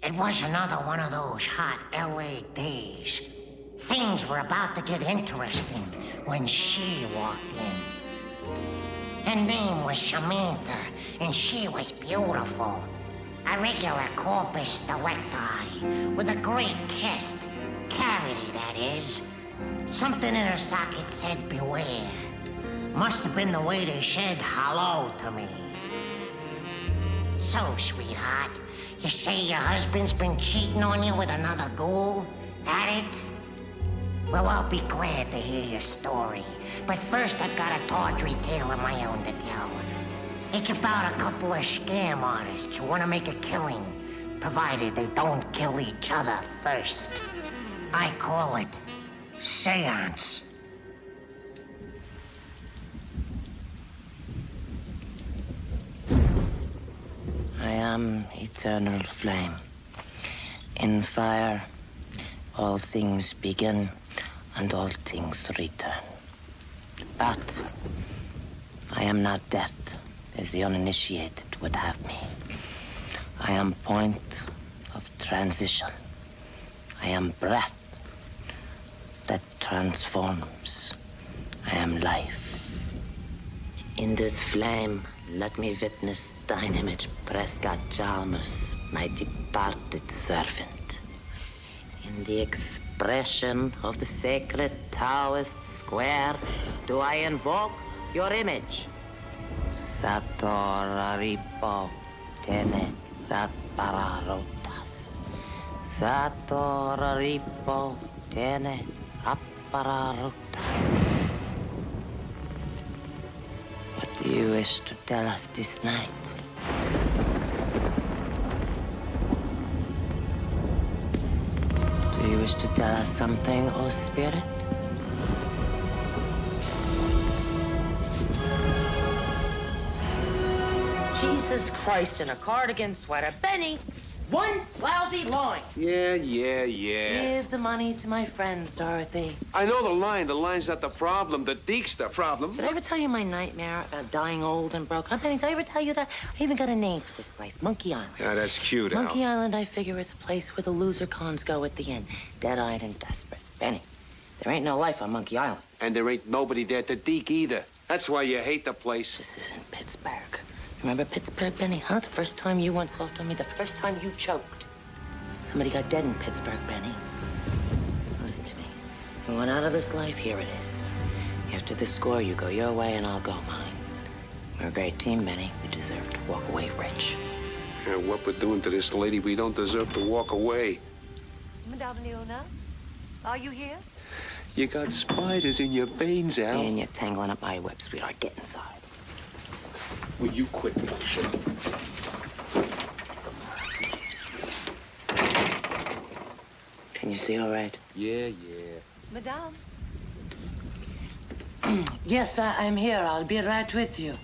It was another one of those hot LA days. Things were about to get interesting when she walked in. Her name was Samantha, and she was beautiful. A regular corpus delicti, with a great chest. Cavity, that is. Something in her socket said beware. Must have been the way they said hello to me. So, sweetheart, you say your husband's been cheating on you with another ghoul? That it? Well, I'll be glad to hear your story. But first, I've got a tawdry tale of my own to tell. It's about a couple of scam artists who want to make a killing, provided they don't kill each other first. I call it Seance. I am eternal flame. In fire, all things begin and all things return. But I am not death, as the uninitiated would have me. I am point of transition. I am breath that transforms. I am life. In this flame, let me witness thine image, Prescott Chalmers, my departed servant. In the expression of the sacred Taoist square, do I invoke your image. Satoraripo tene appararotas. Satoraripo tene appararotas. What do you wish to tell us this night? Do you wish to tell us something, O Spirit? Jesus Christ, in a cardigan sweater. Benny, one lousy line. Yeah. Give the money to my friends, Dorothy. I know the line. The line's not the problem. The deek's the problem. Did I ever tell you my nightmare about dying old and broke? Huh, Benny, did I ever tell you that? I even got a name for this place, Monkey Island. Yeah, that's cute, Al. Monkey Island, I figure, is a place where the loser cons go at the end, dead-eyed and desperate. Benny, there ain't no life on Monkey Island. And there ain't nobody there to deek either. That's why you hate the place. This isn't Pittsburgh. Remember Pittsburgh, Benny, huh? The first time you once thought to me, the first time you choked. Somebody got dead in Pittsburgh, Benny. Listen to me. We went out of this life, here it is. After this score, you go your way and I'll go mine. We're a great team, Benny. We deserve to walk away rich. Yeah, what we're doing to this lady, we don't deserve to walk away. Madame Leona, are you here? You got spiders in your veins, Al. And you're tangling up my web, sweetheart. Get inside. Will you quit? Can you see all right? Yeah. Madame? Yes, I'm here. I'll be right with you.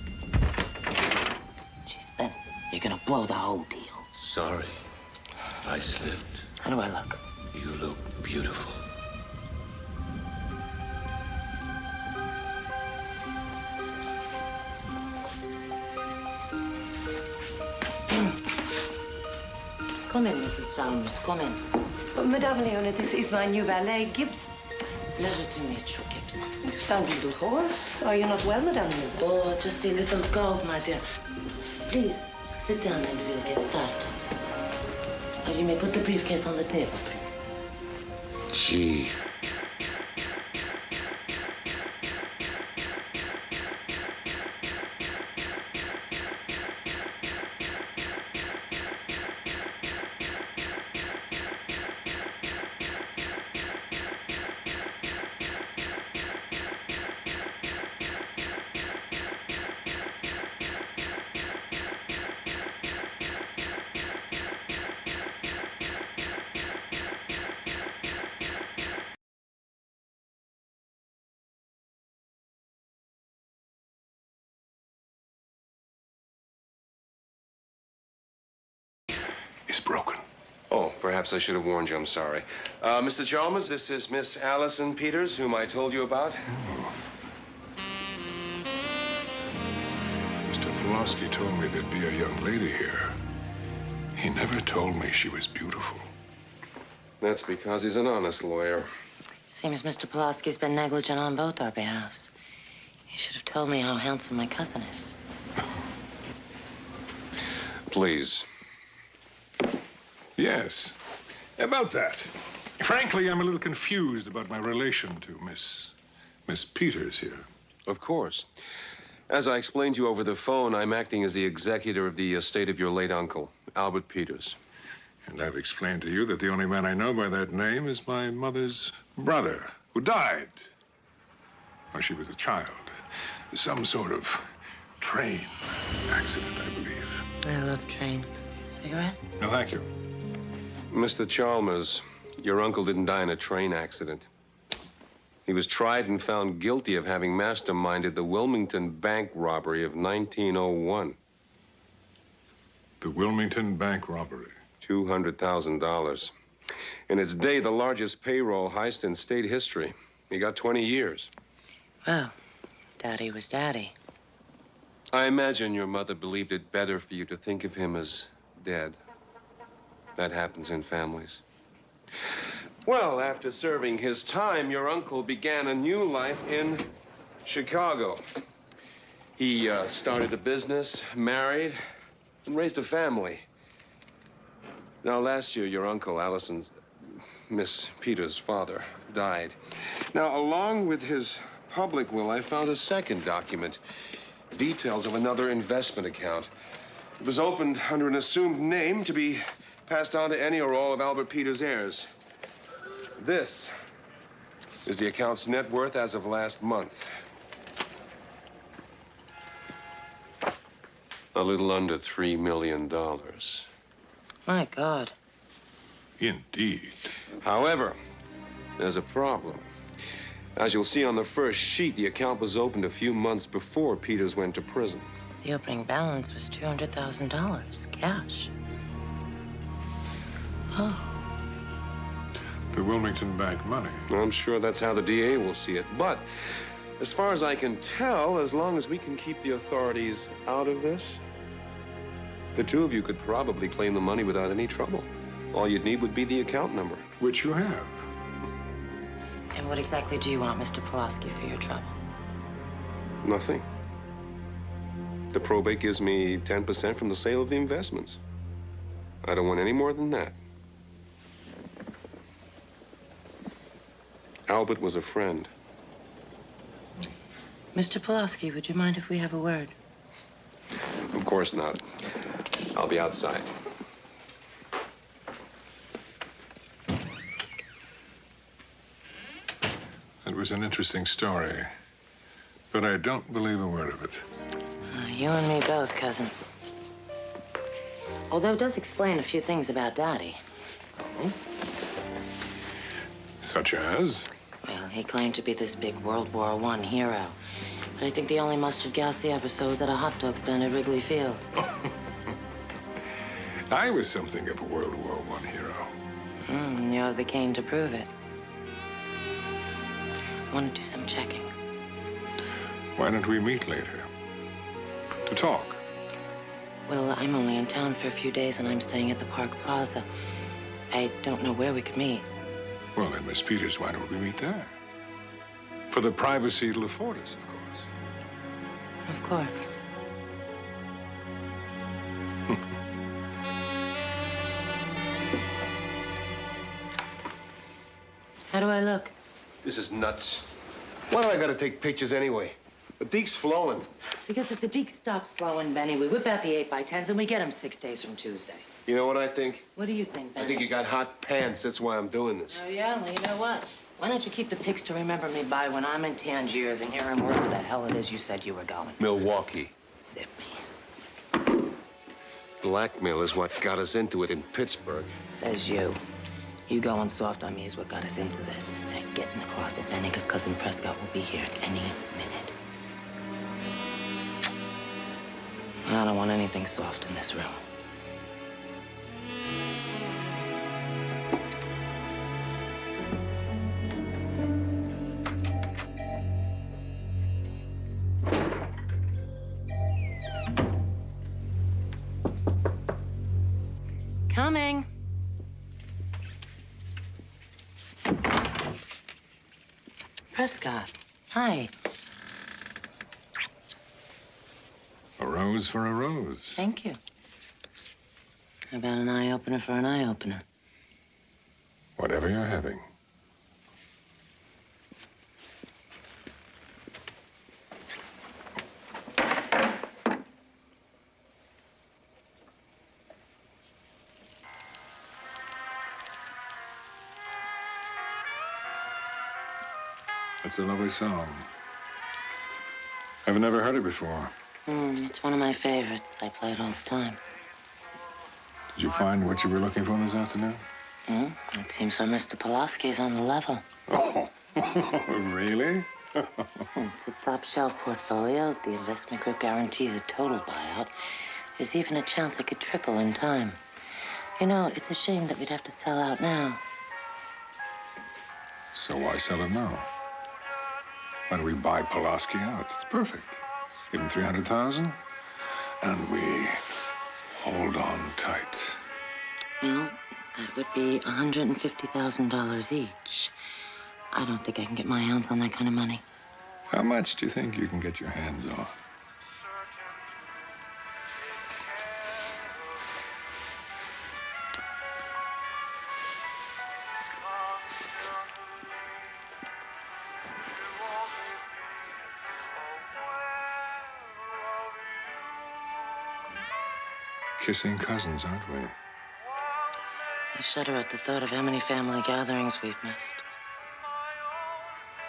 Jeez, Ben, you're gonna blow the whole deal. Sorry, I slipped. How do I look? You look beautiful. Come in, Mrs. Chalmers. Come in. Madame Leona, this is my new valet, Gibson. Pleasure to meet you, Gibson. You sound a little hoarse. Are you not well, Madame Leona? Oh, just a little cold, my dear. Please, sit down and we'll get started. You may put the briefcase on the table, please. Gee. It's broken. Oh, perhaps I should have warned you. I'm sorry. Mr. Chalmers, this is Miss Allison Peters, whom I told you about. Mr. Pulaski told me there'd be a young lady here. He never told me she was beautiful. That's because he's an honest lawyer. Seems Mr. Pulaski's been negligent on both our behalves. He should have told me how handsome my cousin is. Please. Yes, about that. Frankly, I'm a little confused about my relation to Miss Peters here. Of course. As I explained to you over the phone, I'm acting as the executor of the estate of your late uncle, Albert Peters. And I've explained to you that the only man I know by that name is my mother's brother, who died when she was a child. Some sort of train accident, I believe. I love trains. Cigarette? No, thank you. Mr. Chalmers, your uncle didn't die in a train accident. He was tried and found guilty of having masterminded the Wilmington bank robbery of 1901. The Wilmington bank robbery. $200,000. In its day, the largest payroll heist in state history. He got 20 years. Well, Daddy was Daddy. I imagine your mother believed it better for you to think of him as dead. That happens in families. Well, after serving his time, your uncle began a new life in Chicago. He started a business, married, and raised a family. Now, last year, your uncle, Miss Peters' father, died. Now, along with his public will, I found a second document. Details of another investment account. It was opened under an assumed name to be passed on to any or all of Albert Peters' heirs. This is the account's net worth as of last month. A little under $3 million. My God. Indeed. However, there's a problem. As you'll see on the first sheet, the account was opened a few months before Peters went to prison. The opening balance was $200,000, cash. Oh. The Wilmington bank money. I'm sure that's how the DA will see it. But as far as I can tell, as long as we can keep the authorities out of this, the two of you could probably claim the money without any trouble. All you'd need would be the account number. Which you have. And what exactly do you want, Mr. Pulaski, for your trouble? Nothing. The probate gives me 10% from the sale of the investments. I don't want any more than that. Albert was a friend. Mr. Pulaski, would you mind if we have a word? Of course not. I'll be outside. It was an interesting story, but I don't believe a word of it. You and me both, cousin. Although it does explain a few things about Daddy. Oh? Such as? Well, he claimed to be this big World War I hero. But I think the only mustard gas he ever saw was at a hot dog stand at Wrigley Field. I was something of a World War I hero. You have the cane to prove it. I want to do some checking. Why don't we meet later? To talk. Well, I'm only in town for a few days, and I'm staying at the Park Plaza. I don't know where we could meet. Well, then, Miss Peters, why don't we meet there? For the privacy it'll afford us, of course. Of course. How do I look? This is nuts. Why do I gotta take pictures anyway? The deek's flowing. Because if the Deke stops blowing, Benny, we whip out the 8x10s and we get him 6 days from Tuesday. You know what I think? What do you think, Benny? I think you got hot pants. That's why I'm doing this. Oh, yeah? Well, you know what? Why don't you keep the pics to remember me by when I'm in Tangiers and hearing wherever the hell it is you said you were going? Milwaukee. Zip me. Blackmail is what got us into it in Pittsburgh. Says you. You going soft on me is what got us into this. Hey, get in the closet, Benny, because Cousin Prescott will be here any minute. I don't want anything soft in this room. Coming. Prescott, hi. A rose for a rose. Thank you. How about an eye-opener for an eye-opener? Whatever you're having. That's a lovely song. I've never heard it before. It's one of my favorites. I play it all the time. Did you find what you were looking for this afternoon? It seems so Mr. Pulaski's on the level. Oh, really? It's a top-shelf portfolio. The investment group guarantees a total buyout. There's even a chance I could triple in time. You know, it's a shame that we'd have to sell out now. So why sell it now? Why don't we buy Pulaski out? It's perfect. Give him $300,000, and we hold on tight. Well, that would be $150,000 each. I don't think I can get my hands on that kind of money. How much do you think you can get your hands on? Kissing cousins, aren't we? I shudder at the thought of how many family gatherings we've missed.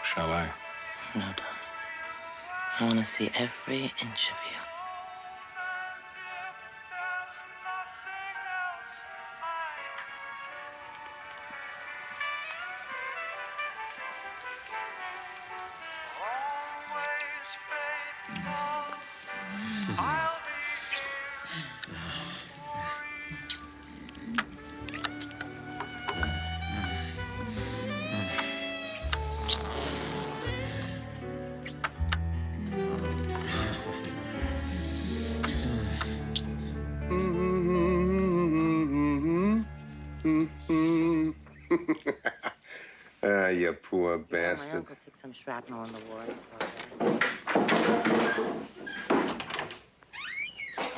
Shall I? No, darling. I want to see every inch of you. You poor My bastard. uncle took some shrapnel in the war.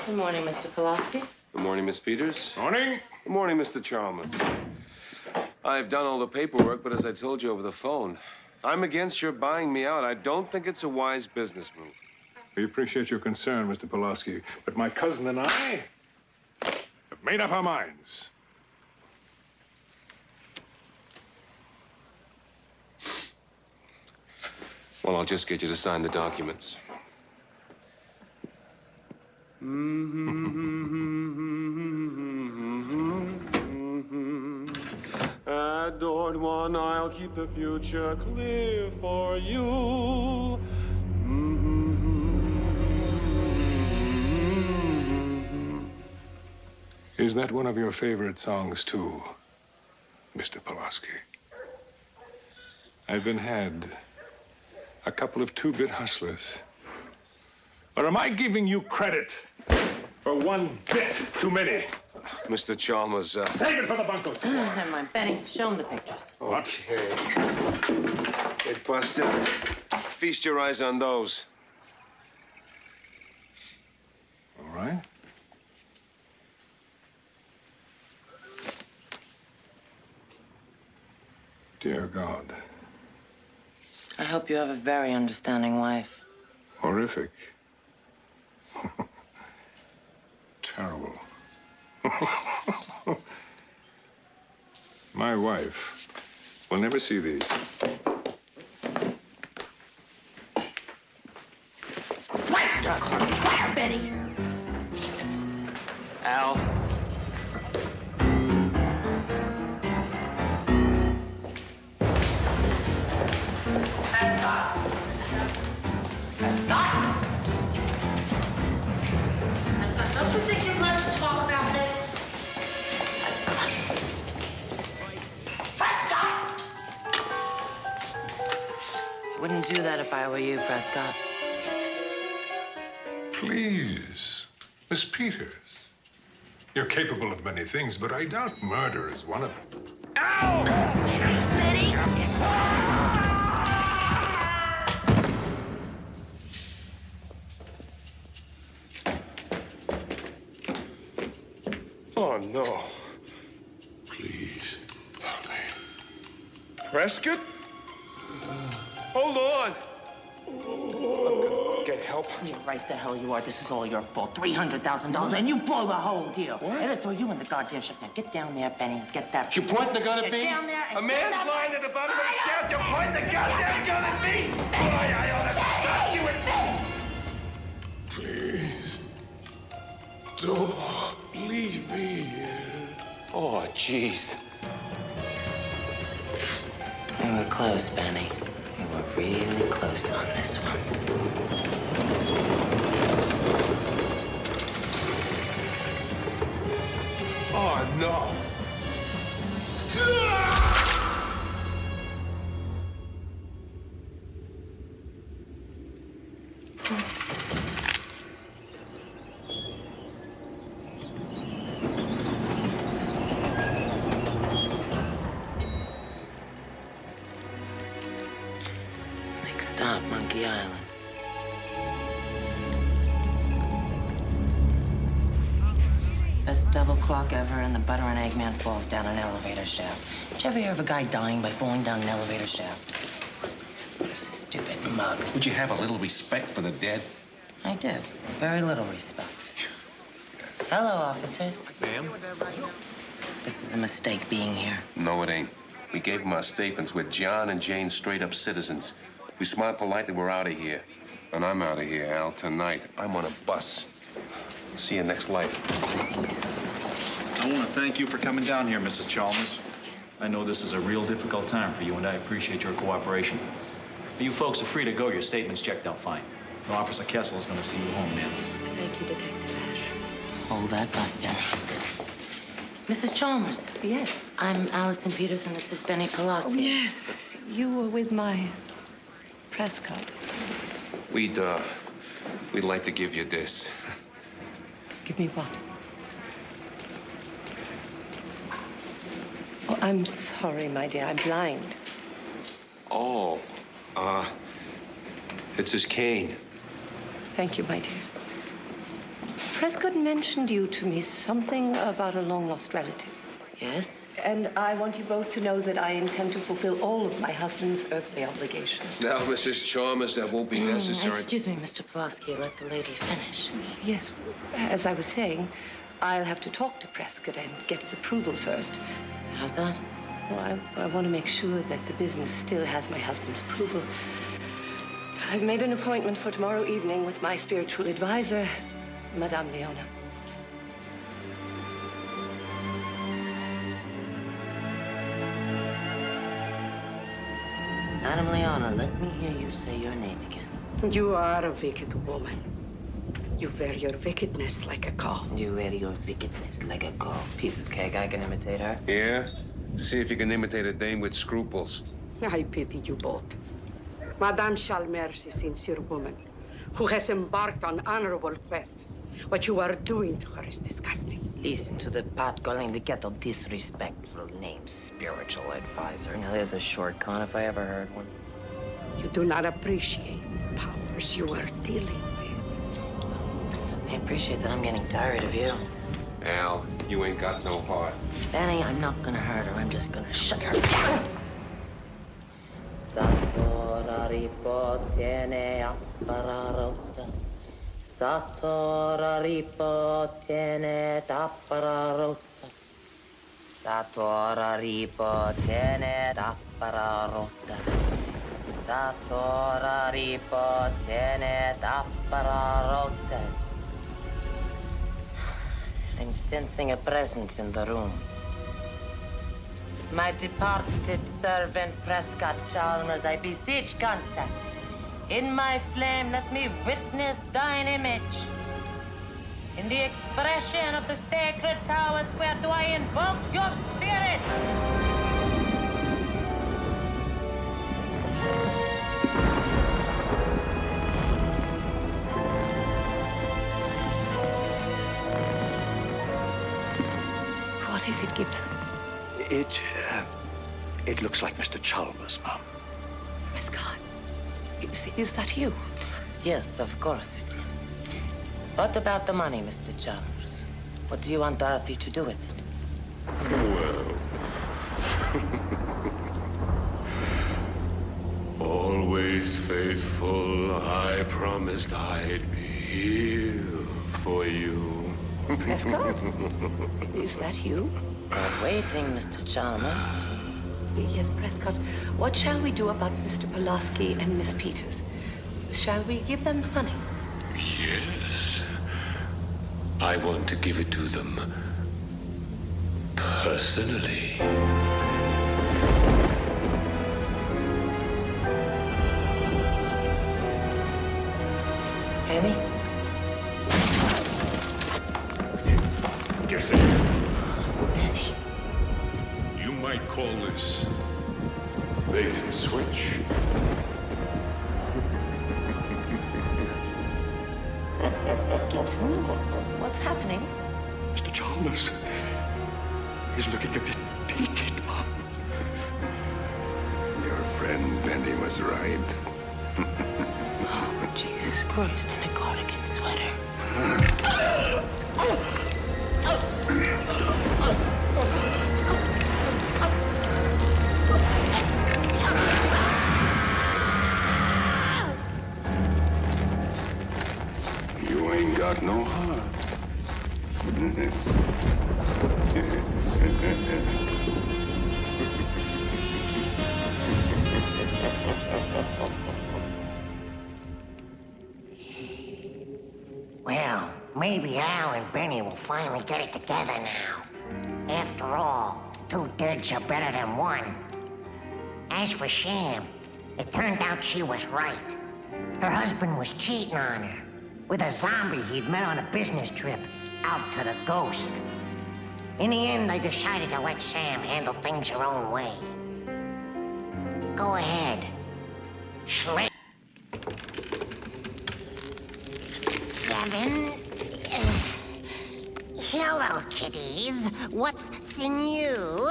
Good morning, Mr. Pulaski. Good morning, Miss Peters. Morning. Good morning, Mr. Chalmers. I've done all the paperwork, but as I told you over the phone, I'm against your buying me out. I don't think it's a wise business move. We appreciate your concern, Mr. Pulaski, but my cousin and I have made up our minds. Well, I'll just get you to sign the documents. Adored one, I'll keep the future clear for you. Is that one of your favorite songs, too, Mr. Pulaski? I've been had a couple of two-bit hustlers. Or am I giving you credit for one bit too many? Mr. Chalmers, Save it for the bunco squad. Never mind. Benny, show him the pictures. Okay. Hey, Buster, feast your eyes on those. All right. Dear God. I hope you have a very understanding wife. Horrific. Terrible. My wife will never see these. Fire, Benny! Al. Don't you think you'd like to talk about this? Prescott! I wouldn't do that if I were you, Prescott. Please, Miss Peters. You're capable of many things, but I doubt murder is one of them. Oh, no. Please. Help me. Prescott? Hold on. Get help. You're right the hell you are. This is all your fault. $300,000 and you blow the whole deal. What? It'll throw you in the goddamn shit. Now get down there, Benny. Get that. You point the gun at Get me? down there and A man's get that- lying at the bottom of the shaft. You point the goddamn gun at me? Boy, I ought to stop you and... Please. Don't leave me here. Oh, jeez. We were close, Benny. We were really close on this one. Oh, no. Next stop, Monkey Island. Best double clock ever, and the butter and egg man falls down an elevator shaft. Did you ever hear of a guy dying by falling down an elevator shaft? Stupid mug. Would you have a little respect for the dead? I did. Very little respect. Hello, officers. Ma'am? This is a mistake being here. No, it ain't. We gave them our statements. We're John and Jane straight-up citizens. We smiled politely, we're out of here. And I'm out of here, Al, tonight. I'm on a bus. See you next life. I want to thank you for coming down here, Mrs. Chalmers. I know this is a real difficult time for you, and I appreciate your cooperation. You folks are free to go. Your statement's checked out fine. Officer Kessel is going to see you home, ma'am. Thank you, Detective Ash. Hold that bus, Benny. Mrs. Chalmers. Yes. I'm Allison Peterson. This is Benny Pelosi. Oh, yes. You were with my Prescott. We'd like to give you this. Give me what? Oh, I'm sorry, my dear. I'm blind. Oh, it's his cane. Thank you, my dear. Prescott mentioned you to me, something about a long-lost relative. Yes? And I want you both to know that I intend to fulfill all of my husband's earthly obligations. Now, Mrs. Chalmers, that won't be necessary. Excuse me, Mr. Pulaski. Let the lady finish. Yes, as I was saying, I'll have to talk to Prescott and get his approval first. How's that? Well, I want to make sure that the business still has my husband's approval. I've made an appointment for tomorrow evening with my spiritual advisor, Madame Leona. Madame Leona, let me hear you say your name again. You are a wicked woman. You wear your wickedness like a call. You wear your wickedness like a cow. Piece of cake, I can imitate her. Yeah? See if you can imitate a dame with scruples. I pity you both. Madame Chalmers is a sincere woman who has embarked on honorable quest. What you are doing to her is disgusting. Listen to the pot calling the kettle disrespectful name, spiritual advisor. Now, there's a short con if I ever heard one. You do not appreciate the powers you are dealing with. I appreciate that I'm getting tired of you. Al, you ain't got no heart. Benny, I'm not gonna hurt her. I'm just gonna shut her down. Satora tiene appararotas. Satora tiene appararotas. Satora tiene appararotas. Satora tiene appararotas. I'm sensing a presence in the room. My departed servant, Prescott Chalmers, I beseech contact. In my flame, let me witness thine image. In the expression of the sacred towers, where do I invoke your spirit? It looks like Mr. Chalmers, Mom. Prescott, is that you? Yes, of course it is. What about the money, Mr. Chalmers? What do you want Dorothy to do with it? Well. Always faithful, I promised I'd be here for you. Prescott? Is that you? Waiting, Mr. Chalmers. Yes, Prescott. What shall we do about Mr. Pulaski and Miss Peters? Shall we give them the money? Yes. I want to give it to them personally. Penny? Guess it. Penny. You might call this bait and switch. Gibson, what's happening? Mr. Chalmers is looking a bit peaked, Mom. Your friend Benny was right. Oh, Jesus Christ, in a cardigan sweater. You ain't got no heart. Well, maybe Al and Benny will finally get it together now. After all, 2 deads are better than 1. As for Sham, it turned out she was right. Her husband was cheating on her with a zombie he'd met on a business trip out to the Ghost. In the end, I decided to let Sam handle things her own way. Go ahead. Slay. 7. Hello, kitties. What's new?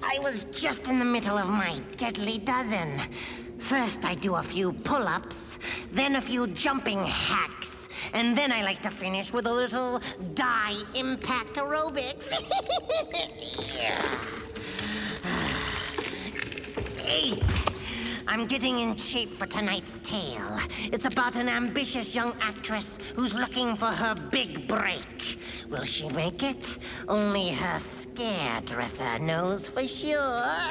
I was just in the middle of my deadly dozen. First, I do a few pull-ups, then a few jumping hacks, and then I like to finish with a little die impact aerobics. 8. I'm getting in shape for tonight's tale. It's about an ambitious young actress who's looking for her big break. Will she make it? Only her scaredresser knows for sure.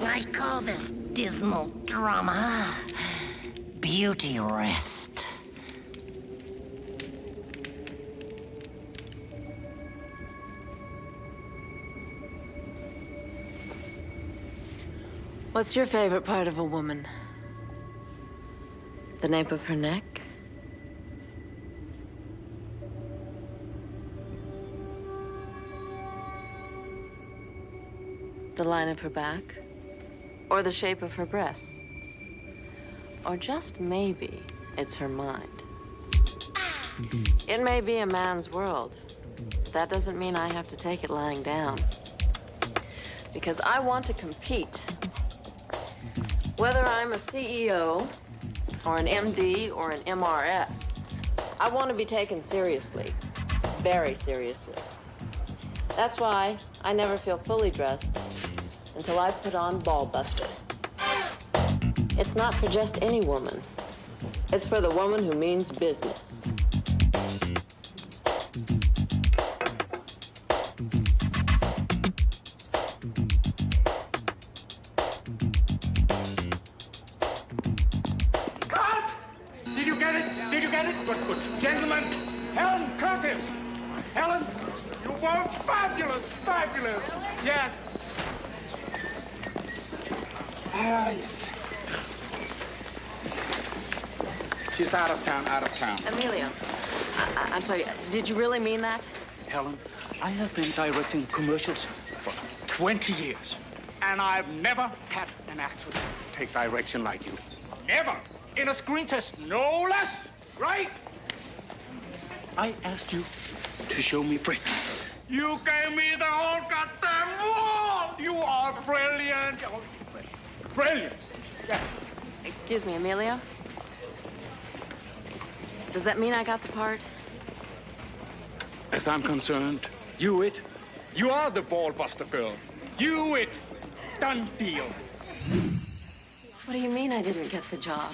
I call this dismal drama Beauty Rest. What's your favorite part of a woman? The nape of her neck? The line of her back? Or the shape of her breasts? Or just maybe it's her mind? It may be a man's world. That doesn't mean I have to take it lying down. Because I want to compete. Whether I'm a CEO, or an MD, or an MRS, I want to be taken seriously. Very seriously. That's why I never feel fully dressed until I put on Ball Buster. It's not for just any woman. It's for the woman who means business. Good. Gentlemen, Helen Curtis! Helen, you were fabulous! Yes. Yes. She's out of town. Emilio, I'm sorry, did you really mean that? Helen, I have been directing commercials for 20 years, and I've never had an actor take direction like you. Never! In a screen test, no less! Right? I asked you to show me Brick. You gave me the whole goddamn world! You are brilliant! Oh, brilliant! Yeah. Excuse me, Emilio. Does that mean I got the part? As I'm concerned, you it. You are the ball-buster girl. You it. Done deal. What do you mean I didn't get the job?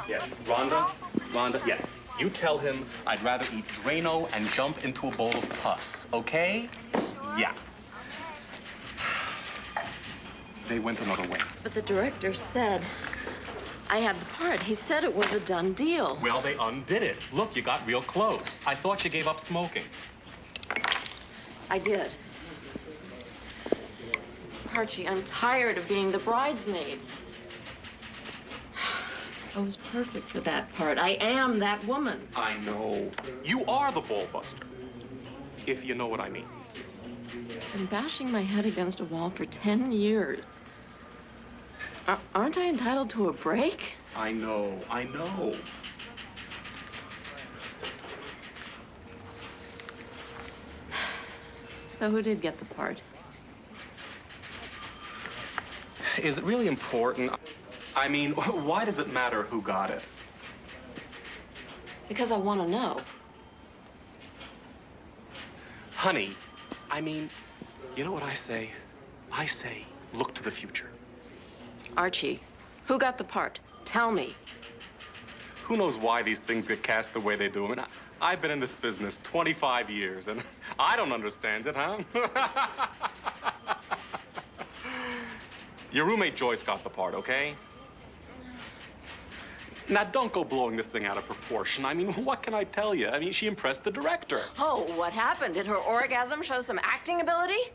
Yeah, Rhonda, yeah. You tell him I'd rather eat Drano and jump into a bowl of pus, okay? Yeah. They went another way. But the director said I had the part. He said it was a done deal. Well, they undid it. Look, you got real close. I thought you gave up smoking. I did. Archie, I'm tired of being the bridesmaid. I was perfect for that part. I am that woman. I know. You are the ball buster, if you know what I mean. I've been bashing my head against a wall for 10 years. Aren't I entitled to a break? I know. So who did get the part? Is it really important? I mean, why does it matter who got it? Because I want to know. Honey, I mean, you know what I say? I say, look to the future. Archie, who got the part? Tell me. Who knows why these things get cast the way they do? I mean, I've been in this business 25 years, and I don't understand it, huh? Your roommate Joyce got the part, okay? Now, don't go blowing this thing out of proportion. I mean, what can I tell you? I mean, she impressed the director. Oh, what happened? Did her orgasm show some acting ability?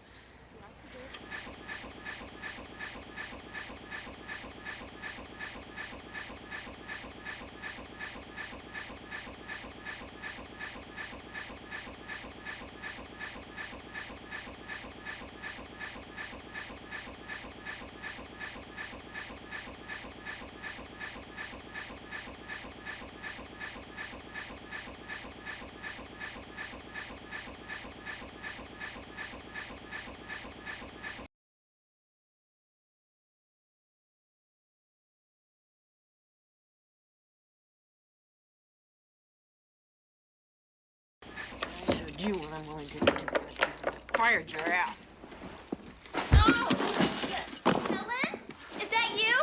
You what I'm willing to do. Fired your ass. Helen? Is that you?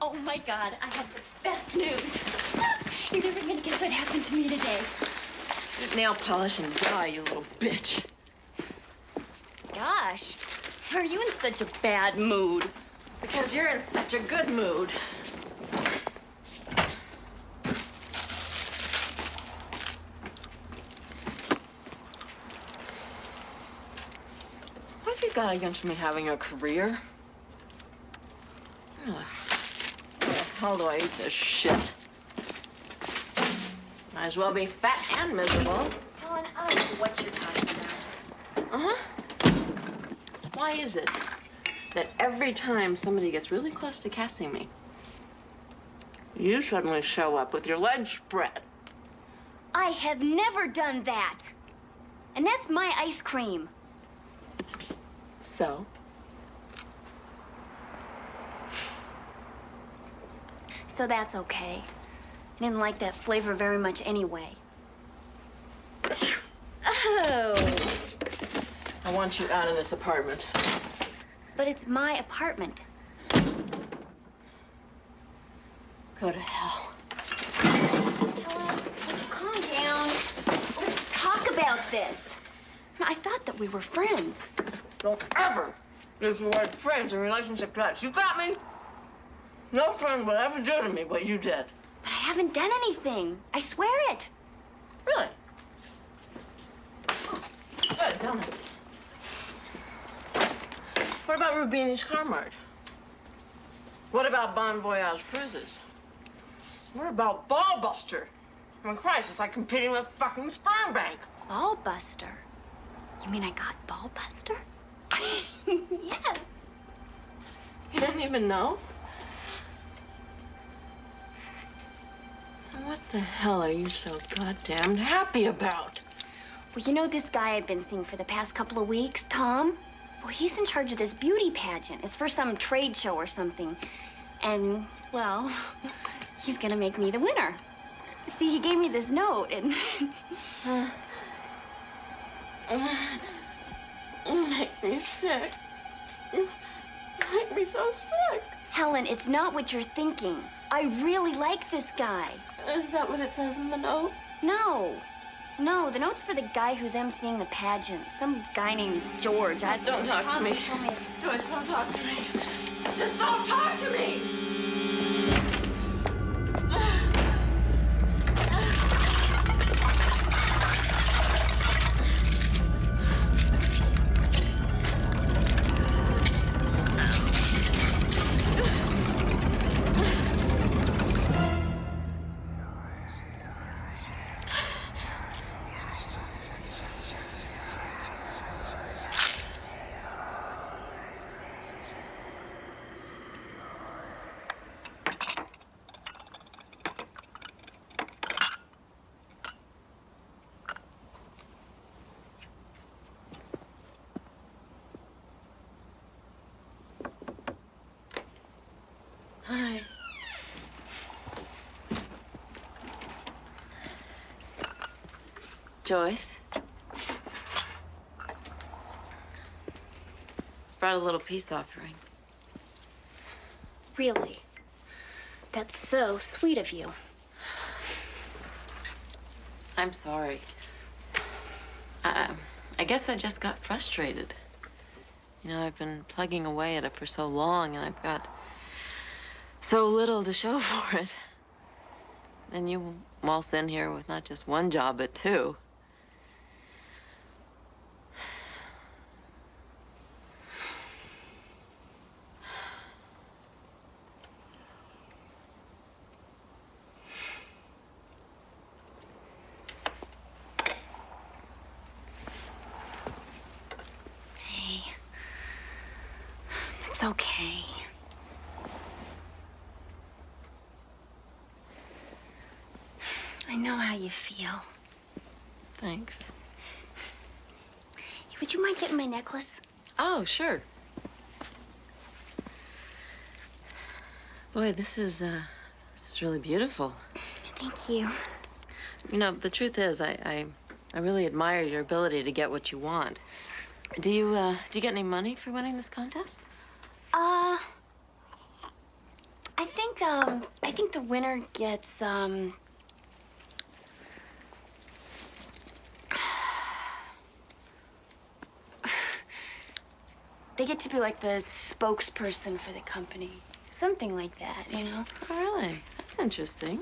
Oh my God, I have the best news. You're never gonna guess what happened to me today. Nail polish and die, you little bitch. Gosh, how are you in such a bad mood? Because you're in such a good mood. What have you got against me having a career? Ugh. How the hell do I eat this shit? Might as well be fat and miserable. Helen, I don't know what you're talking about. Uh-huh. Why is it that every time somebody gets really close to casting me, you suddenly show up with your legs spread? I have never done that. And that's my ice cream. So? So that's okay. I didn't like that flavor very much anyway. Oh. I want you out of this apartment. But it's my apartment. Go to hell. Helen, would you calm down? Let's talk about this. I thought that we were friends. Don't ever use the word friends in relationship to us. You got me? No friend would ever do to me what you did. But I haven't done anything. I swear it. Really? Good, donuts. What about Rubini's Car Mart? What about Bon Voyage Cruises? What about Ballbuster? I mean, Christ, it's like competing with fucking Sperm Bank. Ballbuster? You mean I got Ballbuster? Yes. You didn't even know? What the hell are you so goddamn happy about? Well, you know this guy I've been seeing for the past couple of weeks, Tom? Well, he's in charge of this beauty pageant. It's for some trade show or something. And, well, he's gonna make me the winner. See, he gave me this note and... Make me sick. Make me so sick. Helen, it's not what you're thinking. I really like this guy. Is that what it says in the note? No. No, the note's for the guy who's emceeing the pageant. Some guy named George. Don't talk to me. Joyce, don't talk to me. Just don't talk to me! Hi. Joyce? Brought a little peace offering. Really? That's so sweet of you. I'm sorry. I guess I just got frustrated. You know, I've been plugging away at it for so long, and I've got so little to show for it. And you waltz in here with not just one job, but two. Hey. It's okay. I know how you feel. Thanks. Hey, would you mind getting my necklace? Oh, sure. Boy, this is really beautiful. Thank you. You know, the truth is, I really admire your ability to get what you want. Do you get any money for winning this contest? I think the winner gets, they get to be like the spokesperson for the company. Something like that, you know? Oh, really? That's interesting.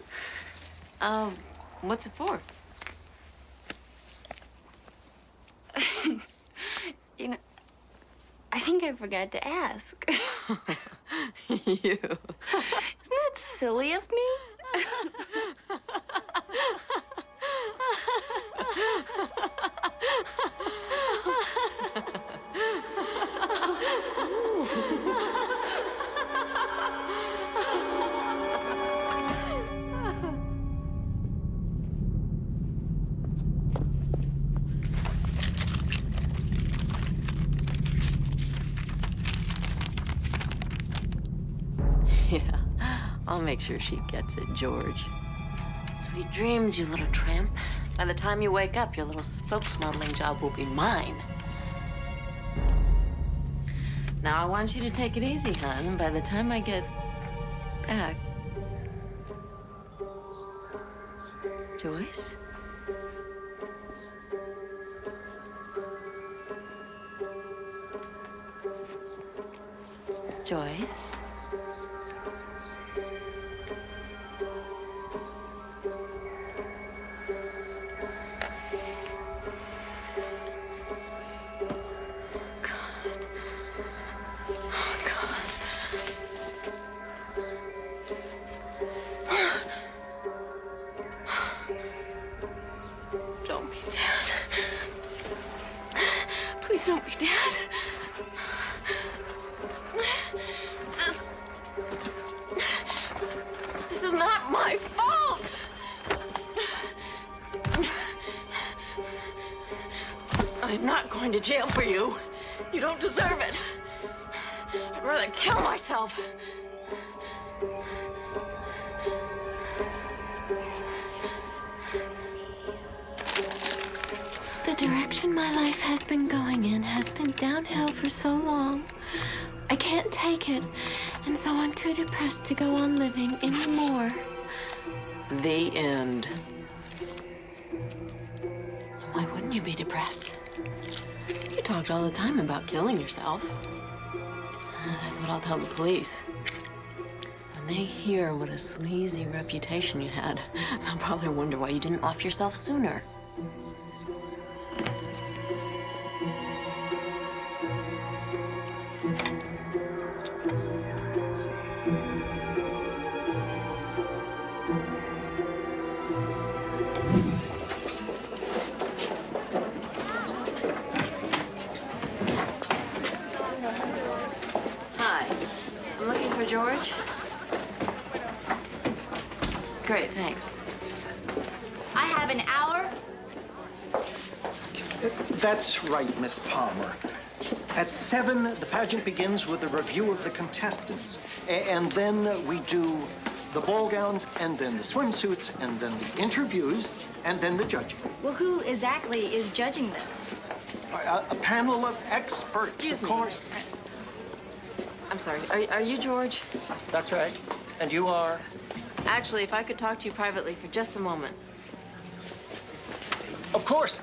What's it for? You know, I think I forgot to ask. You. Isn't that silly of me? Yeah, I'll make sure she gets it, George. Sweet dreams, you little tramp. By the time you wake up, your little spokesmodeling job will be mine. Now, I want you to take it easy, hon. By the time I get back... Joyce? Joyce? Don't be Dad. Please don't be Dad. This is not my fault. I'm not going to jail for you. You don't deserve it. I'd rather kill myself. The direction my life has been going in has been downhill for so long. I can't take it, and so I'm too depressed to go on living anymore. The end. Why wouldn't you be depressed? You talked all the time about killing yourself. That's what I'll tell the police. When they hear what a sleazy reputation you had, they'll probably wonder why you didn't off yourself sooner. Hi, I'm looking for George. Great, thanks. I have an hour. That's right, Miss Palmer. At 7, the pageant begins with a review of the contestants. And then we do the ball gowns, and then the swimsuits, and then the interviews, and then the judging. Well, who exactly is judging this? A panel of experts, Excuse of me. course. I'm sorry, are you George? That's right. And you are? Actually, if I could talk to you privately for just a moment. Of course.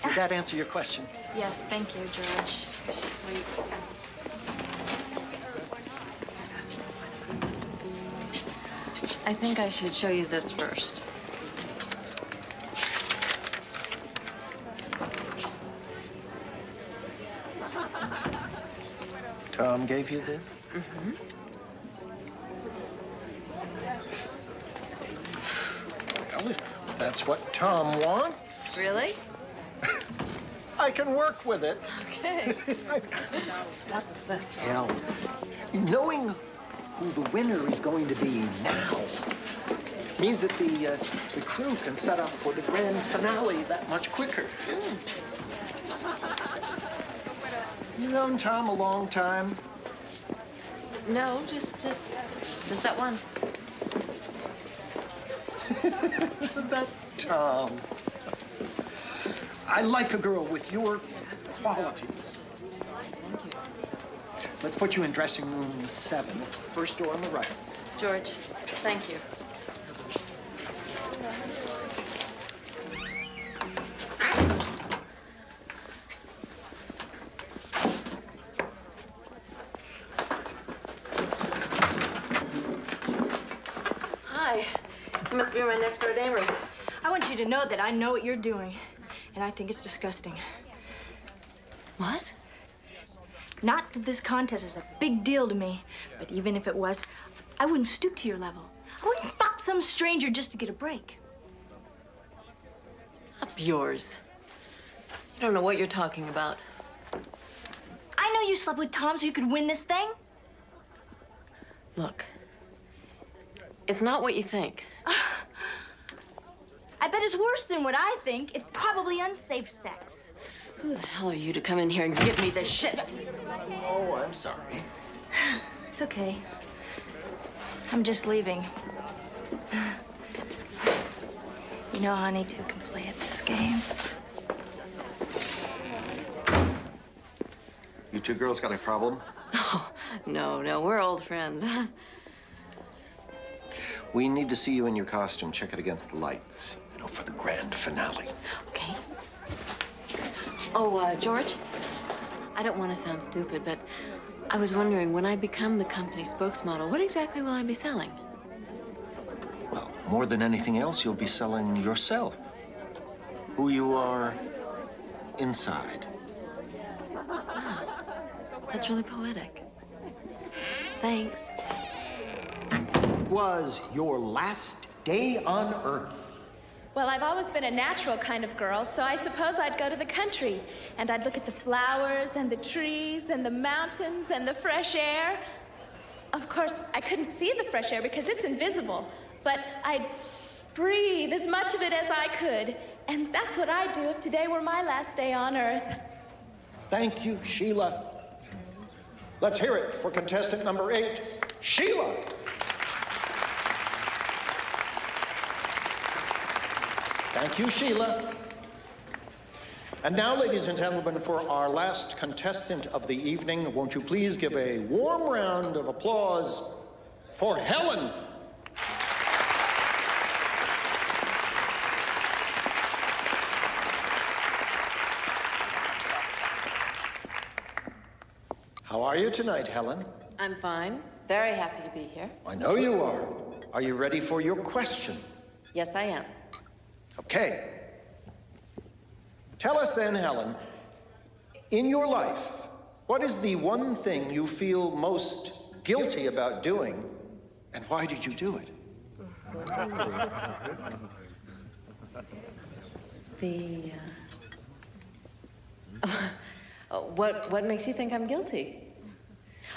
Did that answer your question? Yes, thank you, George. You're sweet. I think I should show you this first. Tom gave you this? Mm-hmm. Well, if that's what Tom wants, Really? I can work with it. Okay. What the hell? Knowing who the winner is going to be now means that the crew can set up for the grand finale that much quicker. You known Tom a long time? No, just that once. That Tom. I like a girl with your qualities. Thank you. Let's put you in dressing room 7. It's the first door on the right. George, thank you. Hi. You must be my next door neighbor. I want you to know that I know what you're doing, and I think it's disgusting. What? Not that this contest is a big deal to me, but even if it was, I wouldn't stoop to your level. I wouldn't fuck some stranger just to get a break. Up yours. You don't know what you're talking about. I know you slept with Tom so you could win this thing. Look, it's not what you think. I bet it's worse than what I think. It's probably unsafe sex. Who the hell are you to come in here and give me this shit? Oh, I'm sorry. It's okay. I'm just leaving. You know, honey, two can play at this game. You two girls got a problem? Oh, no, we're old friends. We need to see you in your costume. Check it against the lights. You know, for the grand finale. Okay. Oh, George, I don't want to sound stupid, but I was wondering, when I become the company spokesmodel, what exactly will I be selling? Well, more than anything else, you'll be selling yourself. Who you are inside. Wow, that's really poetic. Thanks. Was your last day on Earth? Well, I've always been a natural kind of girl, so I suppose I'd go to the country. And I'd look at the flowers and the trees and the mountains and the fresh air. Of course, I couldn't see the fresh air because it's invisible. But I'd breathe as much of it as I could And that's what I'd do if today were my last day on Earth. Thank you, Sheila. Let's hear it for contestant number 8, Sheila. Thank you, Sheila. And now, ladies and gentlemen, for our last contestant of the evening, won't you please give a warm round of applause for Helen. How are you tonight, Helen? I'm fine. Very happy to be here. I know you are. Are you ready for your question? Yes, I am. Okay. Tell us then, Helen, in your life, what is the one thing you feel most guilty about doing, and why did you do it? What makes you think I'm guilty?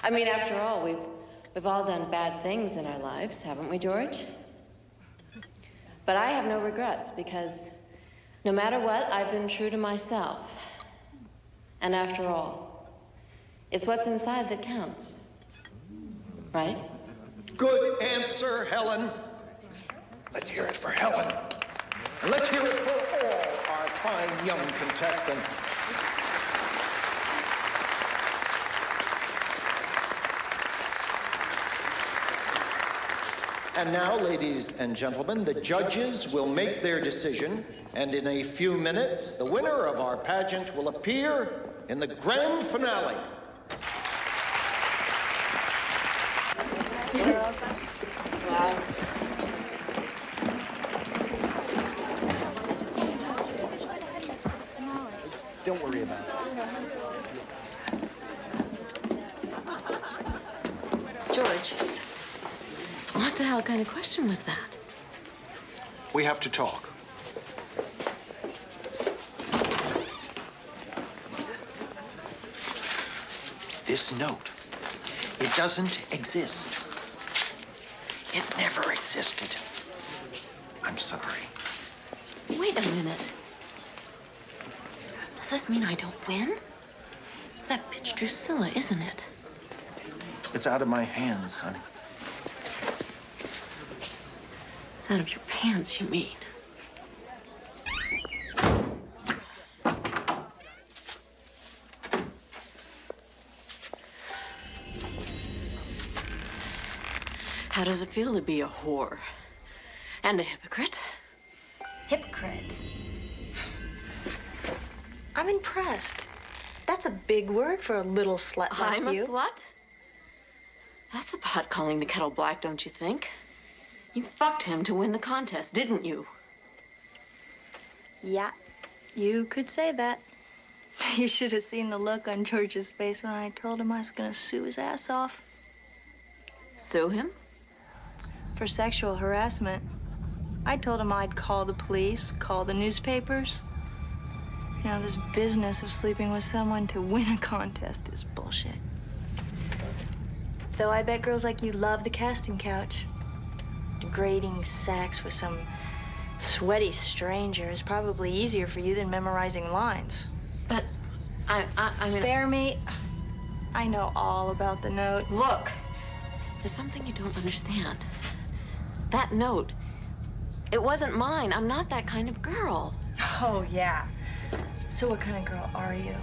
I mean, after all, we've all done bad things in our lives, haven't we, George? But I have no regrets because no matter what, I've been true to myself. And after all, it's what's inside that counts. Right? Good answer, Helen. Let's hear it for Helen. And let's hear it for all our fine young contestants. And now, ladies and gentlemen, the judges will make their decision, and in a few minutes, the winner of our pageant will appear in the grand finale. Don't worry about it. George, what the hell kind of question was that? We have to talk. This note, it doesn't exist. It never existed. I'm sorry. Wait a minute. Does this mean I don't win? It's that bitch Drusilla, isn't it? It's out of my hands, honey. It's out of your pants, you mean? How does it feel to be a whore? And a hypocrite? Hypocrite? I'm impressed. That's a big word for a little slut like I'm you. a slut? That's the pot calling the kettle black, don't you think? You fucked him to win the contest, didn't you? Yeah, you could say that. You should have seen the look on George's face when I told him I was gonna sue his ass off. Sue him? For sexual harassment. I told him I'd call the police, call the newspapers. You know, this business of sleeping with someone to win a contest is bullshit. Though I bet girls like you love the casting couch. Degrading sex with some sweaty stranger is probably easier for you than memorizing lines. But I mean... Spare me. I know all about the note. Look, there's something you don't understand. That note, it wasn't mine. I'm not that kind of girl. Oh, yeah. So what kind of girl are you?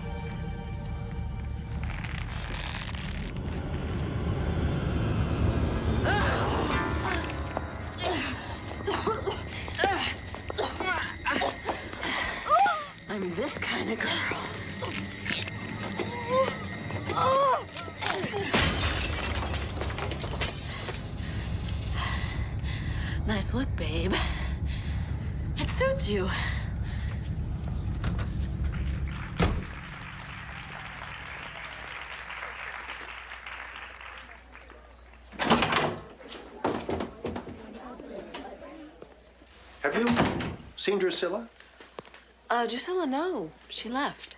I'm this kind of girl. Nice look, babe. It suits you. Have you seen Drusilla? Drusilla, no. She left.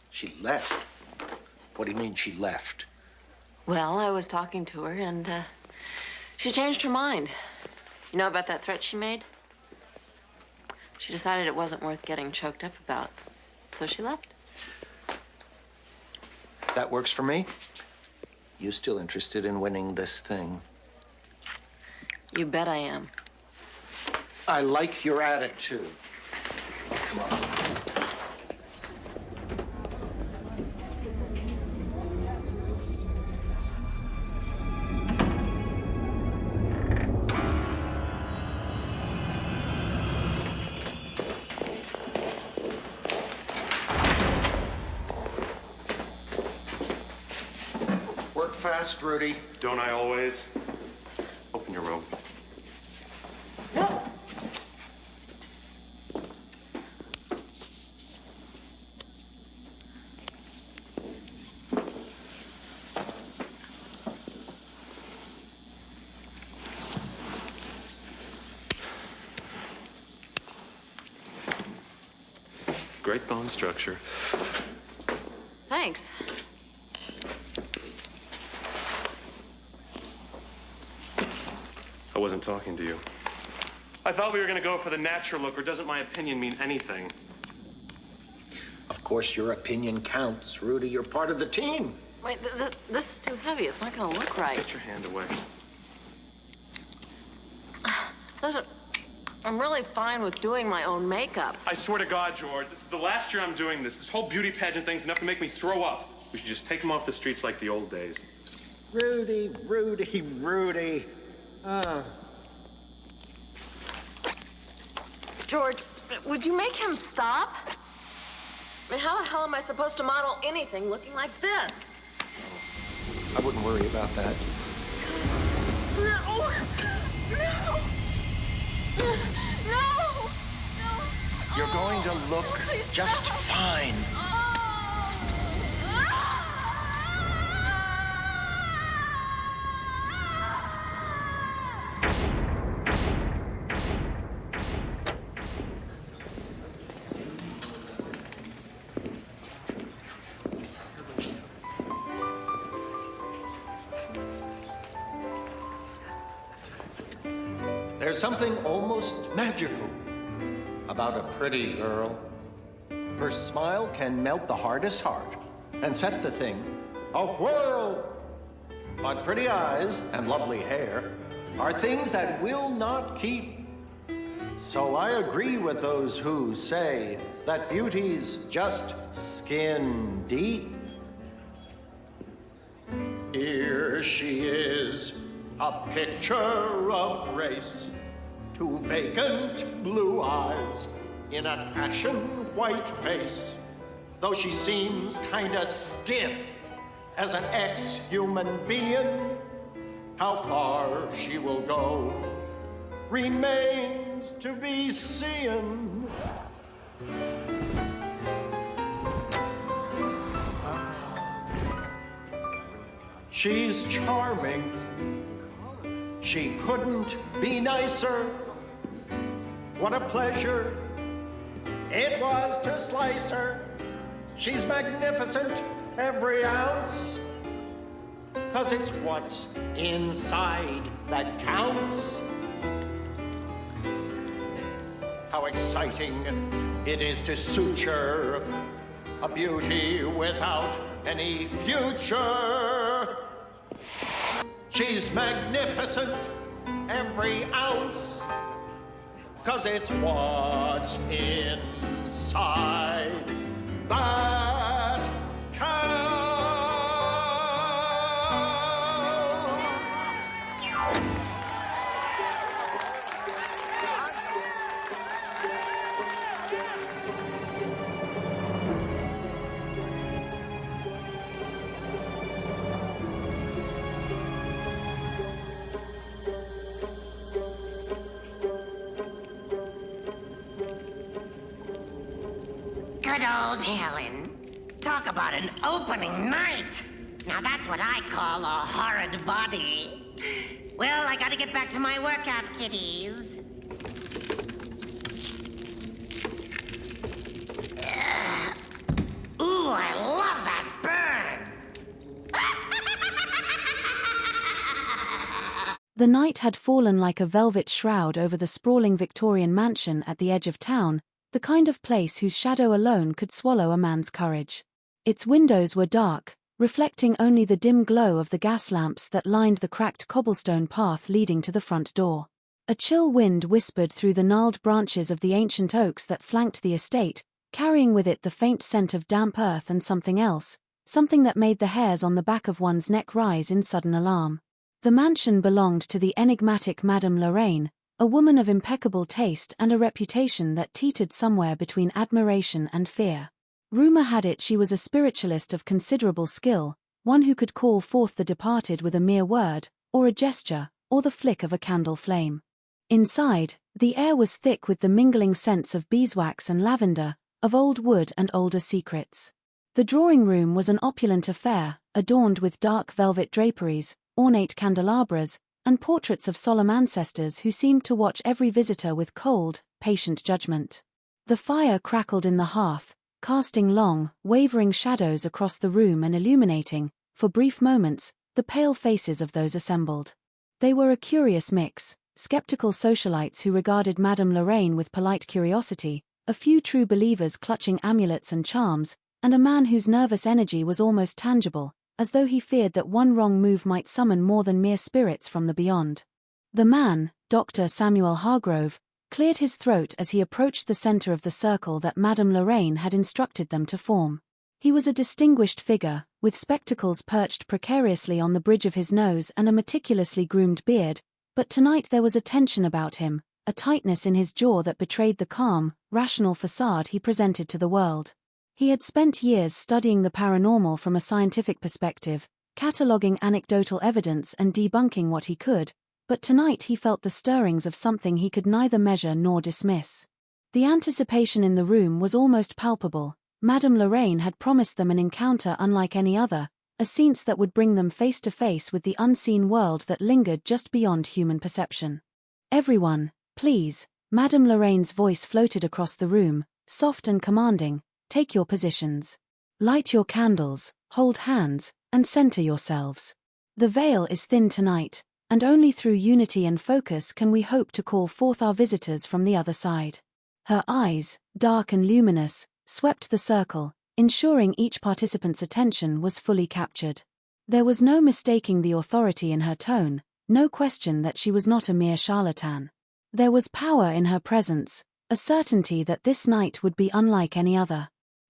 She left? What do you mean she left? Well, I was talking to her, and she changed her mind. You know about that threat she made? She decided it wasn't worth getting choked up about, so she left. That works for me. You still interested in winning this thing? You bet I am. I like your attitude. Come on. Work fast, Rudy. Don't I always? Open your robe. Great bone structure. Thanks. I wasn't talking to you. I thought we were gonna go for the natural look, or doesn't my opinion mean anything? Of course, your opinion counts, Rudy. You're part of the team. Wait, this is too heavy. It's not gonna look right. Get your hand away. Listen, I'm really fine with doing my own makeup. I swear to God, George, this is the last year I'm doing this. This whole beauty pageant thing's enough to make me throw up. We should just take them off the streets like the old days. Rudy, Rudy, Rudy. George, would you make him stop? I mean, how the hell am I supposed to model anything looking like this? I wouldn't worry about that. No! No! No! You're going to look just fine. There's something almost magical about a pretty girl. Her smile can melt the hardest heart and set the thing a-whirl. But pretty eyes and lovely hair are things that will not keep. So I agree with those who say that beauty's just skin deep. Here she is, a picture of grace. Two vacant blue eyes in an ashen white face. Though she seems kinda stiff as an ex-human being, how far she will go remains to be seen. She's charming. She couldn't be nicer. What a pleasure it was to slice her. She's magnificent, every ounce. 'Cause it's what's inside that counts. How exciting it is to suture a beauty without any future. She's magnificent, every ounce. 'Cause it's what's inside that counts. Good old Helen. Talk about an opening night. Now that's what I call a horrid body. Well, I gotta get back to my workout, kiddies. Ooh, I love that burn. The night had fallen like a velvet shroud over the sprawling Victorian mansion at the edge of town, the kind of place whose shadow alone could swallow a man's courage. Its windows were dark, reflecting only the dim glow of the gas lamps that lined the cracked cobblestone path leading to the front door. A chill wind whispered through the gnarled branches of the ancient oaks that flanked the estate, carrying with it the faint scent of damp earth and something else, something that made the hairs on the back of one's neck rise in sudden alarm. The mansion belonged to the enigmatic Madame Lorraine, a woman of impeccable taste and a reputation that teetered somewhere between admiration and fear. Rumor had it she was a spiritualist of considerable skill, one who could call forth the departed with a mere word, or a gesture, or the flick of a candle flame. Inside, the air was thick with the mingling scents of beeswax and lavender, of old wood and older secrets. The drawing-room was an opulent affair, adorned with dark velvet draperies, ornate candelabras, and portraits of solemn ancestors who seemed to watch every visitor with cold, patient judgment. The fire crackled in the hearth, casting long, wavering shadows across the room and illuminating, for brief moments, the pale faces of those assembled. They were a curious mix, skeptical socialites who regarded Madame Lorraine with polite curiosity, a few true believers clutching amulets and charms, and a man whose nervous energy was almost tangible, as though he feared that one wrong move might summon more than mere spirits from the beyond. The man, Dr. Samuel Hargrove, cleared his throat as he approached the center of the circle that Madame Lorraine had instructed them to form. He was a distinguished figure, with spectacles perched precariously on the bridge of his nose and a meticulously groomed beard, but tonight there was a tension about him, a tightness in his jaw that betrayed the calm, rational facade he presented to the world. He had spent years studying the paranormal from a scientific perspective, cataloguing anecdotal evidence and debunking what he could, but tonight he felt the stirrings of something he could neither measure nor dismiss. The anticipation in the room was almost palpable. Madame Lorraine had promised them an encounter unlike any other, a seance that would bring them face to face with the unseen world that lingered just beyond human perception. "Everyone, please," Madame Lorraine's voice floated across the room, soft and commanding, "take your positions. Light your candles, hold hands, and center yourselves. The veil is thin tonight, and only through unity and focus can we hope to call forth our visitors from the other side." Her eyes, dark and luminous, swept the circle, ensuring each participant's attention was fully captured. There was no mistaking the authority in her tone, no question that she was not a mere charlatan. There was power in her presence, a certainty that this night would be unlike any other.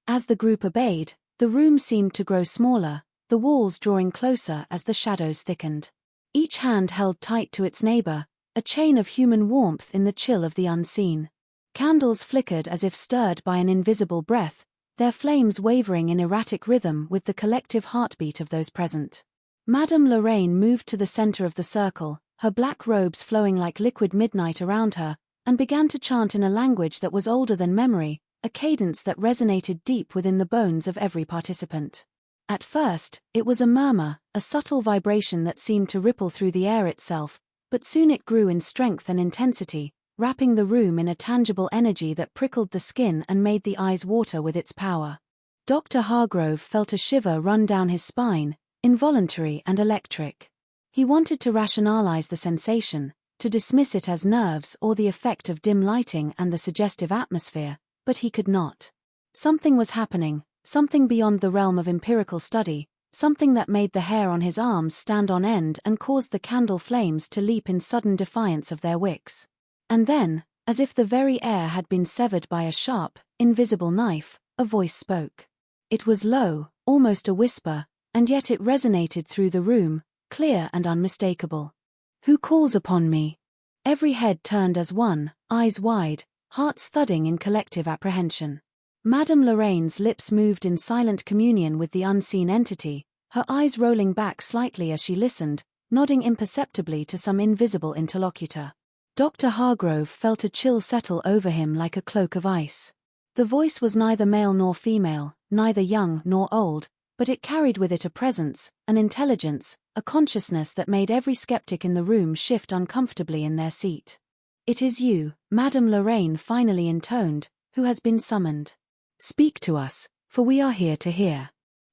As the group obeyed, the room seemed to grow smaller, the walls drawing closer as the shadows thickened. Each hand held tight to its neighbor, a chain of human warmth in the chill of the unseen. Candles flickered as if stirred by an invisible breath, their flames wavering in erratic rhythm with the collective heartbeat of those present. Madame Lorraine moved to the center of the circle, her black robes flowing like liquid midnight around her, and began to chant in a language that was older than memory, a cadence that resonated deep within the bones of every participant. At first, it was a murmur, a subtle vibration that seemed to ripple through the air itself, but soon it grew in strength and intensity, wrapping the room in a tangible energy that prickled the skin and made the eyes water with its power. Dr. Hargrove felt a shiver run down his spine, involuntary and electric. He wanted to rationalize the sensation, to dismiss it as nerves or the effect of dim lighting and the suggestive atmosphere, but he could not. Something was happening, something beyond the realm of empirical study, something that made the hair on his arms stand on end and caused the candle flames to leap in sudden defiance of their wicks. And then, as if the very air had been severed by a sharp, invisible knife, a voice spoke. It was low, almost a whisper, and yet it resonated through the room, clear and unmistakable. "Who calls upon me?" Every head turned as one, eyes wide, hearts thudding in collective apprehension. Madame Lorraine's lips moved in silent communion with the unseen entity, her eyes rolling back slightly as she listened, nodding imperceptibly to some invisible interlocutor. Dr. Hargrove felt a chill settle over him like a cloak of ice. The voice was neither male nor female, neither young nor old, but it carried with it a presence, an intelligence, a consciousness that made every skeptic in the room shift uncomfortably in their seat. "It is you," Madame Lorraine finally intoned, "who has been summoned. Speak to us, for we are here to hear."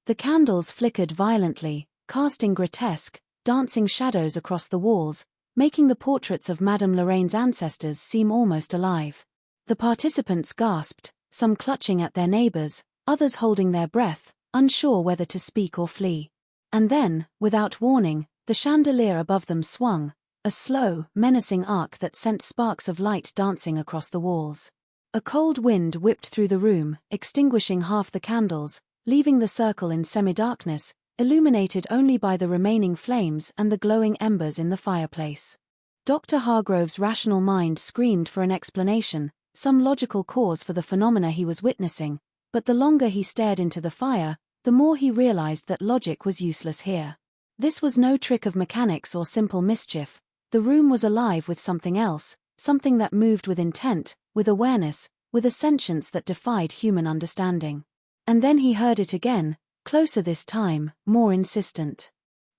The candles flickered violently, casting grotesque, dancing shadows across the walls, making the portraits of Madame Lorraine's ancestors seem almost alive. The participants gasped, some clutching at their neighbors, others holding their breath, unsure whether to speak or flee. And then, without warning, the chandelier above them swung, a slow, menacing arc that sent sparks of light dancing across the walls. A cold wind whipped through the room, extinguishing half the candles, leaving the circle in semi-darkness, illuminated only by the remaining flames and the glowing embers in the fireplace. Dr. Hargrove's rational mind screamed for an explanation, some logical cause for the phenomena he was witnessing, but the longer he stared into the fire, the more he realized that logic was useless here. This was no trick of mechanics or simple mischief. The room was alive with something else, something that moved with intent, with awareness, with a sentience that defied human understanding. And then he heard it again, closer this time, more insistent.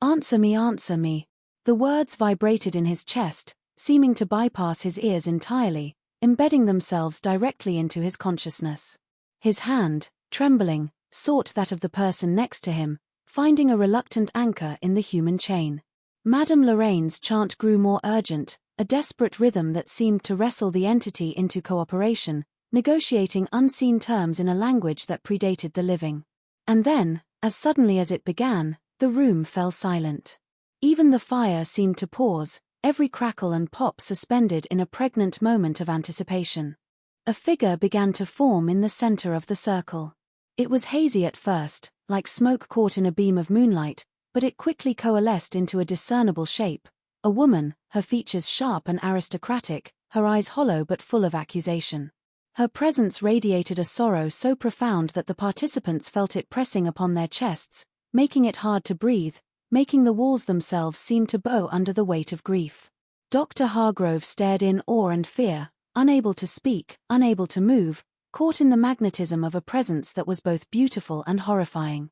"Answer me, answer me." The words vibrated in his chest, seeming to bypass his ears entirely, embedding themselves directly into his consciousness. His hand, trembling, sought that of the person next to him, finding a reluctant anchor in the human chain. Madame Lorraine's chant grew more urgent, a desperate rhythm that seemed to wrestle the entity into cooperation, negotiating unseen terms in a language that predated the living. And then, as suddenly as it began, the room fell silent. Even the fire seemed to pause, every crackle and pop suspended in a pregnant moment of anticipation. A figure began to form in the center of the circle. It was hazy at first, like smoke caught in a beam of moonlight, but it quickly coalesced into a discernible shape. A woman, her features sharp and aristocratic, her eyes hollow but full of accusation. Her presence radiated a sorrow so profound that the participants felt it pressing upon their chests, making it hard to breathe, making the walls themselves seem to bow under the weight of grief. Dr. Hargrove stared in awe and fear, unable to speak, unable to move, caught in the magnetism of a presence that was both beautiful and horrifying.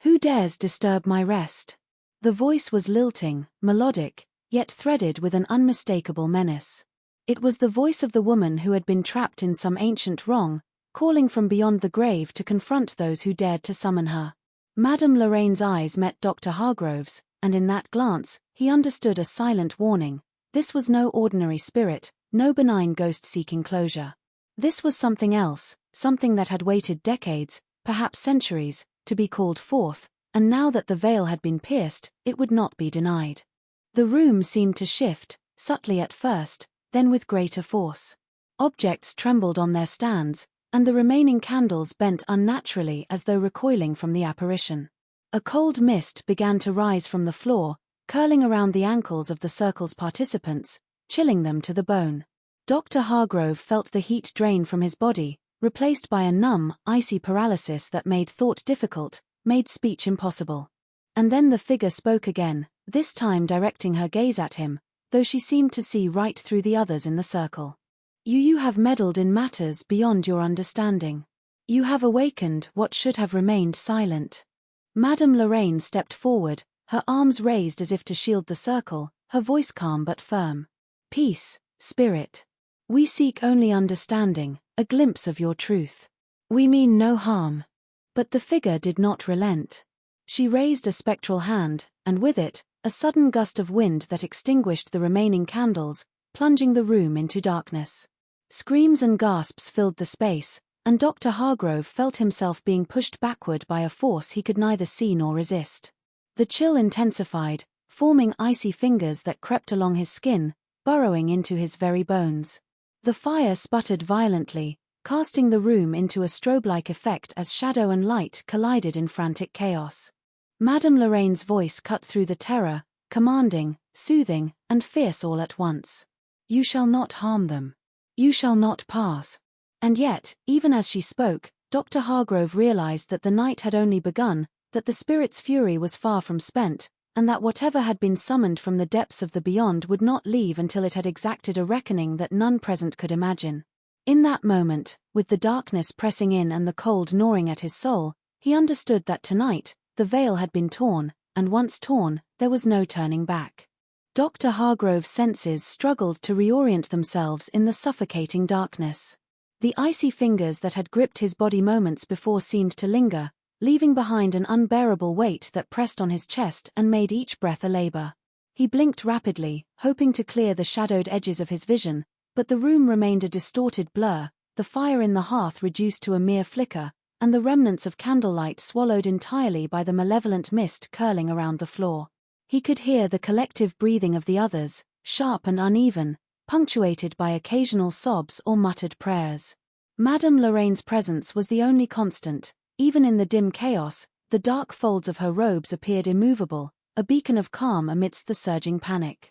"Who dares disturb my rest?" The voice was lilting, melodic, yet threaded with an unmistakable menace. It was the voice of the woman who had been trapped in some ancient wrong, calling from beyond the grave to confront those who dared to summon her. Madame Lorraine's eyes met Dr. Hargrove's, and in that glance, he understood a silent warning. This was no ordinary spirit, no benign ghost seeking closure. This was something else, something that had waited decades, perhaps centuries, to be called forth, and now that the veil had been pierced, it would not be denied. The room seemed to shift, subtly at first, then with greater force. Objects trembled on their stands, and the remaining candles bent unnaturally as though recoiling from the apparition. A cold mist began to rise from the floor, curling around the ankles of the circle's participants, chilling them to the bone. Dr. Hargrove felt the heat drain from his body, replaced by a numb, icy paralysis that made thought difficult, made speech impossible. And then the figure spoke again, this time directing her gaze at him, though she seemed to see right through the others in the circle. You have meddled in matters beyond your understanding. You have awakened what should have remained silent. Madame Lorraine stepped forward, her arms raised as if to shield the circle, her voice calm but firm. "Peace, spirit. We seek only understanding, a glimpse of your truth. We mean no harm." But the figure did not relent. She raised a spectral hand, and with it, a sudden gust of wind that extinguished the remaining candles, plunging the room into darkness. Screams and gasps filled the space, and Dr. Hargrove felt himself being pushed backward by a force he could neither see nor resist. The chill intensified, forming icy fingers that crept along his skin, burrowing into his very bones. The fire sputtered violently, casting the room into a strobe-like effect as shadow and light collided in frantic chaos. Madame Lorraine's voice cut through the terror, commanding, soothing, and fierce all at once. "You shall not harm them. You shall not pass." And yet, even as she spoke, Dr. Hargrove realized that the night had only begun, that the spirit's fury was far from spent, and that whatever had been summoned from the depths of the beyond would not leave until it had exacted a reckoning that none present could imagine. In that moment, with the darkness pressing in and the cold gnawing at his soul, he understood that tonight, the veil had been torn, and once torn, there was no turning back. Dr. Hargrove's senses struggled to reorient themselves in the suffocating darkness. The icy fingers that had gripped his body moments before seemed to linger, leaving behind an unbearable weight that pressed on his chest and made each breath a labor. He blinked rapidly, hoping to clear the shadowed edges of his vision, but the room remained a distorted blur, the fire in the hearth reduced to a mere flicker, and the remnants of candlelight swallowed entirely by the malevolent mist curling around the floor. He could hear the collective breathing of the others, sharp and uneven, punctuated by occasional sobs or muttered prayers. Madame Lorraine's presence was the only constant. Even in the dim chaos, the dark folds of her robes appeared immovable, a beacon of calm amidst the surging panic.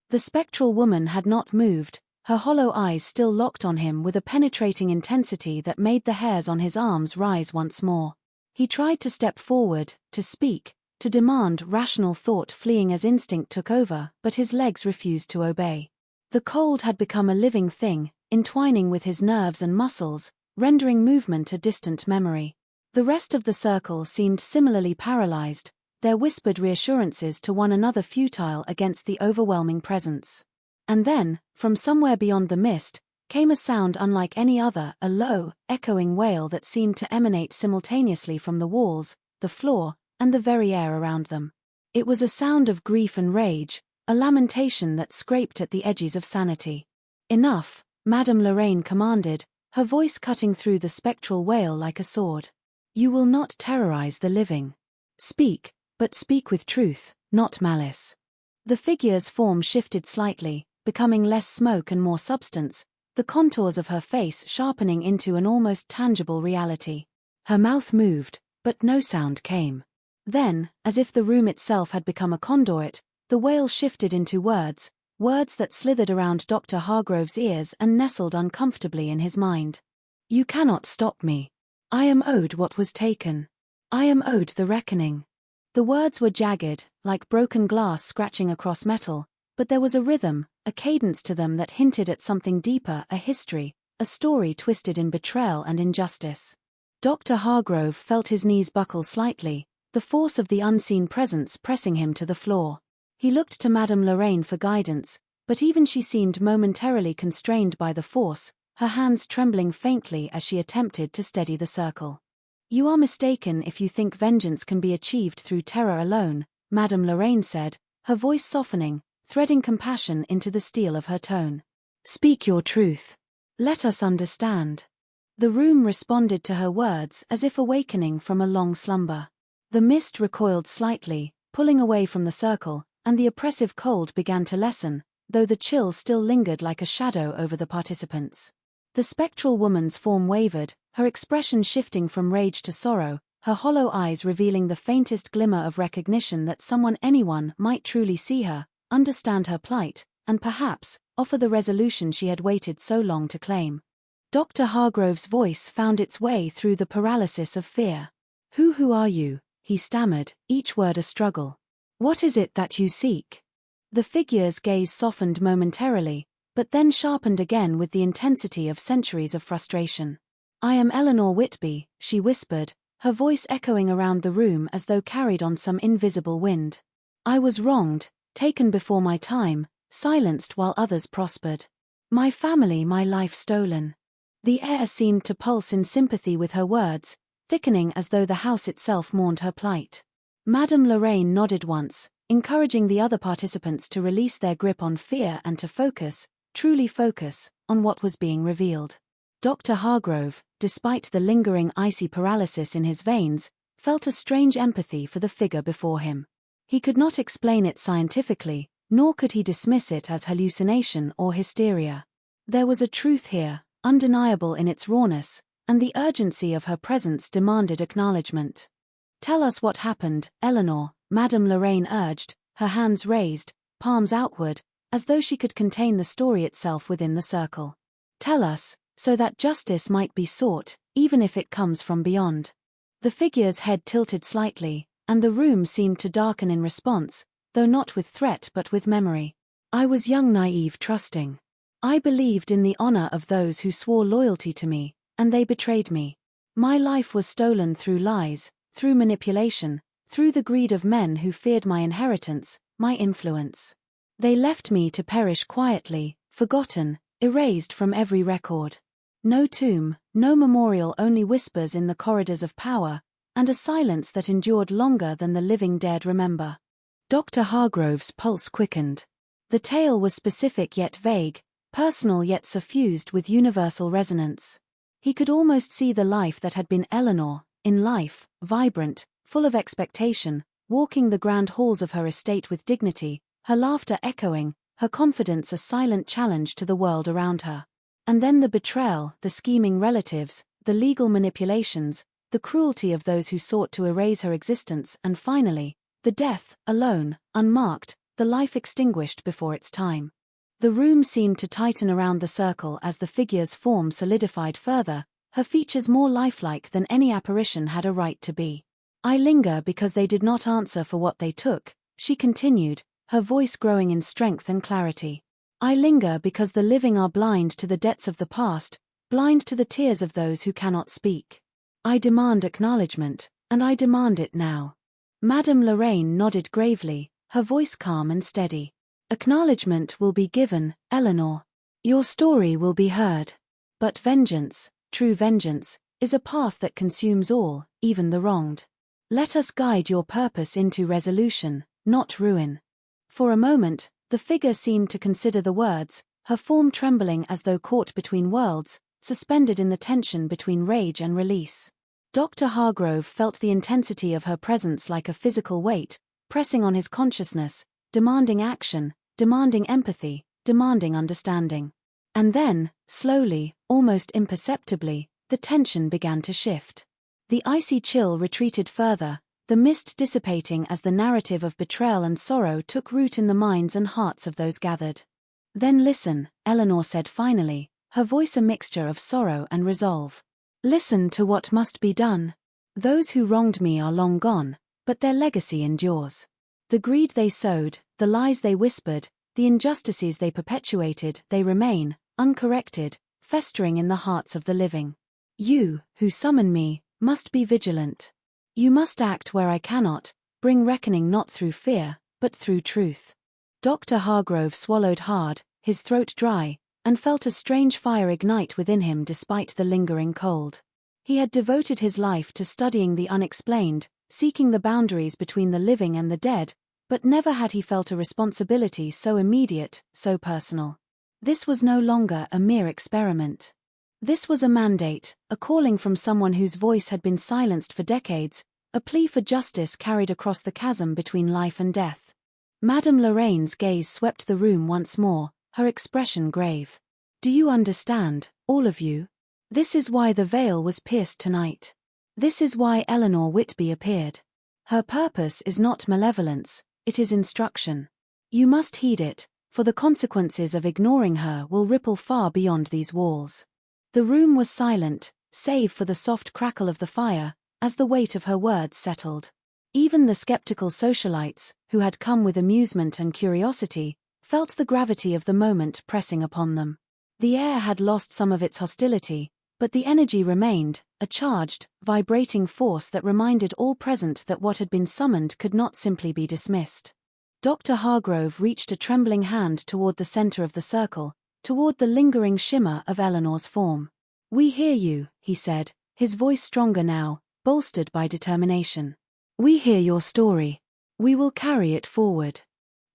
The spectral woman had not moved, her hollow eyes still locked on him with a penetrating intensity that made the hairs on his arms rise once more. He tried to step forward, to speak, to demand rational thought fleeing as instinct took over, but his legs refused to obey. The cold had become a living thing, entwining with his nerves and muscles, rendering movement a distant memory. The rest of the circle seemed similarly paralyzed, their whispered reassurances to one another futile against the overwhelming presence. And then, from somewhere beyond the mist, came a sound unlike any other, a low, echoing wail that seemed to emanate simultaneously from the walls, the floor, and the very air around them. It was a sound of grief and rage, a lamentation that scraped at the edges of sanity. "Enough," Madame Lorraine commanded, her voice cutting through the spectral wail like a sword. "You will not terrorize the living. Speak, but speak with truth, not malice." The figure's form shifted slightly, becoming less smoke and more substance, the contours of her face sharpening into an almost tangible reality. Her mouth moved, but no sound came. Then, as if the room itself had become a conduit, the wail shifted into words, words that slithered around Dr. Hargrove's ears and nestled uncomfortably in his mind. "You cannot stop me. I am owed what was taken. I am owed the reckoning." The words were jagged, like broken glass scratching across metal, but there was a rhythm, a cadence to them that hinted at something deeper, a history, a story twisted in betrayal and injustice. Dr. Hargrove felt his knees buckle slightly, the force of the unseen presence pressing him to the floor. He looked to Madame Lorraine for guidance, but even she seemed momentarily constrained by the force, her hands trembling faintly as she attempted to steady the circle. "You are mistaken if you think vengeance can be achieved through terror alone," Madame Lorraine said, her voice softening, threading compassion into the steel of her tone. "Speak your truth. Let us understand." The room responded to her words as if awakening from a long slumber. The mist recoiled slightly, pulling away from the circle, and the oppressive cold began to lessen, though the chill still lingered like a shadow over the participants. The spectral woman's form wavered, her expression shifting from rage to sorrow, her hollow eyes revealing the faintest glimmer of recognition that anyone might truly see her, understand her plight, and perhaps, offer the resolution she had waited so long to claim. Dr. Hargrove's voice found its way through the paralysis of fear. Who are you?" he stammered, each word a struggle. "What is it that you seek?" The figure's gaze softened momentarily, but then sharpened again with the intensity of centuries of frustration. "I am Eleanor Whitby," she whispered, her voice echoing around the room as though carried on some invisible wind. "I was wronged, taken before my time, silenced while others prospered. My family, my life stolen." The air seemed to pulse in sympathy with her words, thickening as though the house itself mourned her plight. Madame Lorraine nodded once, encouraging the other participants to release their grip on fear and to focus, truly focus, on what was being revealed. Dr. Hargrove, despite the lingering icy paralysis in his veins, felt a strange empathy for the figure before him. He could not explain it scientifically, nor could he dismiss it as hallucination or hysteria. There was a truth here, undeniable in its rawness, and the urgency of her presence demanded acknowledgement. "Tell us what happened, Eleanor," Madame Lorraine urged, her hands raised, palms outward, as though she could contain the story itself within the circle. "Tell us, so that justice might be sought, even if it comes from beyond." The figure's head tilted slightly, and the room seemed to darken in response, though not with threat but with memory. "I was young, naive, trusting. I believed in the honor of those who swore loyalty to me, and they betrayed me. My life was stolen through lies, through manipulation, through the greed of men who feared my inheritance, my influence. They left me to perish quietly, forgotten, erased from every record. No tomb, no memorial, only whispers in the corridors of power, and a silence that endured longer than the living dared remember. Dr. Hargrove's pulse quickened. The tale was specific yet vague, personal yet suffused with universal resonance. He could almost see the life that had been Eleanor, in life, vibrant, full of expectation, walking the grand halls of her estate with dignity, her laughter echoing, her confidence a silent challenge to the world around her. And then the betrayal, the scheming relatives, the legal manipulations, the cruelty of those who sought to erase her existence, and finally, the death, alone, unmarked, the life extinguished before its time. The room seemed to tighten around the circle as the figure's form solidified further, her features more lifelike than any apparition had a right to be. I linger because they did not answer for what they took, she continued, her voice growing in strength and clarity. I linger because the living are blind to the debts of the past, blind to the tears of those who cannot speak. I demand acknowledgement, and I demand it now. Madame Lorraine nodded gravely, her voice calm and steady. Acknowledgement will be given, Eleanor. Your story will be heard. But vengeance, true vengeance, is a path that consumes all, even the wronged. Let us guide your purpose into resolution, not ruin. For a moment, the figure seemed to consider the words, her form trembling as though caught between worlds, suspended in the tension between rage and release. Dr. Hargrove felt the intensity of her presence like a physical weight, pressing on his consciousness, demanding action, demanding empathy, demanding understanding. And then, slowly, almost imperceptibly, the tension began to shift. The icy chill retreated further, the mist dissipating as the narrative of betrayal and sorrow took root in the minds and hearts of those gathered. Then listen, Eleanor said finally, her voice a mixture of sorrow and resolve. Listen to what must be done. Those who wronged me are long gone, but their legacy endures. The greed they sowed, the lies they whispered, the injustices they perpetuated, they remain, uncorrected, festering in the hearts of the living. You, who summon me, must be vigilant. You must act where I cannot, bring reckoning not through fear, but through truth. Dr. Hargrove swallowed hard, his throat dry, and felt a strange fire ignite within him despite the lingering cold. He had devoted his life to studying the unexplained, seeking the boundaries between the living and the dead, but never had he felt a responsibility so immediate, so personal. This was no longer a mere experiment. This was a mandate, a calling from someone whose voice had been silenced for decades, a plea for justice carried across the chasm between life and death. Madame Lorraine's gaze swept the room once more, her expression grave. Do you understand, all of you? This is why the veil was pierced tonight. This is why Eleanor Whitby appeared. Her purpose is not malevolence, it is instruction. You must heed it, for the consequences of ignoring her will ripple far beyond these walls. The room was silent, save for the soft crackle of the fire, as the weight of her words settled. Even the skeptical socialites, who had come with amusement and curiosity, felt the gravity of the moment pressing upon them. The air had lost some of its hostility, but the energy remained, a charged, vibrating force that reminded all present that what had been summoned could not simply be dismissed. Dr. Hargrove reached a trembling hand toward the center of the circle, toward the lingering shimmer of Eleanor's form. We hear you, he said, his voice stronger now, bolstered by determination. We hear your story. We will carry it forward.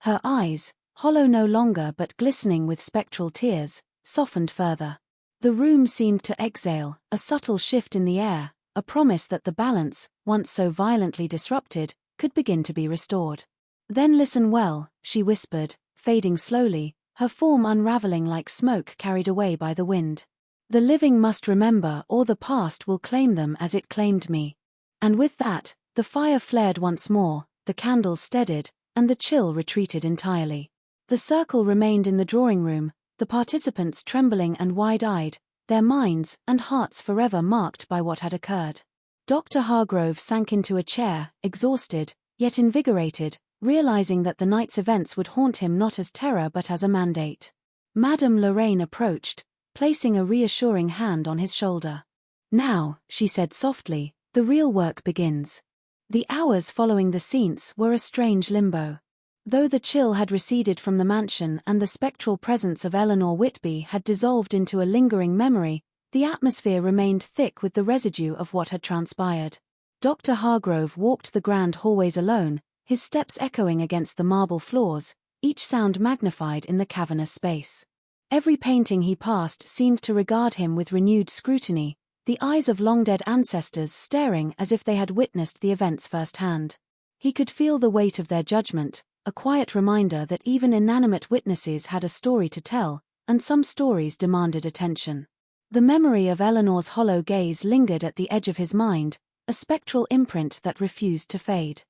Her eyes, hollow no longer but glistening with spectral tears, softened further. The room seemed to exhale, a subtle shift in the air, a promise that the balance, once so violently disrupted, could begin to be restored. Then listen well, she whispered, fading slowly, her form unraveling like smoke carried away by the wind. The living must remember or the past will claim them as it claimed me. And with that, the fire flared once more, the candles steadied, and the chill retreated entirely. The circle remained in the drawing room, the participants trembling and wide-eyed, their minds and hearts forever marked by what had occurred. Dr. Hargrove sank into a chair, exhausted, yet invigorated, realizing that the night's events would haunt him not as terror but as a mandate. Madame Lorraine approached, placing a reassuring hand on his shoulder. Now, she said softly, the real work begins. The hours following the seance were a strange limbo. Though the chill had receded from the mansion and the spectral presence of Eleanor Whitby had dissolved into a lingering memory, the atmosphere remained thick with the residue of what had transpired. Dr. Hargrove walked the grand hallways alone, his steps echoing against the marble floors, each sound magnified in the cavernous space. Every painting he passed seemed to regard him with renewed scrutiny, the eyes of long-dead ancestors staring as if they had witnessed the events firsthand. He could feel the weight of their judgment, a quiet reminder that even inanimate witnesses had a story to tell, and some stories demanded attention. The memory of Eleanor's hollow gaze lingered at the edge of his mind, a spectral imprint that refused to fade.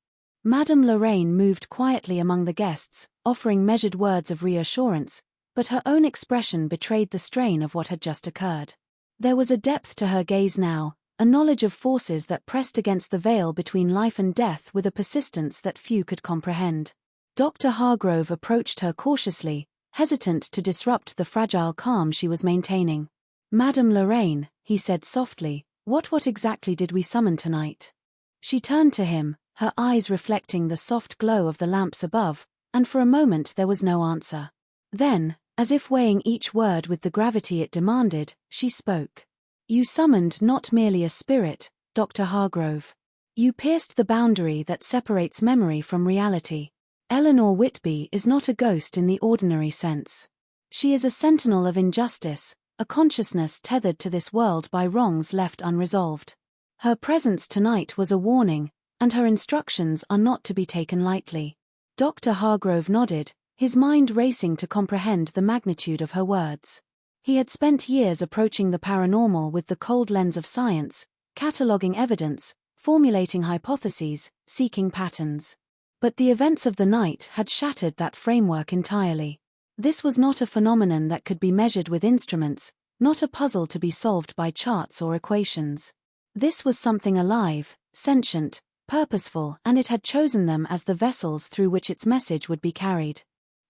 Madame Lorraine moved quietly among the guests, offering measured words of reassurance, but her own expression betrayed the strain of what had just occurred. There was a depth to her gaze now, a knowledge of forces that pressed against the veil between life and death with a persistence that few could comprehend. Dr. Hargrove approached her cautiously, hesitant to disrupt the fragile calm she was maintaining. "Madame Lorraine," he said softly, what exactly did we summon tonight?" She turned to him, her eyes reflecting the soft glow of the lamps above, and for a moment there was no answer. Then, as if weighing each word with the gravity it demanded, she spoke. "You summoned not merely a spirit, Dr. Hargrove. You pierced the boundary that separates memory from reality. Eleanor Whitby is not a ghost in the ordinary sense. She is a sentinel of injustice, a consciousness tethered to this world by wrongs left unresolved. Her presence tonight was a warning, and her instructions are not to be taken lightly." Dr. Hargrove nodded, his mind racing to comprehend the magnitude of her words. He had spent years approaching the paranormal with the cold lens of science, cataloguing evidence, formulating hypotheses, seeking patterns. But the events of the night had shattered that framework entirely. This was not a phenomenon that could be measured with instruments, not a puzzle to be solved by charts or equations. This was something alive, sentient, purposeful, and it had chosen them as the vessels through which its message would be carried.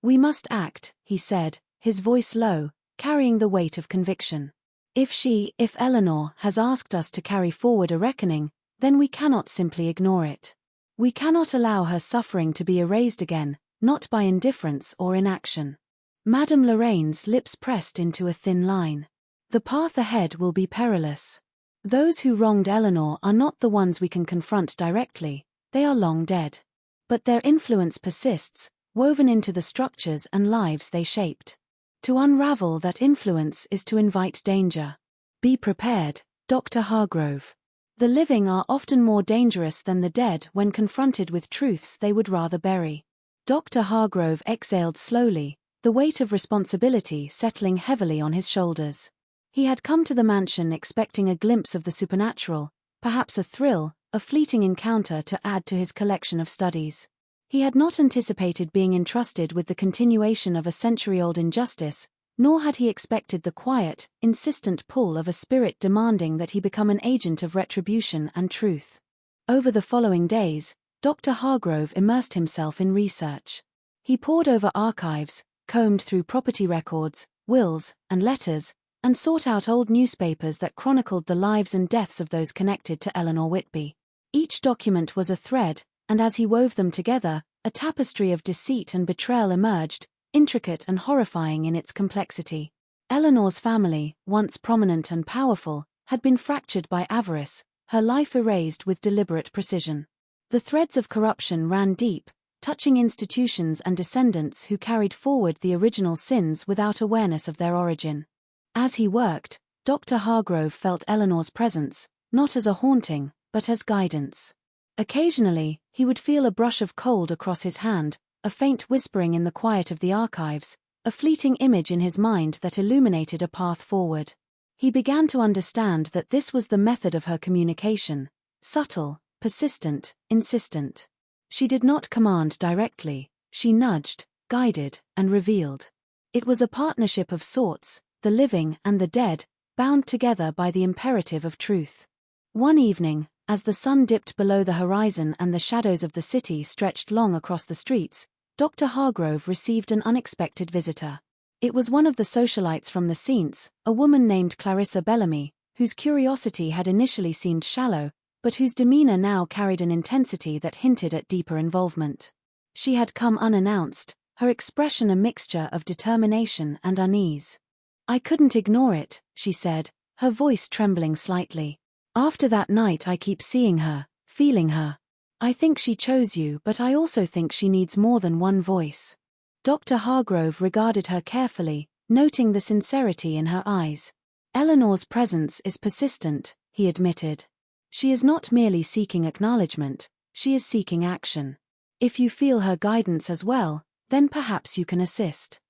"We must act," he said, his voice low, carrying the weight of conviction. If Eleanor has asked us to carry forward a reckoning, then we cannot simply ignore it. We cannot allow her suffering to be erased again, not by indifference or inaction." Madame Lorraine's lips pressed into a thin line. "The path ahead will be perilous. Those who wronged Eleanor are not the ones we can confront directly, they are long dead. But their influence persists, woven into the structures and lives they shaped. To unravel that influence is to invite danger. Be prepared, Dr. Hargrove. The living are often more dangerous than the dead when confronted with truths they would rather bury." Dr. Hargrove exhaled slowly, the weight of responsibility settling heavily on his shoulders. He had come to the mansion expecting a glimpse of the supernatural, perhaps a thrill, a fleeting encounter to add to his collection of studies. He had not anticipated being entrusted with the continuation of a century-old injustice, nor had he expected the quiet, insistent pull of a spirit demanding that he become an agent of retribution and truth. Over the following days, Dr. Hargrove immersed himself in research. He pored over archives, combed through property records, wills, and letters, and sought out old newspapers that chronicled the lives and deaths of those connected to Eleanor Whitby. Each document was a thread, and as he wove them together, a tapestry of deceit and betrayal emerged, intricate and horrifying in its complexity. Eleanor's family, once prominent and powerful, had been fractured by avarice, her life erased with deliberate precision. The threads of corruption ran deep, touching institutions and descendants who carried forward the original sins without awareness of their origin. As he worked, Dr. Hargrove felt Eleanor's presence, not as a haunting, but as guidance. Occasionally, he would feel a brush of cold across his hand, a faint whispering in the quiet of the archives, a fleeting image in his mind that illuminated a path forward. He began to understand that this was the method of her communication, subtle, persistent, insistent. She did not command directly, she nudged, guided, and revealed. It was a partnership of sorts, the living and the dead, bound together by the imperative of truth. One evening, as the sun dipped below the horizon and the shadows of the city stretched long across the streets, Dr. Hargrove received an unexpected visitor. It was one of the socialites from the Seance, a woman named Clarissa Bellamy, whose curiosity had initially seemed shallow, but whose demeanor now carried an intensity that hinted at deeper involvement. She had come unannounced, her expression a mixture of determination and unease. "I couldn't ignore it," she said, her voice trembling slightly. "After that night I keep seeing her, feeling her. I think she chose you, but I also think she needs more than one voice. Dr. Hargrove regarded her carefully, noting the sincerity in her eyes. Eleanor's presence is persistent, he admitted. She is not merely seeking acknowledgement, she is seeking action. If you feel her guidance as well, then perhaps you can assist.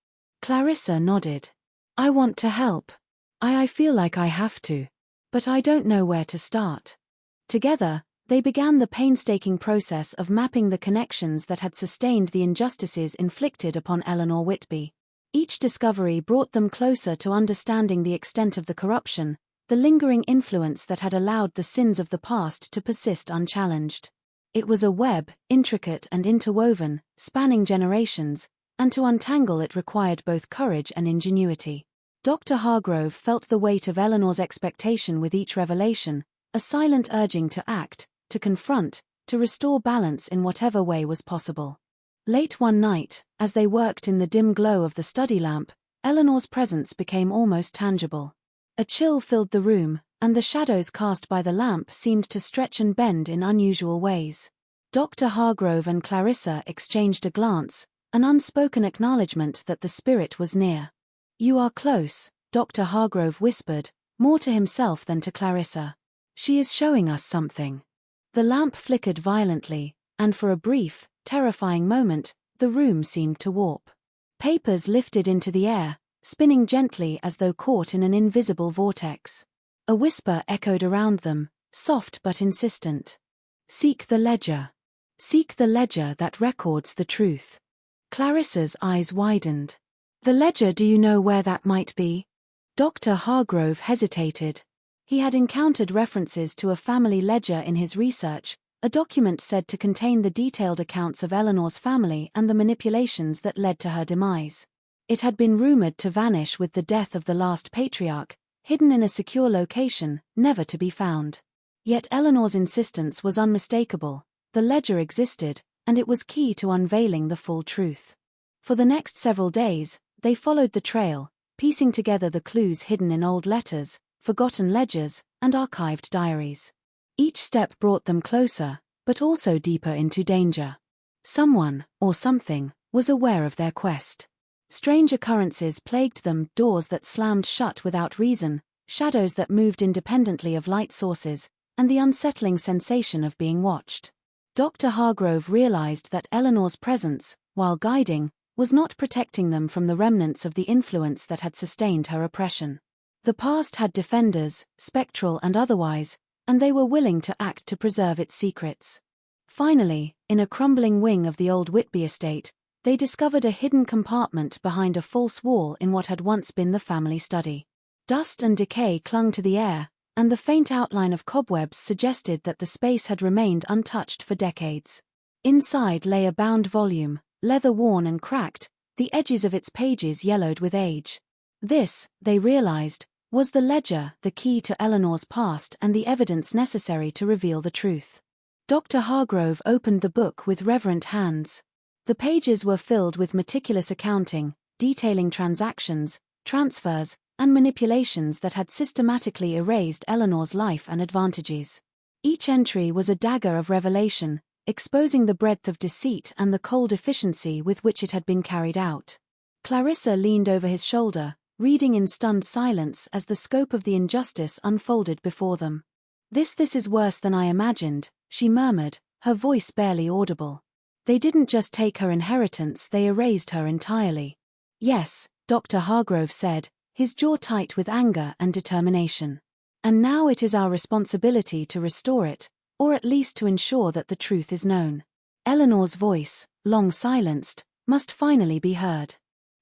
Clarissa nodded. I want to help. I feel like I have to. But I don't know where to start. Together, they began the painstaking process of mapping the connections that had sustained the injustices inflicted upon Eleanor Whitby. Each discovery brought them closer to understanding the extent of the corruption, the lingering influence that had allowed the sins of the past to persist unchallenged. It was a web, intricate and interwoven, spanning generations, and to untangle it required both courage and ingenuity. Dr. Hargrove felt the weight of Eleanor's expectation with each revelation, a silent urging to act, to confront, to restore balance in whatever way was possible. Late one night, as they worked in the dim glow of the study lamp, Eleanor's presence became almost tangible. A chill filled the room, and the shadows cast by the lamp seemed to stretch and bend in unusual ways. Dr. Hargrove and Clarissa exchanged a glance, an unspoken acknowledgement that the spirit was near. You are close, Dr. Hargrove whispered, more to himself than to Clarissa. She is showing us something. The lamp flickered violently, and for a brief, terrifying moment, the room seemed to warp. Papers lifted into the air, spinning gently as though caught in an invisible vortex. A whisper echoed around them, soft but insistent. Seek the ledger. Seek the ledger that records the truth. Clarissa's eyes widened. The ledger, do you know where that might be? Dr. Hargrove hesitated. He had encountered references to a family ledger in his research, a document said to contain the detailed accounts of Eleanor's family and the manipulations that led to her demise. It had been rumored to vanish with the death of the last patriarch, hidden in a secure location, never to be found. Yet Eleanor's insistence was unmistakable. The ledger existed, and it was key to unveiling the full truth. For the next several days, they followed the trail, piecing together the clues hidden in old letters, forgotten ledgers, and archived diaries. Each step brought them closer, but also deeper into danger. Someone, or something, was aware of their quest. Strange occurrences plagued them, doors that slammed shut without reason, shadows that moved independently of light sources, and the unsettling sensation of being watched. Dr. Hargrove realized that Eleanor's presence, while guiding, was not protecting them from the remnants of the influence that had sustained her oppression. The past had defenders, spectral and otherwise, and they were willing to act to preserve its secrets. Finally, in a crumbling wing of the old Whitby estate, they discovered a hidden compartment behind a false wall in what had once been the family study. Dust and decay clung to the air, and the faint outline of cobwebs suggested that the space had remained untouched for decades. Inside lay a bound volume, leather-worn and cracked, the edges of its pages yellowed with age. This, they realized, was the ledger, the key to Eleanor's past and the evidence necessary to reveal the truth. Dr. Hargrove opened the book with reverent hands. The pages were filled with meticulous accounting, detailing transactions, transfers, and manipulations that had systematically erased Eleanor's life and advantages. Each entry was a dagger of revelation, exposing the breadth of deceit and the cold efficiency with which it had been carried out. Clarissa leaned over his shoulder, reading in stunned silence as the scope of the injustice unfolded before them. This is worse than I imagined," she murmured, her voice barely audible. "They didn't just take her inheritance, they erased her entirely." "Yes," Dr. Hargrove said, his jaw tight with anger and determination. "And now it is our responsibility to restore it, or at least to ensure that the truth is known." Eleanor's voice, long silenced, must finally be heard.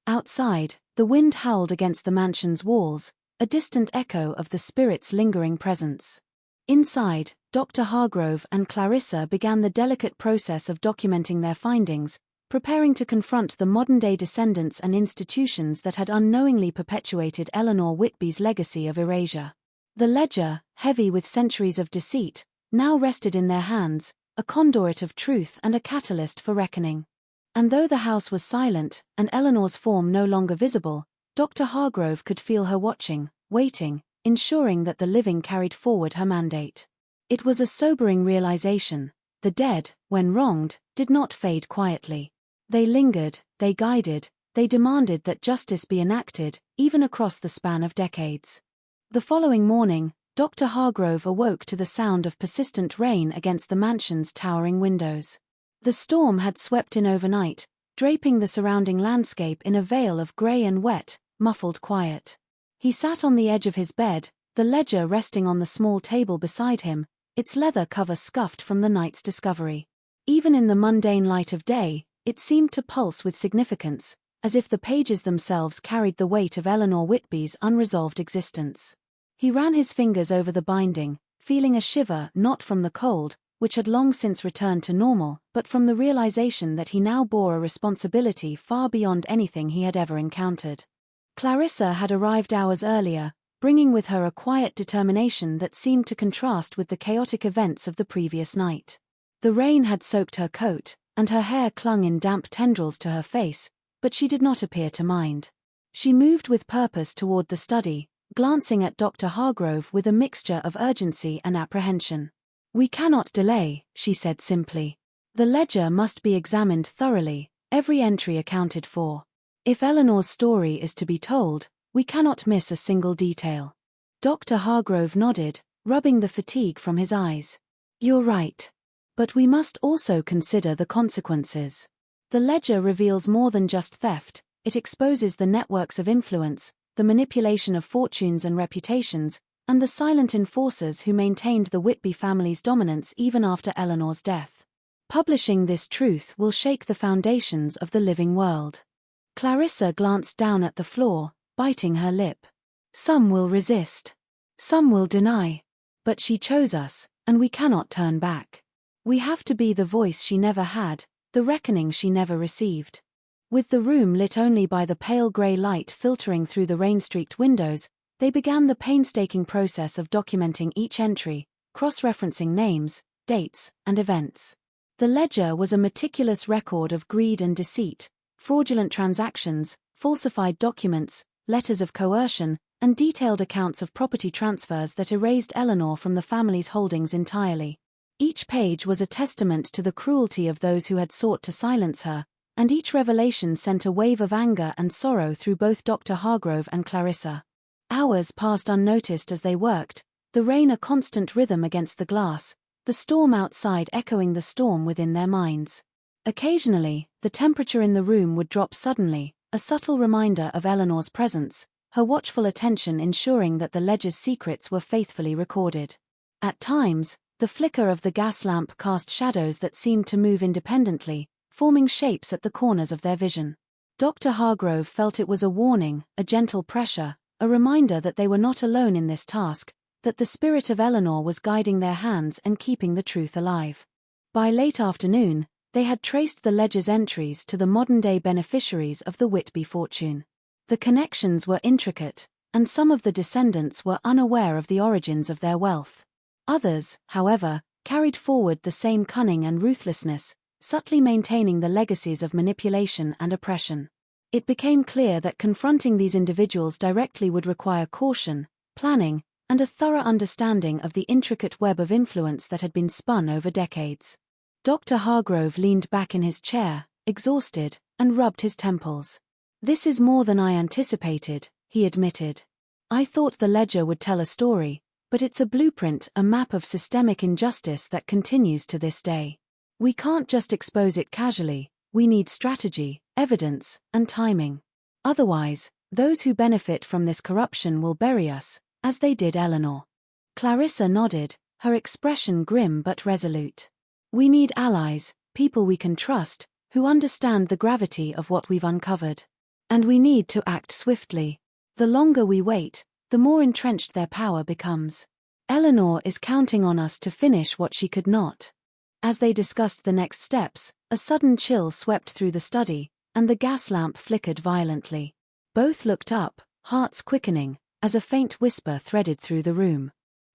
Outside, the wind howled against the mansion's walls, a distant echo of the spirit's lingering presence. Inside, Dr. Hargrove and Clarissa began the delicate process of documenting their findings, preparing to confront the modern-day descendants and institutions that had unknowingly perpetuated Eleanor Whitby's legacy of erasure. The ledger, heavy with centuries of deceit, now rested in their hands, a conduit of truth and a catalyst for reckoning. And though the house was silent, and Eleanor's form no longer visible, Dr. Hargrove could feel her watching, waiting, ensuring that the living carried forward her mandate. It was a sobering realization. The dead, when wronged, did not fade quietly. They lingered, they guided, they demanded that justice be enacted, even across the span of decades. The following morning, Dr. Hargrove awoke to the sound of persistent rain against the mansion's towering windows. The storm had swept in overnight, draping the surrounding landscape in a veil of grey and wet, muffled quiet. He sat on the edge of his bed, the ledger resting on the small table beside him, its leather cover scuffed from the night's discovery. Even in the mundane light of day, it seemed to pulse with significance, as if the pages themselves carried the weight of Eleanor Whitby's unresolved existence. He ran his fingers over the binding, feeling a shiver not from the cold, which had long since returned to normal, but from the realization that he now bore a responsibility far beyond anything he had ever encountered. Clarissa had arrived hours earlier, bringing with her a quiet determination that seemed to contrast with the chaotic events of the previous night. The rain had soaked her coat, and her hair clung in damp tendrils to her face, but she did not appear to mind. She moved with purpose toward the study, glancing at Dr. Hargrove with a mixture of urgency and apprehension. "We cannot delay," she said simply. "The ledger must be examined thoroughly, every entry accounted for. If Eleanor's story is to be told, we cannot miss a single detail." Dr. Hargrove nodded, rubbing the fatigue from his eyes. "You're right. But we must also consider the consequences. The ledger reveals more than just theft, it exposes the networks of influence, the manipulation of fortunes and reputations, and the silent enforcers who maintained the Whitby family's dominance even after Eleanor's death. Publishing this truth will shake the foundations of the living world." Clarissa glanced down at the floor, biting her lip. "Some will resist. Some will deny. But she chose us, and we cannot turn back. We have to be the voice she never had, the reckoning she never received." With the room lit only by the pale grey light filtering through the rain-streaked windows, they began the painstaking process of documenting each entry, cross-referencing names, dates, and events. The ledger was a meticulous record of greed and deceit, fraudulent transactions, falsified documents, letters of coercion, and detailed accounts of property transfers that erased Eleanor from the family's holdings entirely. Each page was a testament to the cruelty of those who had sought to silence her, and each revelation sent a wave of anger and sorrow through both Dr. Hargrove and Clarissa. Hours passed unnoticed as they worked, the rain a constant rhythm against the glass, the storm outside echoing the storm within their minds. Occasionally, the temperature in the room would drop suddenly, a subtle reminder of Eleanor's presence, her watchful attention ensuring that the ledger's secrets were faithfully recorded. At times, the flicker of the gas lamp cast shadows that seemed to move independently, forming shapes at the corners of their vision. Dr. Hargrove felt it was a warning, a gentle pressure, a reminder that they were not alone in this task, that the spirit of Eleanor was guiding their hands and keeping the truth alive. By late afternoon, they had traced the ledger's entries to the modern-day beneficiaries of the Whitby fortune. The connections were intricate, and some of the descendants were unaware of the origins of their wealth. Others, however, carried forward the same cunning and ruthlessness, subtly maintaining the legacies of manipulation and oppression. It became clear that confronting these individuals directly would require caution, planning, and a thorough understanding of the intricate web of influence that had been spun over decades. Dr. Hargrove leaned back in his chair, exhausted, and rubbed his temples. "This is more than I anticipated," he admitted. "I thought the ledger would tell a story, but it's a blueprint, a map of systemic injustice that continues to this day. We can't just expose it casually, we need strategy, evidence, and timing. Otherwise, those who benefit from this corruption will bury us, as they did Eleanor." Clarissa nodded, her expression grim but resolute. "We need allies, people we can trust, who understand the gravity of what we've uncovered. And we need to act swiftly. The longer we wait, the more entrenched their power becomes. Eleanor is counting on us to finish what she could not." As they discussed the next steps, a sudden chill swept through the study, and the gas lamp flickered violently. Both looked up, hearts quickening, as a faint whisper threaded through the room.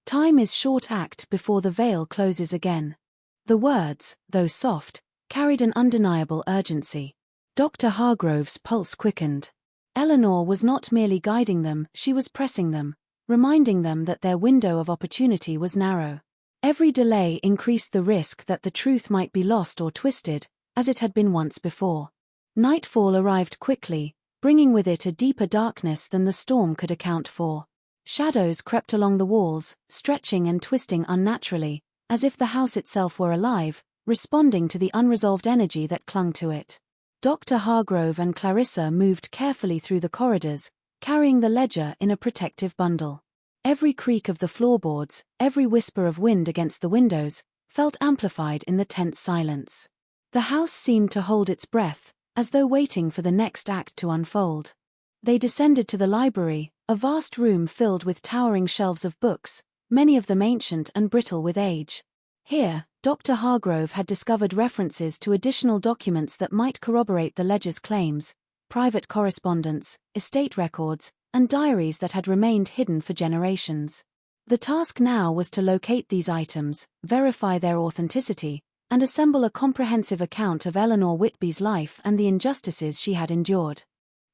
"Time is short, act before the veil closes again." The words, though soft, carried an undeniable urgency. Dr. Hargrove's pulse quickened. Eleanor was not merely guiding them, she was pressing them, reminding them that their window of opportunity was narrow. Every delay increased the risk that the truth might be lost or twisted, as it had been once before. Nightfall arrived quickly, bringing with it a deeper darkness than the storm could account for. Shadows crept along the walls, stretching and twisting unnaturally, as if the house itself were alive, responding to the unresolved energy that clung to it. Dr. Hargrove and Clarissa moved carefully through the corridors, carrying the ledger in a protective bundle. Every creak of the floorboards, every whisper of wind against the windows, felt amplified in the tense silence. The house seemed to hold its breath, as though waiting for the next act to unfold. They descended to the library, a vast room filled with towering shelves of books, many of them ancient and brittle with age. Here, Dr. Hargrove had discovered references to additional documents that might corroborate the ledger's claims, private correspondence, estate records, and diaries that had remained hidden for generations. The task now was to locate these items, verify their authenticity, and assemble a comprehensive account of Eleanor Whitby's life and the injustices she had endured.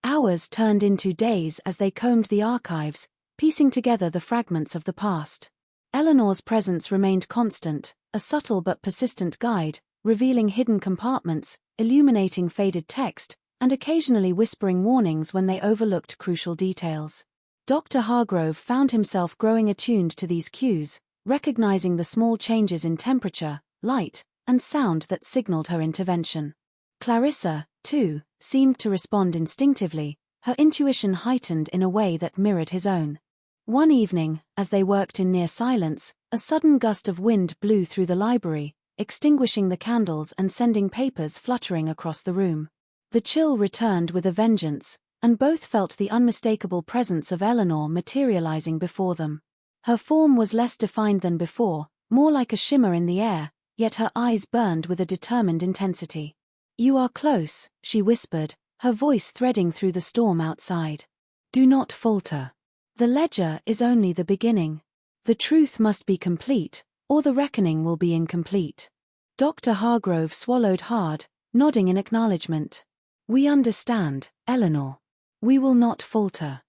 Hours turned into days as they combed the archives, piecing together the fragments of the past. Eleanor's presence remained constant, a subtle but persistent guide, revealing hidden compartments, illuminating faded text, and occasionally whispering warnings when they overlooked crucial details. Dr. Hargrove found himself growing attuned to these cues, recognizing the small changes in temperature, light, and sound that signaled her intervention. Clarissa, too, seemed to respond instinctively, her intuition heightened in a way that mirrored his own. One evening, as they worked in near silence, a sudden gust of wind blew through the library, extinguishing the candles and sending papers fluttering across the room. The chill returned with a vengeance, and both felt the unmistakable presence of Eleanor materializing before them. Her form was less defined than before, more like a shimmer in the air, yet her eyes burned with a determined intensity. "You are close," she whispered, her voice threading through the storm outside. "Do not falter. The ledger is only the beginning. The truth must be complete, or the reckoning will be incomplete." Dr. Hargrove swallowed hard, nodding in acknowledgement. "We understand, Eleanor. We will not falter."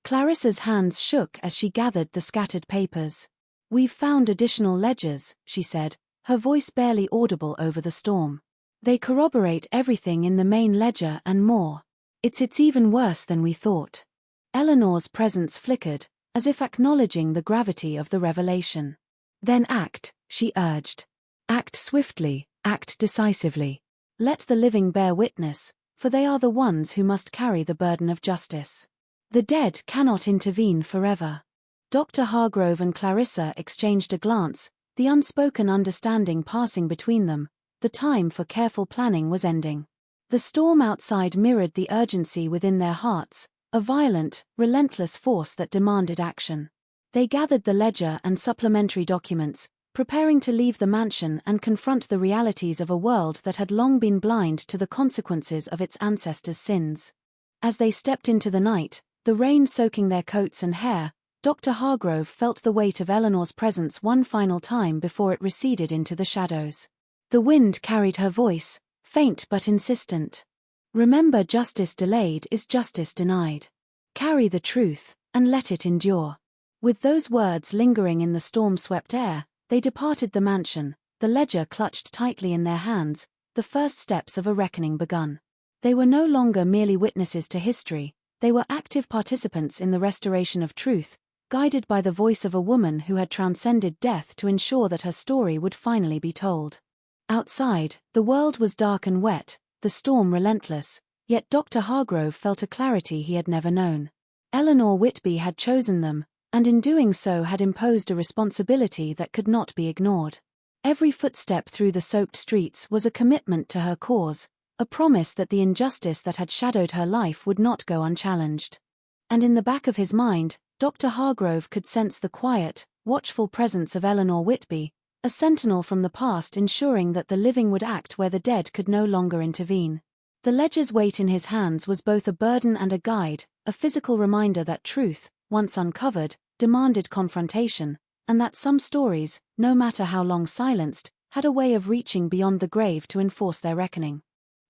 Clarissa's hands shook as she gathered the scattered papers. "We've found additional ledgers," she said, her voice barely audible over the storm. "They corroborate everything in the main ledger and more. It's even worse than we thought." Eleanor's presence flickered, as if acknowledging the gravity of the revelation. "Then act," she urged. "Act swiftly, act decisively. Let the living bear witness, for they are the ones who must carry the burden of justice. The dead cannot intervene forever." Dr. Hargrove and Clarissa exchanged a glance, the unspoken understanding passing between them. The time for careful planning was ending. The storm outside mirrored the urgency within their hearts, a violent, relentless force that demanded action. They gathered the ledger and supplementary documents, preparing to leave the mansion and confront the realities of a world that had long been blind to the consequences of its ancestors' sins. As they stepped into the night, the rain soaking their coats and hair, Dr. Hargrove felt the weight of Eleanor's presence one final time before it receded into the shadows. The wind carried her voice, faint but insistent. "Remember, justice delayed is justice denied. Carry the truth, and let it endure." With those words lingering in the storm-swept air, they departed the mansion, the ledger clutched tightly in their hands, the first steps of a reckoning begun. They were no longer merely witnesses to history, they were active participants in the restoration of truth, guided by the voice of a woman who had transcended death to ensure that her story would finally be told. Outside, the world was dark and wet, the storm relentless, yet Dr. Hargrove felt a clarity he had never known. Eleanor Whitby had chosen them, and in doing so had imposed a responsibility that could not be ignored. Every footstep through the soaked streets was a commitment to her cause, a promise that the injustice that had shadowed her life would not go unchallenged. And in the back of his mind, Dr. Hargrove could sense the quiet, watchful presence of Eleanor Whitby, a sentinel from the past ensuring that the living would act where the dead could no longer intervene. The ledger's weight in his hands was both a burden and a guide, a physical reminder that truth, once uncovered, demanded confrontation, and that some stories, no matter how long silenced, had a way of reaching beyond the grave to enforce their reckoning.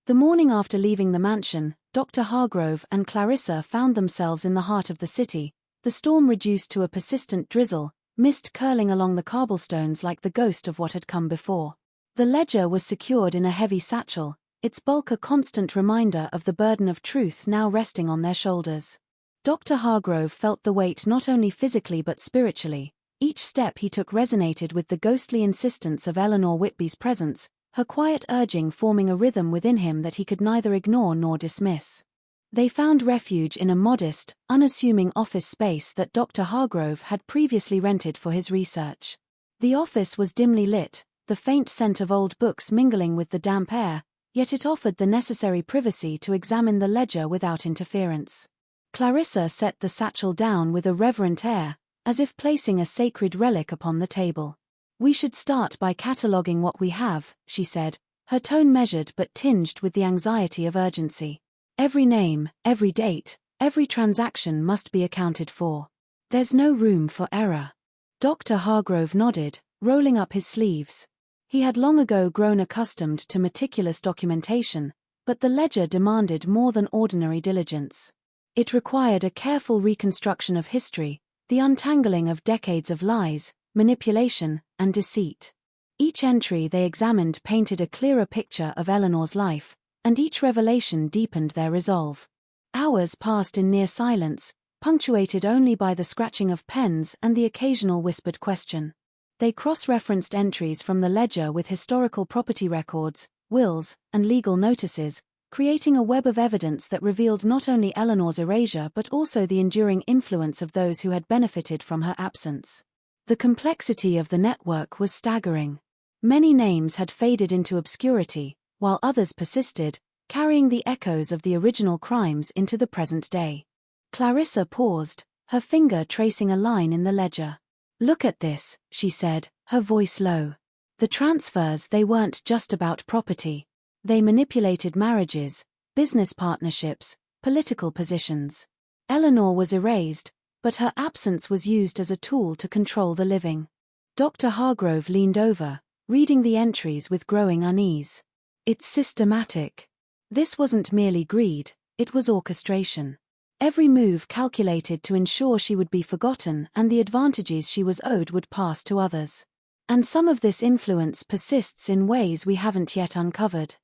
The morning after leaving the mansion, Dr. Hargrove and Clarissa found themselves in the heart of the city, the storm reduced to a persistent drizzle, mist curling along the cobblestones like the ghost of what had come before. The ledger was secured in a heavy satchel, its bulk a constant reminder of the burden of truth now resting on their shoulders. Dr. Hargrove felt the weight not only physically but spiritually. Each step he took resonated with the ghostly insistence of Eleanor Whitby's presence, her quiet urging forming a rhythm within him that he could neither ignore nor dismiss. They found refuge in a modest, unassuming office space that Dr. Hargrove had previously rented for his research. The office was dimly lit, the faint scent of old books mingling with the damp air, yet it offered the necessary privacy to examine the ledger without interference. Clarissa set the satchel down with a reverent air, as if placing a sacred relic upon the table. "We should start by cataloguing what we have," she said, her tone measured but tinged with the anxiety of urgency. "Every name, every date, every transaction must be accounted for. There's no room for error." Dr. Hargrove nodded, rolling up his sleeves. He had long ago grown accustomed to meticulous documentation, but the ledger demanded more than ordinary diligence. It required a careful reconstruction of history, the untangling of decades of lies, manipulation, and deceit. Each entry they examined painted a clearer picture of Eleanor's life, and each revelation deepened their resolve. Hours passed in near silence, punctuated only by the scratching of pens and the occasional whispered question. They cross-referenced entries from the ledger with historical property records, wills, and legal notices, creating a web of evidence that revealed not only Eleanor's erasure but also the enduring influence of those who had benefited from her absence. The complexity of the network was staggering. Many names had faded into obscurity, while others persisted, carrying the echoes of the original crimes into the present day. Clarissa paused, her finger tracing a line in the ledger. "Look at this," she said, her voice low. "The transfers, they weren't just about property. They manipulated marriages, business partnerships, political positions. Eleanor was erased, but her absence was used as a tool to control the living." Dr. Hargrove leaned over, reading the entries with growing unease. "It's systematic. This wasn't merely greed, it was orchestration. Every move calculated to ensure she would be forgotten and the advantages she was owed would pass to others. And some of this influence persists in ways we haven't yet uncovered."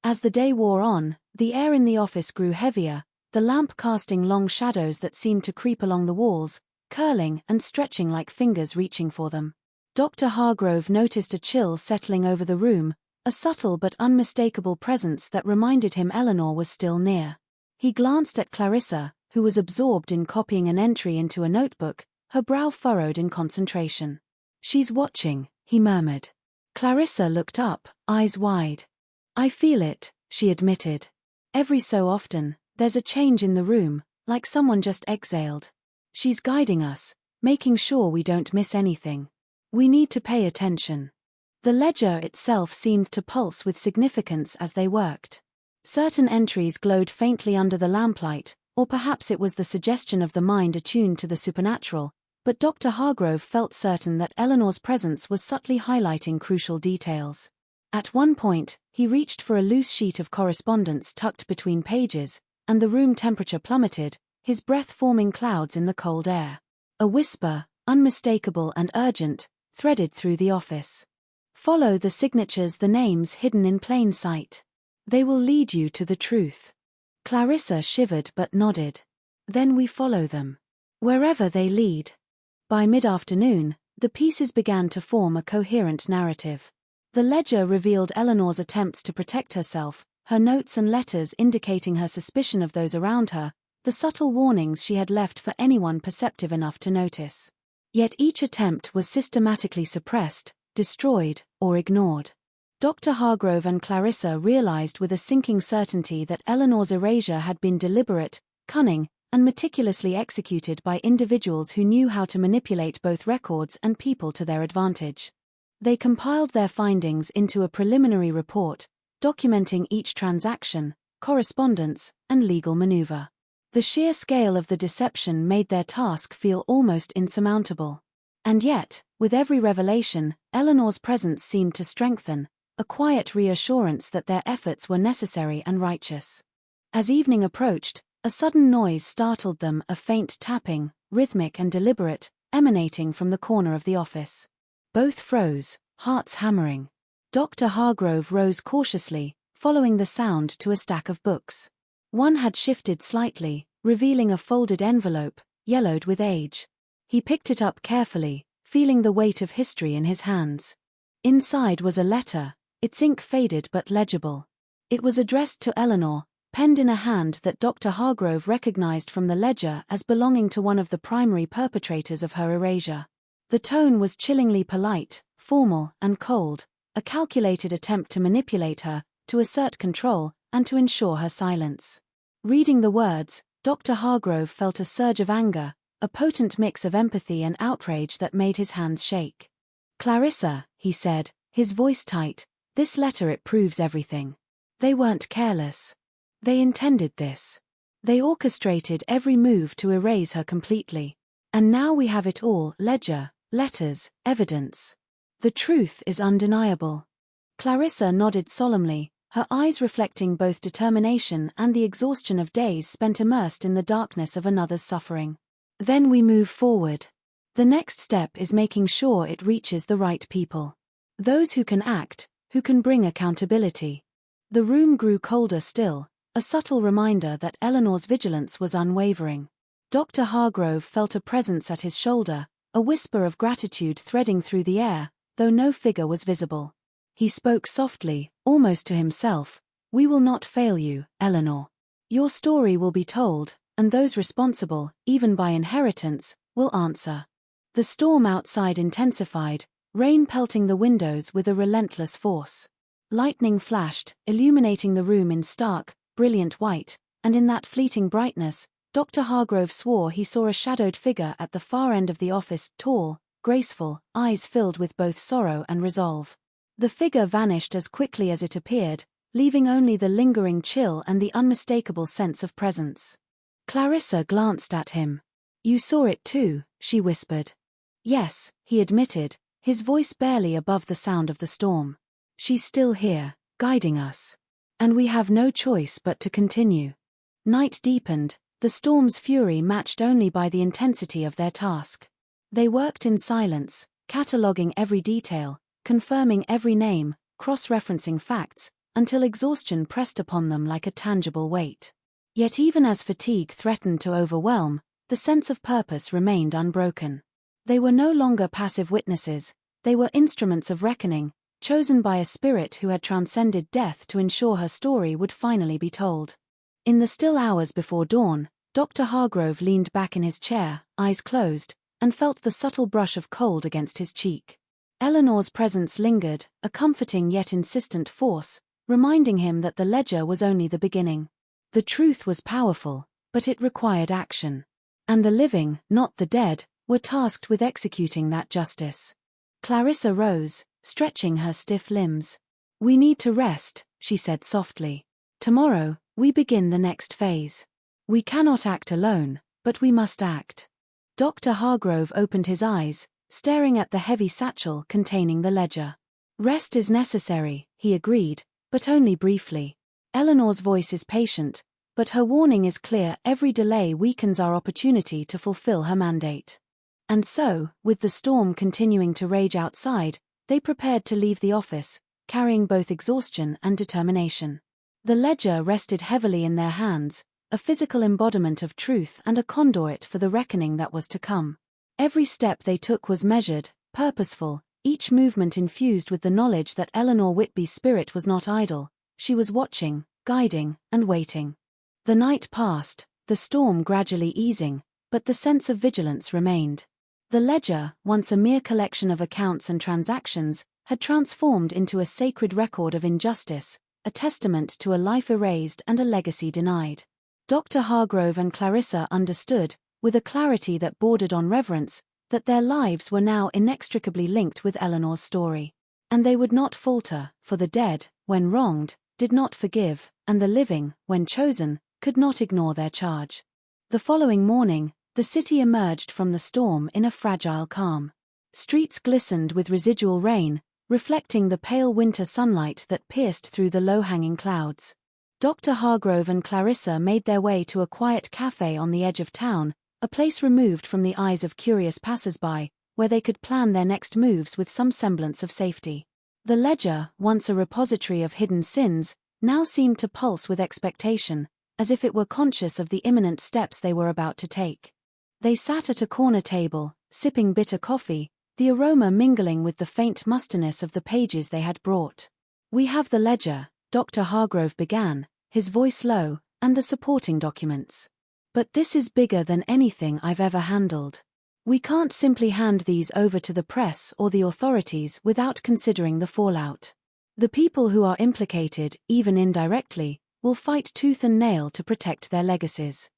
As the day wore on, the air in the office grew heavier, the lamp casting long shadows that seemed to creep along the walls, curling and stretching like fingers reaching for them. Dr. Hargrove noticed a chill settling over the room, a subtle but unmistakable presence that reminded him Eleanor was still near. He glanced at Clarissa, who was absorbed in copying an entry into a notebook, her brow furrowed in concentration. "She's watching," he murmured. Clarissa looked up, eyes wide. "I feel it," she admitted. "Every so often, there's a change in the room, like someone just exhaled. She's guiding us, making sure we don't miss anything. We need to pay attention." The ledger itself seemed to pulse with significance as they worked. Certain entries glowed faintly under the lamplight, or perhaps it was the suggestion of the mind attuned to the supernatural, but Dr. Hargrove felt certain that Eleanor's presence was subtly highlighting crucial details. At one point, he reached for a loose sheet of correspondence tucked between pages, and the room temperature plummeted, his breath forming clouds in the cold air. A whisper, unmistakable and urgent, threaded through the office. "Follow the signatures, the names hidden in plain sight. They will lead you to the truth." Clarissa shivered but nodded. "Then we follow them. Wherever they lead." By mid-afternoon, the pieces began to form a coherent narrative. The ledger revealed Eleanor's attempts to protect herself, her notes and letters indicating her suspicion of those around her, the subtle warnings she had left for anyone perceptive enough to notice. Yet each attempt was systematically suppressed, destroyed, or ignored. Dr. Hargrove and Clarissa realized with a sinking certainty that Eleanor's erasure had been deliberate, cunning, and meticulously executed by individuals who knew how to manipulate both records and people to their advantage. They compiled their findings into a preliminary report, documenting each transaction, correspondence, and legal maneuver. The sheer scale of the deception made their task feel almost insurmountable. And yet, with every revelation, Eleanor's presence seemed to strengthen, a quiet reassurance that their efforts were necessary and righteous. As evening approached, a sudden noise startled them, a faint tapping, rhythmic and deliberate, emanating from the corner of the office. Both froze, hearts hammering. Dr. Hargrove rose cautiously, following the sound to a stack of books. One had shifted slightly, revealing a folded envelope, yellowed with age. He picked it up carefully, feeling the weight of history in his hands. Inside was a letter, its ink faded but legible. It was addressed to Eleanor, penned in a hand that Dr. Hargrove recognized from the ledger as belonging to one of the primary perpetrators of her erasure. The tone was chillingly polite, formal, and cold, a calculated attempt to manipulate her, to assert control, and to ensure her silence. Reading the words, Dr. Hargrove felt a surge of anger, a potent mix of empathy and outrage that made his hands shake. "Clarissa," he said, his voice tight, "this letter, it proves everything. They weren't careless. They intended this. They orchestrated every move to erase her completely. And now we have it all, ledger, letters, evidence. The truth is undeniable." Clarissa nodded solemnly, her eyes reflecting both determination and the exhaustion of days spent immersed in the darkness of another's suffering. "Then we move forward. The next step is making sure it reaches the right people. Those who can act, who can bring accountability." The room grew colder still, a subtle reminder that Eleanor's vigilance was unwavering. Dr. Hargrove felt a presence at his shoulder, a whisper of gratitude threading through the air, though no figure was visible. He spoke softly, almost to himself, "We will not fail you, Eleanor. Your story will be told, and those responsible, even by inheritance, will answer." The storm outside intensified, rain pelting the windows with a relentless force. Lightning flashed, illuminating the room in stark, brilliant white, and in that fleeting brightness, Dr. Hargrove swore he saw a shadowed figure at the far end of the office, tall, graceful, eyes filled with both sorrow and resolve. The figure vanished as quickly as it appeared, leaving only the lingering chill and the unmistakable sense of presence. Clarissa glanced at him. "You saw it too," she whispered. "Yes," he admitted, his voice barely above the sound of the storm. "She's still here, guiding us. And we have no choice but to continue." Night deepened, the storm's fury matched only by the intensity of their task. They worked in silence, cataloguing every detail, confirming every name, cross-referencing facts, until exhaustion pressed upon them like a tangible weight. Yet even as fatigue threatened to overwhelm, the sense of purpose remained unbroken. They were no longer passive witnesses, they were instruments of reckoning, chosen by a spirit who had transcended death to ensure her story would finally be told. In the still hours before dawn, Dr. Hargrove leaned back in his chair, eyes closed, and felt the subtle brush of cold against his cheek. Eleanor's presence lingered, a comforting yet insistent force, reminding him that the ledger was only the beginning. The truth was powerful, but it required action. And the living, not the dead, were tasked with executing that justice. Clarissa rose, stretching her stiff limbs. "We need to rest," she said softly. "Tomorrow, we begin the next phase. We cannot act alone, but we must act." Dr. Hargrove opened his eyes, staring at the heavy satchel containing the ledger. "Rest is necessary," he agreed, but only briefly. "Eleanor's voice is patient, but her warning is clear: every delay weakens our opportunity to fulfill her mandate." And so, with the storm continuing to rage outside, they prepared to leave the office, carrying both exhaustion and determination. The ledger rested heavily in their hands, a physical embodiment of truth and a conduit for the reckoning that was to come. Every step they took was measured, purposeful, each movement infused with the knowledge that Eleanor Whitby's spirit was not idle. She was watching, guiding, and waiting. The night passed, the storm gradually easing, but the sense of vigilance remained. The ledger, once a mere collection of accounts and transactions, had transformed into a sacred record of injustice, a testament to a life erased and a legacy denied. Dr. Hargrove and Clarissa understood, with a clarity that bordered on reverence, that their lives were now inextricably linked with Eleanor's story. And they would not falter, for the dead, when wronged, did not forgive, and the living, when chosen, could not ignore their charge. The following morning, the city emerged from the storm in a fragile calm. Streets glistened with residual rain, reflecting the pale winter sunlight that pierced through the low-hanging clouds. Dr. Hargrove and Clarissa made their way to a quiet cafe on the edge of town, a place removed from the eyes of curious passers-by, where they could plan their next moves with some semblance of safety. The ledger, once a repository of hidden sins, now seemed to pulse with expectation, as if it were conscious of the imminent steps they were about to take. They sat at a corner table, sipping bitter coffee, the aroma mingling with the faint mustiness of the pages they had brought. "We have the ledger," Dr. Hargrove began, his voice low, "and the supporting documents. But this is bigger than anything I've ever handled. We can't simply hand these over to the press or the authorities without considering the fallout. The people who are implicated, even indirectly, will fight tooth and nail to protect their legacies."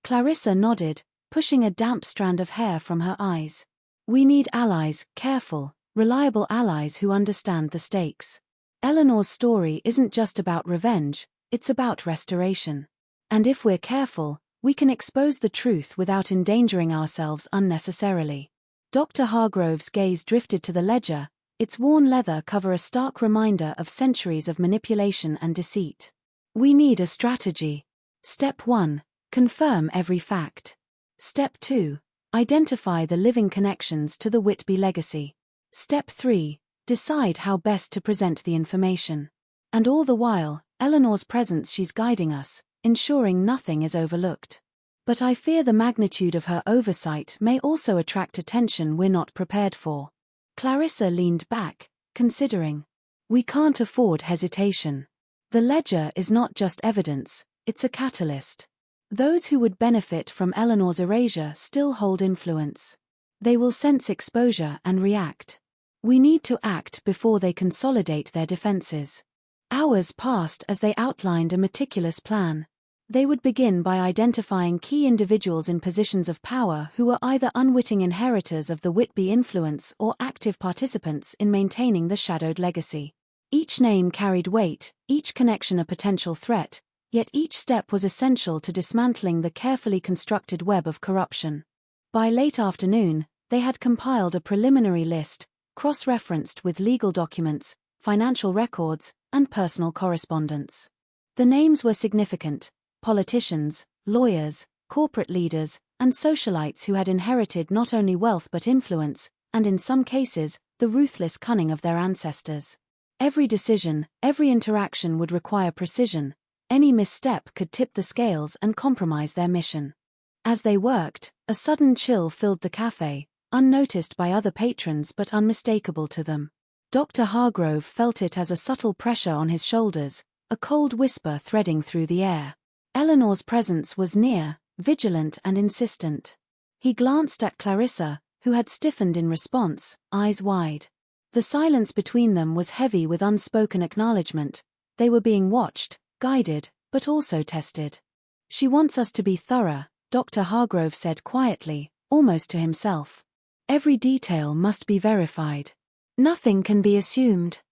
Clarissa nodded, pushing a damp strand of hair from her eyes. "We need allies, careful, reliable allies who understand the stakes. Eleanor's story isn't just about revenge, it's about restoration. And if we're careful, we can expose the truth without endangering ourselves unnecessarily." Dr. Hargrove's gaze drifted to the ledger, its worn leather cover a stark reminder of centuries of manipulation and deceit. "We need a strategy. Step 1. Confirm every fact. Step 2. Identify the living connections to the Whitby legacy. Step 3. Decide how best to present the information. And all the while, Eleanor's presence, she's guiding us, ensuring nothing is overlooked. But I fear the magnitude of her oversight may also attract attention we're not prepared for." Clarissa leaned back, considering. "We can't afford hesitation. The ledger is not just evidence, it's a catalyst. Those who would benefit from Eleanor's erasure still hold influence. They will sense exposure and react. We need to act before they consolidate their defenses." Hours passed as they outlined a meticulous plan. They would begin by identifying key individuals in positions of power who were either unwitting inheritors of the Whitby influence or active participants in maintaining the shadowed legacy. Each name carried weight, each connection a potential threat, yet each step was essential to dismantling the carefully constructed web of corruption. By late afternoon, they had compiled a preliminary list, cross-referenced with legal documents, financial records, and personal correspondence. The names were significant: politicians, lawyers, corporate leaders, and socialites who had inherited not only wealth but influence, and in some cases, the ruthless cunning of their ancestors. Every decision, every interaction would require precision. Any misstep could tip the scales and compromise their mission. As they worked, a sudden chill filled the cafe, unnoticed by other patrons but unmistakable to them. Dr. Hargrove felt it as a subtle pressure on his shoulders, a cold whisper threading through the air. Eleanor's presence was near, vigilant and insistent. He glanced at Clarissa, who had stiffened in response, eyes wide. The silence between them was heavy with unspoken acknowledgement. They were being watched, guided, but also tested. "She wants us to be thorough," Dr. Hargrove said quietly, almost to himself. "Every detail must be verified. Nothing can be assumed."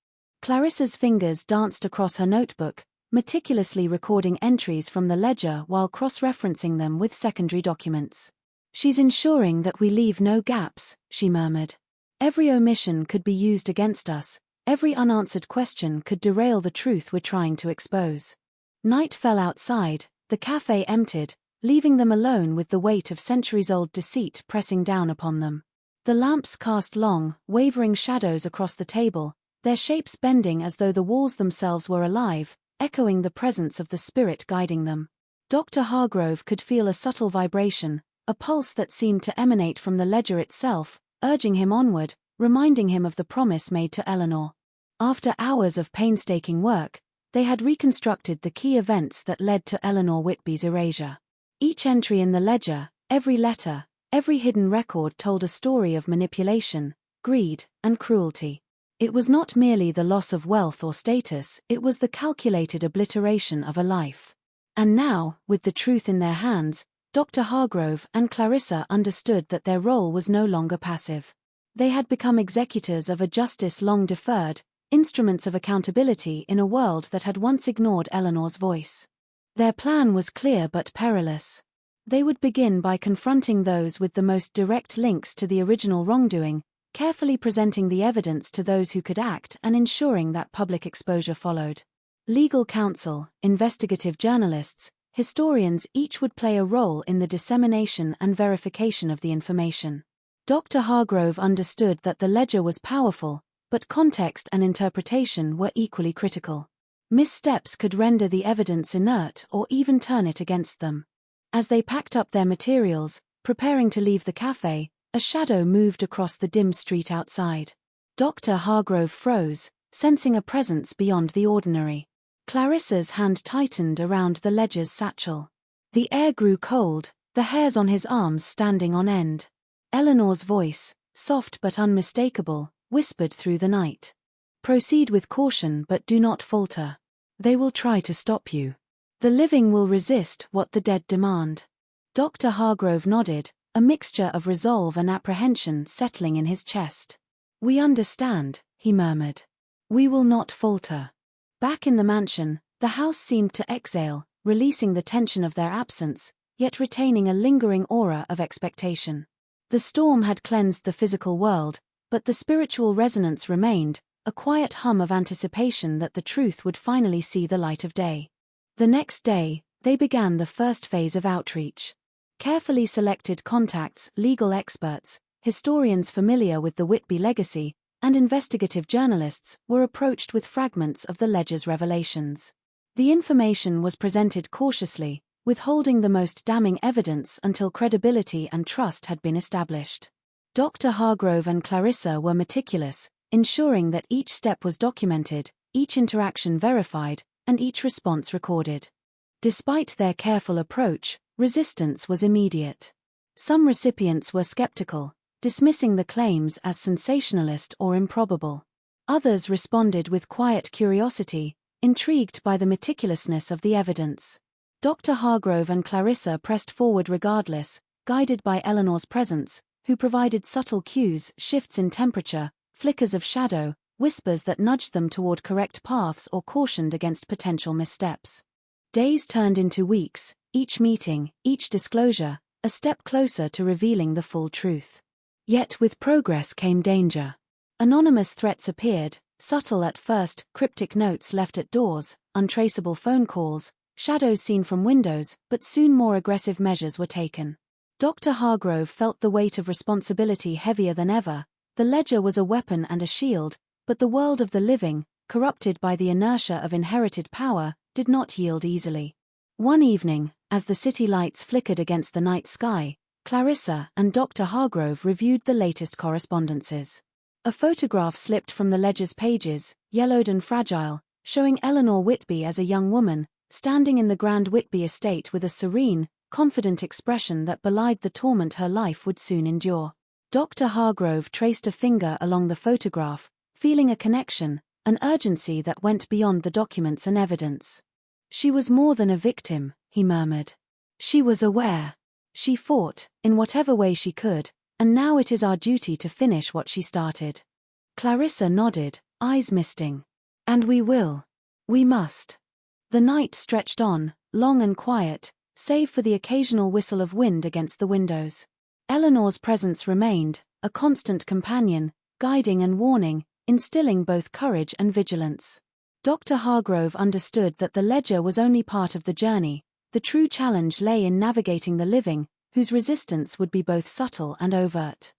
Clarissa's fingers danced across her notebook, meticulously recording entries from the ledger while cross-referencing them with secondary documents. "She's ensuring that we leave no gaps," she murmured. "Every omission could be used against us, every unanswered question could derail the truth we're trying to expose." Night fell outside, the cafe emptied, leaving them alone with the weight of centuries-old deceit pressing down upon them. The lamps cast long, wavering shadows across the table, their shapes bending as though the walls themselves were alive, echoing the presence of the spirit guiding them. Dr. Hargrove could feel a subtle vibration, a pulse that seemed to emanate from the ledger itself, urging him onward, reminding him of the promise made to Eleanor. After hours of painstaking work, they had reconstructed the key events that led to Eleanor Whitby's erasure. Each entry in the ledger, every letter, every hidden record told a story of manipulation, greed, and cruelty. It was not merely the loss of wealth or status, it was the calculated obliteration of a life. And now, with the truth in their hands, Dr. Hargrove and Clarissa understood that their role was no longer passive. They had become executors of a justice long deferred, instruments of accountability in a world that had once ignored Eleanor's voice. Their plan was clear but perilous. They would begin by confronting those with the most direct links to the original wrongdoing, carefully presenting the evidence to those who could act and ensuring that public exposure followed. Legal counsel, investigative journalists, historians each would play a role in the dissemination and verification of the information. Dr. Hargrove understood that the ledger was powerful, but context and interpretation were equally critical. Missteps could render the evidence inert or even turn it against them. As they packed up their materials, preparing to leave the cafe, a shadow moved across the dim street outside. Dr. Hargrove froze, sensing a presence beyond the ordinary. Clarissa's hand tightened around the ledger's satchel. The air grew cold, the hairs on his arms standing on end. Eleanor's voice, soft but unmistakable, whispered through the night. "Proceed with caution but do not falter. They will try to stop you. The living will resist what the dead demand." Dr. Hargrove nodded, a mixture of resolve and apprehension settling in his chest. "We understand," he murmured. "We will not falter." Back in the mansion, the house seemed to exhale, releasing the tension of their absence, yet retaining a lingering aura of expectation. The storm had cleansed the physical world, but the spiritual resonance remained, a quiet hum of anticipation that the truth would finally see the light of day. The next day, they began the first phase of outreach. Carefully selected contacts, legal experts, historians familiar with the Whitby legacy, and investigative journalists were approached with fragments of the ledger's revelations. The information was presented cautiously, withholding the most damning evidence until credibility and trust had been established. Dr. Hargrove and Clarissa were meticulous, ensuring that each step was documented, each interaction verified, and each response recorded. Despite their careful approach, resistance was immediate. Some recipients were skeptical, dismissing the claims as sensationalist or improbable. Others responded with quiet curiosity, intrigued by the meticulousness of the evidence. Dr. Hargrove and Clarissa pressed forward regardless, guided by Eleanor's presence, who provided subtle cues, shifts in temperature, flickers of shadow, whispers that nudged them toward correct paths or cautioned against potential missteps. Days turned into weeks, each meeting, each disclosure, a step closer to revealing the full truth. Yet with progress came danger. Anonymous threats appeared, subtle at first, cryptic notes left at doors, untraceable phone calls, shadows seen from windows, but soon more aggressive measures were taken. Dr. Hargrove felt the weight of responsibility heavier than ever. The ledger was a weapon and a shield, but the world of the living, corrupted by the inertia of inherited power, did not yield easily. One evening, as the city lights flickered against the night sky, Clarissa and Dr. Hargrove reviewed the latest correspondences. A photograph slipped from the ledger's pages, yellowed and fragile, showing Eleanor Whitby as a young woman, standing in the Grand Whitby estate with a serene, confident expression that belied the torment her life would soon endure. Dr. Hargrove traced a finger along the photograph, feeling a connection, an urgency that went beyond the documents and evidence. "She was more than a victim," he murmured. "She was aware. She fought, in whatever way she could, and now it is our duty to finish what she started." Clarissa nodded, eyes misting. "And we will. We must." The night stretched on, long and quiet, save for the occasional whistle of wind against the windows. Eleanor's presence remained, a constant companion, guiding and warning, instilling both courage and vigilance. Dr. Hargrove understood that the ledger was only part of the journey. The true challenge lay in navigating the living, whose resistance would be both subtle and overt.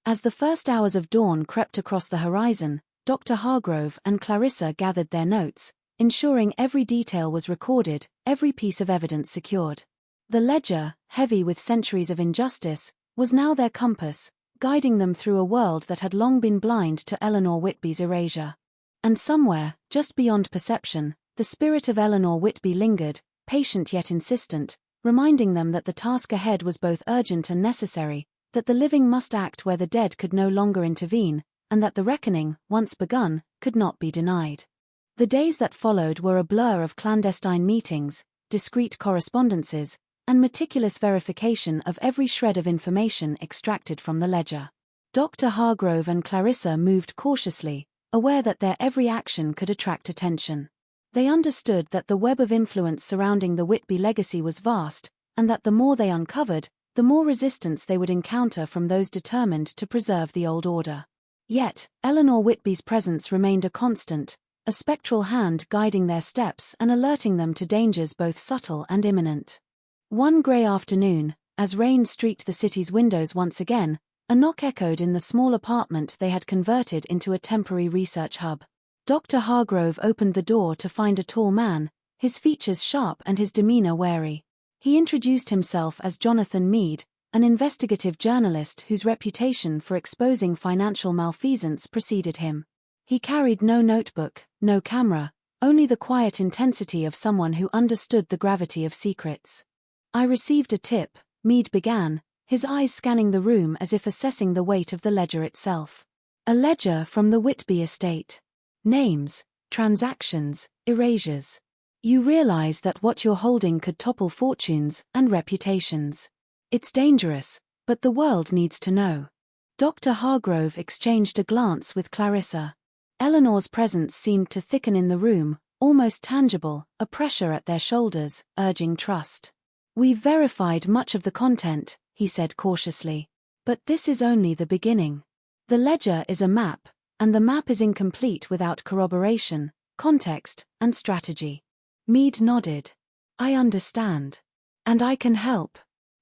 As the first hours of dawn crept across the horizon, Dr. Hargrove and Clarissa gathered their notes, ensuring every detail was recorded, every piece of evidence secured. The ledger, heavy with centuries of injustice, was now their compass, guiding them through a world that had long been blind to Eleanor Whitby's erasure. And somewhere, just beyond perception, the spirit of Eleanor Whitby lingered, patient yet insistent, reminding them that the task ahead was both urgent and necessary, that the living must act where the dead could no longer intervene, and that the reckoning, once begun, could not be denied. The days that followed were a blur of clandestine meetings, discreet correspondences, and meticulous verification of every shred of information extracted from the ledger. Dr. Hargrove and Clarissa moved cautiously, aware that their every action could attract attention. They understood that the web of influence surrounding the Whitby legacy was vast, and that the more they uncovered, the more resistance they would encounter from those determined to preserve the old order. Yet, Eleanor Whitby's presence remained a constant, a spectral hand guiding their steps and alerting them to dangers both subtle and imminent. One grey afternoon, as rain streaked the city's windows once again, a knock echoed in the small apartment they had converted into a temporary research hub. Dr. Hargrove opened the door to find a tall man, his features sharp and his demeanor wary. He introduced himself as Jonathan Meade, an investigative journalist whose reputation for exposing financial malfeasance preceded him. He carried no notebook, no camera, only the quiet intensity of someone who understood the gravity of secrets. "I received a tip," Meade began, his eyes scanning the room as if assessing the weight of the ledger itself. "A ledger from the Whitby estate. Names, transactions, erasures. You realize that what you're holding could topple fortunes and reputations. It's dangerous, but the world needs to know." Dr. Hargrove exchanged a glance with Clarissa. Eleanor's presence seemed to thicken in the room, almost tangible, a pressure at their shoulders, urging trust. "We've verified much of the content," he said cautiously. "But this is only the beginning. The ledger is a map, and the map is incomplete without corroboration, context, and strategy." Meade nodded. "I understand. And I can help.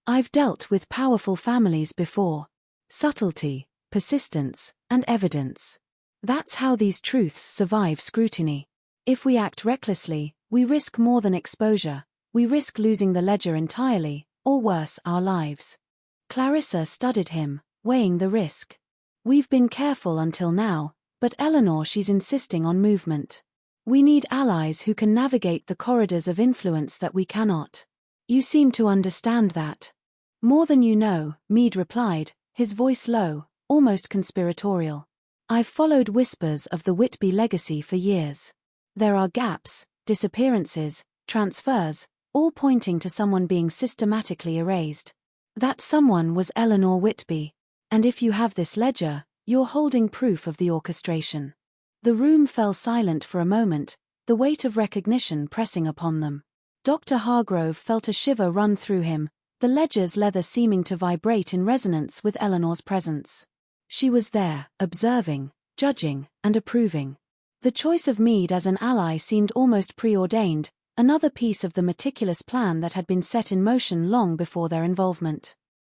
I've dealt with powerful families before. Subtlety, persistence, and evidence. That's how these truths survive scrutiny. If we act recklessly, we risk more than exposure. We risk losing the ledger entirely, or worse, our lives." Clarissa studied him, weighing the risk. "We've been careful until now, but Eleanor, she's insisting on movement. We need allies who can navigate the corridors of influence that we cannot. You seem to understand that." "More than you know," Meade replied, his voice low, almost conspiratorial. "I've followed whispers of the Whitby legacy for years. There are gaps, disappearances, transfers, all pointing to someone being systematically erased. That someone was Eleanor Whitby. And if you have this ledger, you're holding proof of the orchestration." The room fell silent for a moment, the weight of recognition pressing upon them. Dr. Hargrove felt a shiver run through him, the ledger's leather seeming to vibrate in resonance with Eleanor's presence. She was there, observing, judging, and approving. The choice of Meade as an ally seemed almost preordained, another piece of the meticulous plan that had been set in motion long before their involvement.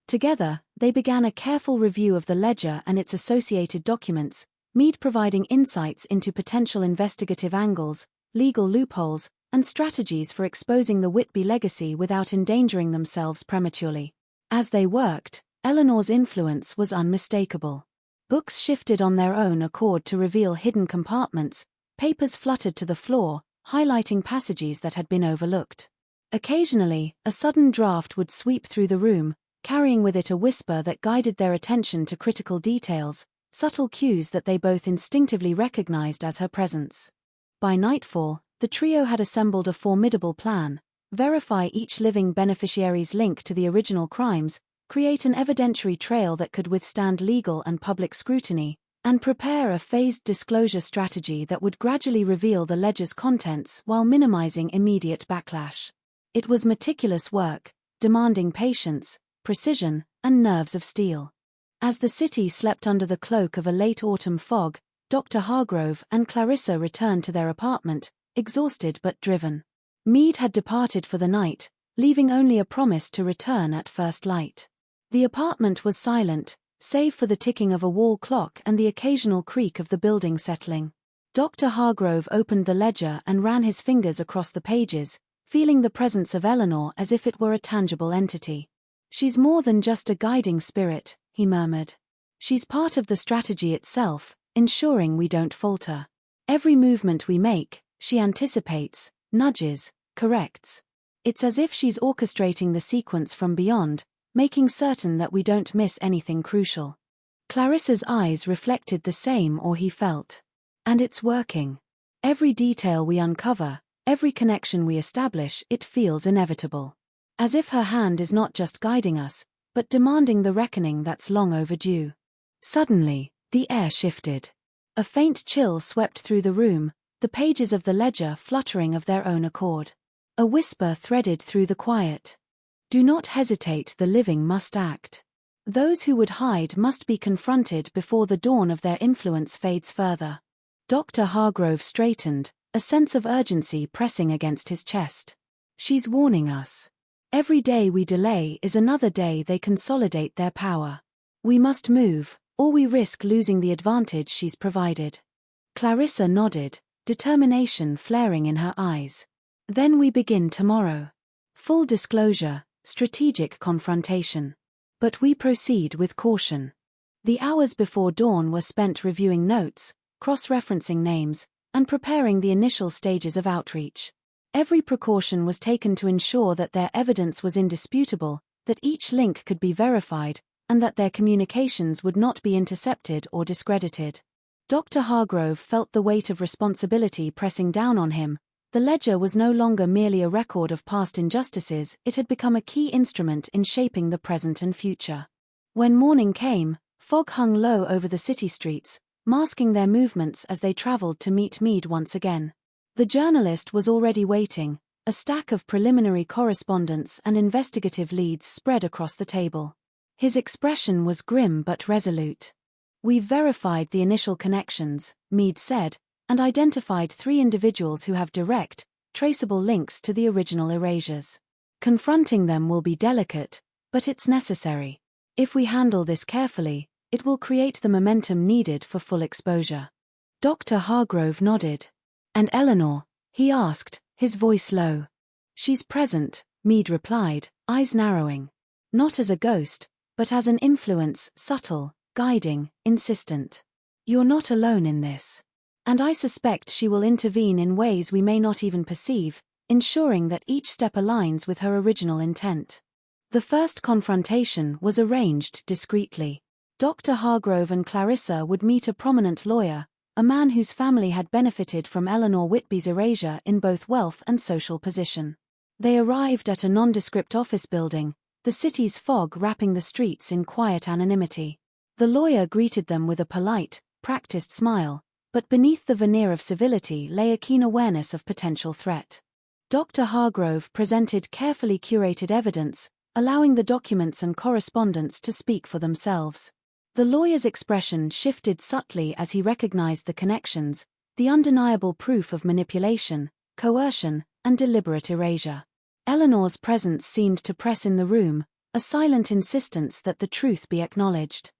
Together, they began a careful review of the ledger and its associated documents, Meade providing insights into potential investigative angles, legal loopholes, and strategies for exposing the Whitby legacy without endangering themselves prematurely. As they worked, Eleanor's influence was unmistakable. Books shifted on their own accord to reveal hidden compartments, papers fluttered to the floor, highlighting passages that had been overlooked. Occasionally, a sudden draft would sweep through the room, carrying with it a whisper that guided their attention to critical details, subtle cues that they both instinctively recognized as her presence. By nightfall, the trio had assembled a formidable plan: verify each living beneficiary's link to the original crimes, create an evidentiary trail that could withstand legal and public scrutiny, and prepare a phased disclosure strategy that would gradually reveal the ledger's contents while minimizing immediate backlash. It was meticulous work, demanding patience, precision, and nerves of steel. As the city slept under the cloak of a late autumn fog, Dr. Hargrove and Clarissa returned to their apartment, exhausted but driven. Meade had departed for the night, leaving only a promise to return at first light. The apartment was silent, save for the ticking of a wall clock and the occasional creak of the building settling. Dr. Hargrove opened the ledger and ran his fingers across the pages, feeling the presence of Eleanor as if it were a tangible entity. "She's more than just a guiding spirit," he murmured. "She's part of the strategy itself, ensuring we don't falter. Every movement we make, she anticipates, nudges, corrects. It's as if she's orchestrating the sequence from beyond, making certain that we don't miss anything crucial." Clarissa's eyes reflected the same awe he felt. "And it's working. Every detail we uncover, every connection we establish, it feels inevitable. As if her hand is not just guiding us, but demanding the reckoning that's long overdue." Suddenly, the air shifted. A faint chill swept through the room, the pages of the ledger fluttering of their own accord. A whisper threaded through the quiet. "Do not hesitate, the living must act. Those who would hide must be confronted before the dawn of their influence fades further." Dr. Hargrove straightened, a sense of urgency pressing against his chest. She's warning us. Every day we delay is another day they consolidate their power. We must move, or we risk losing the advantage she's provided. Clarissa nodded, determination flaring in her eyes. Then we begin tomorrow. Full disclosure, strategic confrontation. But we proceed with caution. The hours before dawn were spent reviewing notes, cross-referencing names, and preparing the initial stages of outreach. Every precaution was taken to ensure that their evidence was indisputable, that each link could be verified, and that their communications would not be intercepted or discredited. Dr. Hargrove felt the weight of responsibility pressing down on him. The ledger was no longer merely a record of past injustices, it had become a key instrument in shaping the present and future. When morning came, fog hung low over the city streets, masking their movements as they traveled to meet Meade once again. The journalist was already waiting, a stack of preliminary correspondence and investigative leads spread across the table. His expression was grim but resolute. "We've verified the initial connections," Meade said, "and identified 3 individuals who have direct, traceable links to the original erasures. Confronting them will be delicate, but it's necessary. If we handle this carefully, it will create the momentum needed for full exposure." Dr. Hargrove nodded. "And Eleanor?" he asked, his voice low. "She's present," Meade replied, eyes narrowing. "Not as a ghost, but as an influence, subtle, guiding, insistent. You're not alone in this. And I suspect she will intervene in ways we may not even perceive, ensuring that each step aligns with her original intent." The first confrontation was arranged discreetly. Dr. Hargrove and Clarissa would meet a prominent lawyer, a man whose family had benefited from Eleanor Whitby's erasure in both wealth and social position. They arrived at a nondescript office building, the city's fog wrapping the streets in quiet anonymity. The lawyer greeted them with a polite, practiced smile, but beneath the veneer of civility lay a keen awareness of potential threat. Dr. Hargrove presented carefully curated evidence, allowing the documents and correspondence to speak for themselves. The lawyer's expression shifted subtly as he recognized the connections, the undeniable proof of manipulation, coercion, and deliberate erasure. Eleanor's presence seemed to press in the room, a silent insistence that the truth be acknowledged.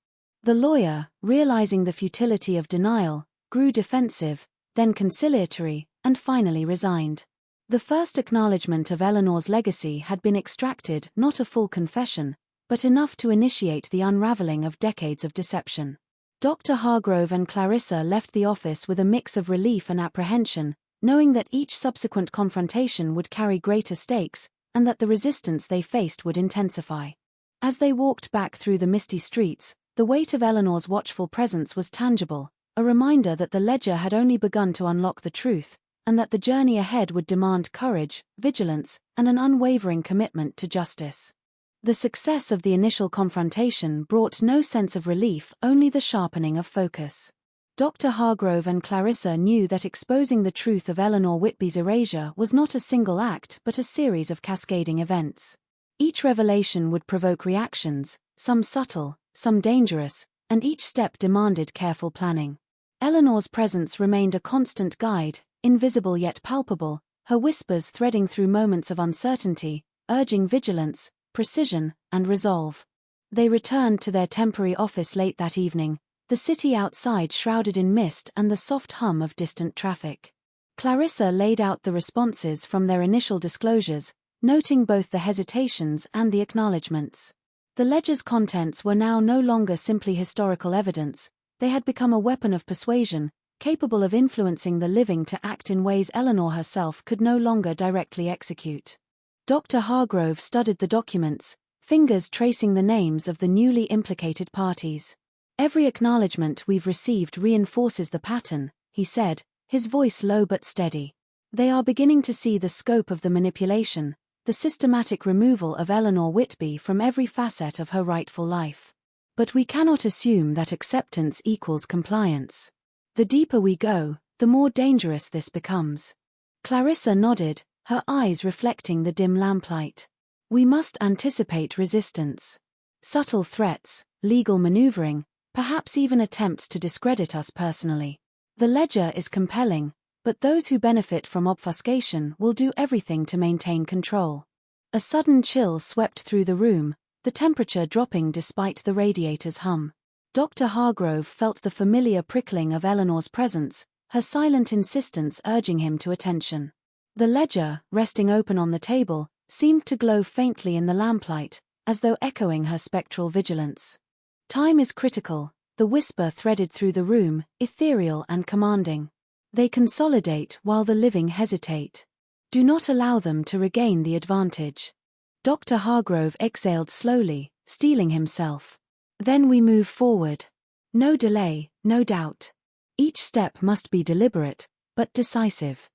The lawyer, realizing the futility of denial, grew defensive, then conciliatory, and finally resigned. The first acknowledgement of Eleanor's legacy had been extracted, not a full confession, but enough to initiate the unraveling of decades of deception. Dr. Hargrove and Clarissa left the office with a mix of relief and apprehension, knowing that each subsequent confrontation would carry greater stakes, and that the resistance they faced would intensify. As they walked back through the misty streets, the weight of Eleanor's watchful presence was tangible, a reminder that the ledger had only begun to unlock the truth, and that the journey ahead would demand courage, vigilance, and an unwavering commitment to justice. The success of the initial confrontation brought no sense of relief, only the sharpening of focus. Dr. Hargrove and Clarissa knew that exposing the truth of Eleanor Whitby's erasure was not a single act but a series of cascading events. Each revelation would provoke reactions, some subtle, some dangerous, and each step demanded careful planning. Eleanor's presence remained a constant guide, invisible yet palpable, her whispers threading through moments of uncertainty, urging vigilance, precision, and resolve. They returned to their temporary office late that evening, the city outside shrouded in mist and the soft hum of distant traffic. Clarissa laid out the responses from their initial disclosures, noting both the hesitations and the acknowledgements. The ledger's contents were now no longer simply historical evidence, they had become a weapon of persuasion, capable of influencing the living to act in ways Eleanor herself could no longer directly execute. Dr. Hargrove studied the documents, fingers tracing the names of the newly implicated parties. "Every acknowledgement we've received reinforces the pattern," he said, his voice low but steady. "They are beginning to see the scope of the manipulation, the systematic removal of Eleanor Whitby from every facet of her rightful life. But we cannot assume that acceptance equals compliance. The deeper we go, the more dangerous this becomes." Clarissa nodded, her eyes reflecting the dim lamplight. "We must anticipate resistance. Subtle threats, legal maneuvering, perhaps even attempts to discredit us personally. The ledger is compelling, but those who benefit from obfuscation will do everything to maintain control. A sudden chill swept through the room, the temperature dropping despite the radiator's hum. Dr. Hargrove felt the familiar prickling of Eleanor's presence, her silent insistence urging him to attention. The ledger, resting open on the table, seemed to glow faintly in the lamplight, as though echoing her spectral vigilance. Time is critical, the whisper threaded through the room, ethereal and commanding. They consolidate while the living hesitate. Do not allow them to regain the advantage. Dr. Hargrove exhaled slowly, steeling himself. Then we move forward. No delay, no doubt. Each step must be deliberate, but decisive.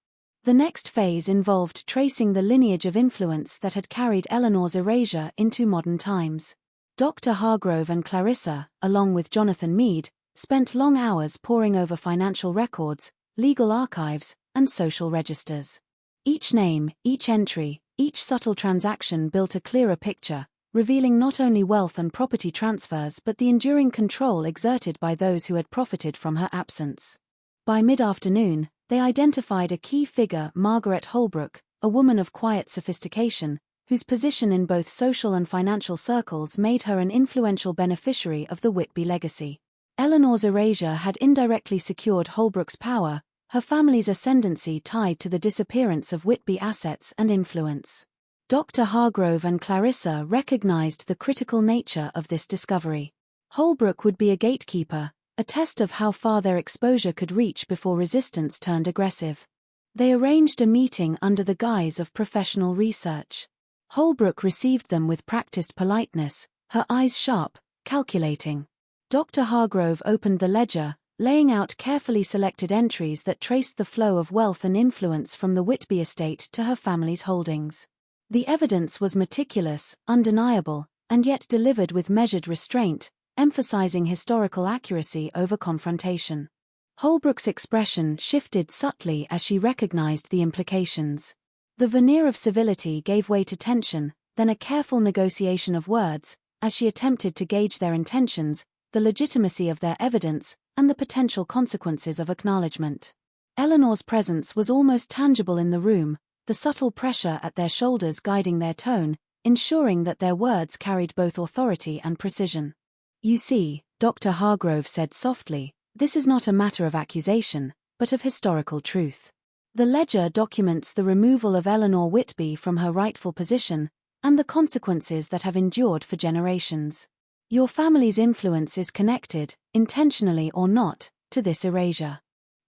The next phase involved tracing the lineage of influence that had carried Eleanor's erasure into modern times. Dr. Hargrove and Clarissa, along with Jonathan Meade, spent long hours poring over financial records, legal archives, and social registers. Each name, each entry, each subtle transaction built a clearer picture, revealing not only wealth and property transfers but the enduring control exerted by those who had profited from her absence. By mid-afternoon, they identified a key figure, Margaret Holbrook, a woman of quiet sophistication, whose position in both social and financial circles made her an influential beneficiary of the Whitby legacy. Eleanor's erasure had indirectly secured Holbrook's power, her family's ascendancy tied to the disappearance of Whitby assets and influence. Dr. Hargrove and Clarissa recognized the critical nature of this discovery. Holbrook would be a gatekeeper, a test of how far their exposure could reach before resistance turned aggressive. They arranged a meeting under the guise of professional research. Holbrook received them with practiced politeness, her eyes sharp, calculating. Dr. Hargrove opened the ledger, laying out carefully selected entries that traced the flow of wealth and influence from the Whitby estate to her family's holdings. The evidence was meticulous, undeniable, and yet delivered with measured restraint, emphasizing historical accuracy over confrontation. Holbrook's expression shifted subtly as she recognized the implications. The veneer of civility gave way to tension, then a careful negotiation of words, as she attempted to gauge their intentions, the legitimacy of their evidence, and the potential consequences of acknowledgement. Eleanor's presence was almost tangible in the room, the subtle pressure at their shoulders guiding their tone, ensuring that their words carried both authority and precision. "You see," Dr. Hargrove said softly, "this is not a matter of accusation, but of historical truth. The ledger documents the removal of Eleanor Whitby from her rightful position, and the consequences that have endured for generations. Your family's influence is connected, intentionally or not, to this erasure."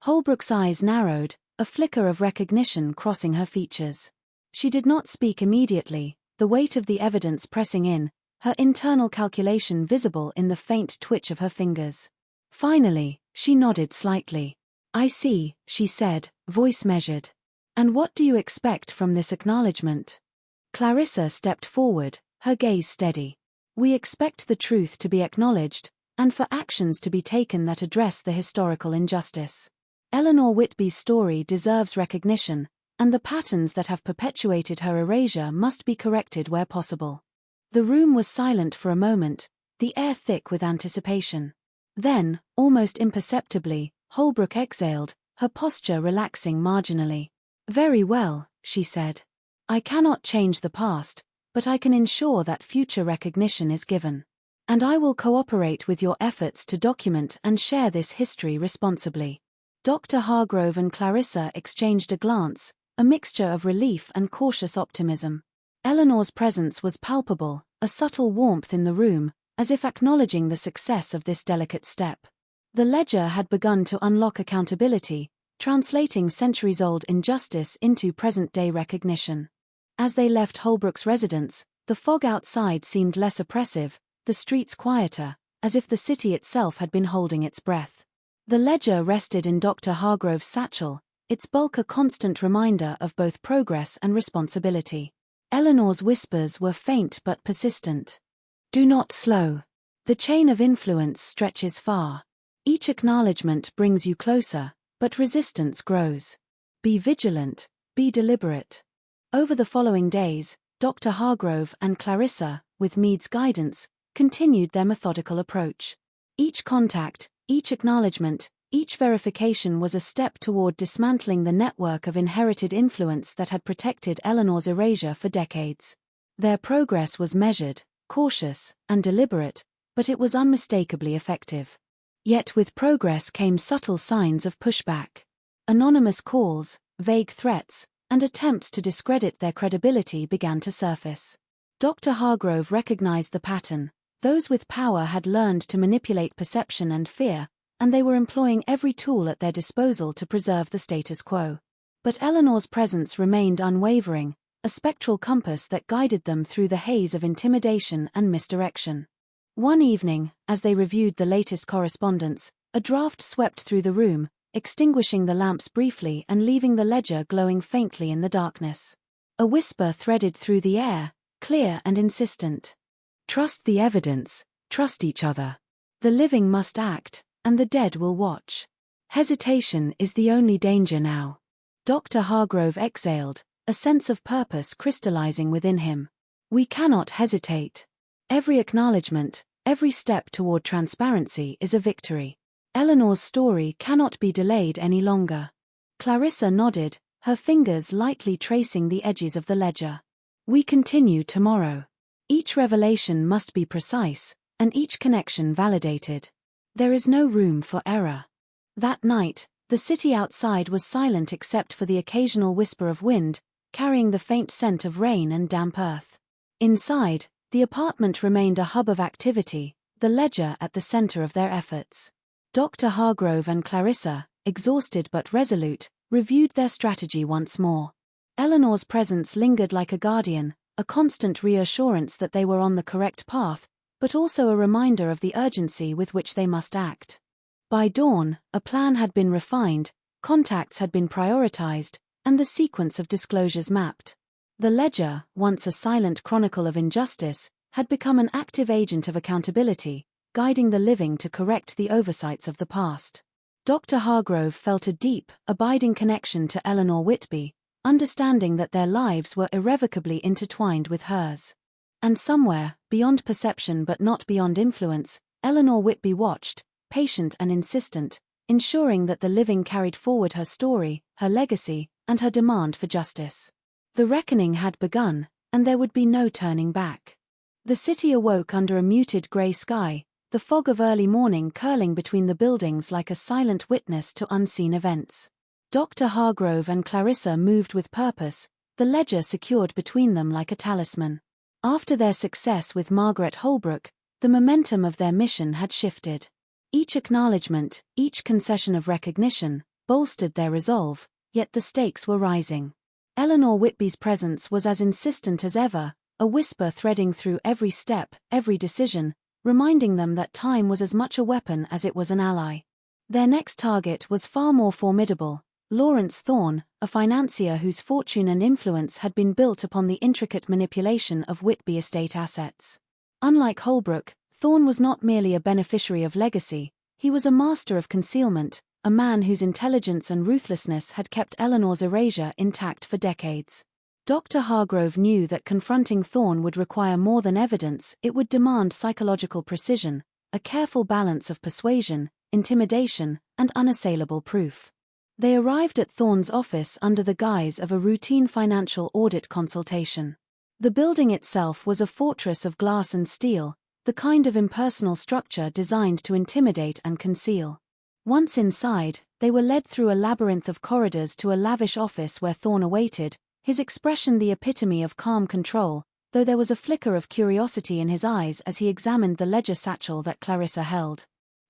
Holbrook's eyes narrowed, a flicker of recognition crossing her features. She did not speak immediately, the weight of the evidence pressing in, her internal calculation visible in the faint twitch of her fingers. Finally, she nodded slightly. "I see," she said, voice measured. "And what do you expect from this acknowledgement?" Clarissa stepped forward, her gaze steady. "We expect the truth to be acknowledged, and for actions to be taken that address the historical injustice. Eleanor Whitby's story deserves recognition, and the patterns that have perpetuated her erasure must be corrected where possible." The room was silent for a moment, the air thick with anticipation. Then, almost imperceptibly, Holbrook exhaled, her posture relaxing marginally. "Very well," she said. "I cannot change the past, but I can ensure that future recognition is given. And I will cooperate with your efforts to document and share this history responsibly." Dr. Hargrove and Clarissa exchanged a glance, a mixture of relief and cautious optimism. Eleanor's presence was palpable, a subtle warmth in the room, as if acknowledging the success of this delicate step. The ledger had begun to unlock accountability, translating centuries-old injustice into present-day recognition. As they left Holbrook's residence, the fog outside seemed less oppressive, the streets quieter, as if the city itself had been holding its breath. The ledger rested in Dr. Hargrove's satchel, its bulk a constant reminder of both progress and responsibility. Eleanor's whispers were faint but persistent. "Do not slow. The chain of influence stretches far. Each acknowledgement brings you closer, but resistance grows. Be vigilant, be deliberate." Over the following days, Dr. Hargrove and Clarissa, with Meade's guidance, continued their methodical approach. Each contact, each acknowledgement, Each verification was a step toward dismantling the network of inherited influence that had protected Eleanor's erasure for decades. Their progress was measured, cautious, and deliberate, but it was unmistakably effective. Yet with progress came subtle signs of pushback. Anonymous calls, vague threats, and attempts to discredit their credibility began to surface. Dr. Hargrove recognized the pattern. Those with power had learned to manipulate perception and fear, and they were employing every tool at their disposal to preserve the status quo. But Eleanor's presence remained unwavering, a spectral compass that guided them through the haze of intimidation and misdirection. One evening, as they reviewed the latest correspondence, a draft swept through the room, extinguishing the lamps briefly and leaving the ledger glowing faintly in the darkness. A whisper threaded through the air, clear and insistent. "Trust the evidence, trust each other. The living must act, and the dead will watch. Hesitation is the only danger now." Dr. Hargrove exhaled, a sense of purpose crystallizing within him. "We cannot hesitate. Every acknowledgement, every step toward transparency is a victory. Eleanor's story cannot be delayed any longer." Clarissa nodded, her fingers lightly tracing the edges of the ledger. "We continue tomorrow. Each revelation must be precise, and each connection validated. There is no room for error." That night, the city outside was silent except for the occasional whisper of wind, carrying the faint scent of rain and damp earth. Inside, the apartment remained a hub of activity, the ledger at the center of their efforts. Dr. Hargrove and Clarissa, exhausted but resolute, reviewed their strategy once more. Eleanor's presence lingered like a guardian, a constant reassurance that they were on the correct path, but also a reminder of the urgency with which they must act. By dawn, a plan had been refined, contacts had been prioritized, and the sequence of disclosures mapped. The ledger, once a silent chronicle of injustice, had become an active agent of accountability, guiding the living to correct the oversights of the past. Dr. Hargrove felt a deep, abiding connection to Eleanor Whitby, understanding that their lives were irrevocably intertwined with hers. And somewhere, beyond perception but not beyond influence, Eleanor Whitby watched, patient and insistent, ensuring that the living carried forward her story, her legacy, and her demand for justice. The reckoning had begun, and there would be no turning back. The city awoke under a muted grey sky, the fog of early morning curling between the buildings like a silent witness to unseen events. Dr. Hargrove and Clarissa moved with purpose, the ledger secured between them like a talisman. After their success with Margaret Holbrook, the momentum of their mission had shifted. Each acknowledgement, each concession of recognition, bolstered their resolve, yet the stakes were rising. Eleanor Whitby's presence was as insistent as ever, a whisper threading through every step, every decision, reminding them that time was as much a weapon as it was an ally. Their next target was far more formidable: Lawrence Thorne, a financier whose fortune and influence had been built upon the intricate manipulation of Whitby estate assets. Unlike Holbrook, Thorne was not merely a beneficiary of legacy, he was a master of concealment, a man whose intelligence and ruthlessness had kept Eleanor's erasure intact for decades. Dr. Hargrove knew that confronting Thorne would require more than evidence, it would demand psychological precision, a careful balance of persuasion, intimidation, and unassailable proof. They arrived at Thorne's office under the guise of a routine financial audit consultation. The building itself was a fortress of glass and steel, the kind of impersonal structure designed to intimidate and conceal. Once inside, they were led through a labyrinth of corridors to a lavish office where Thorne awaited, his expression the epitome of calm control, though there was a flicker of curiosity in his eyes as he examined the ledger satchel that Clarissa held.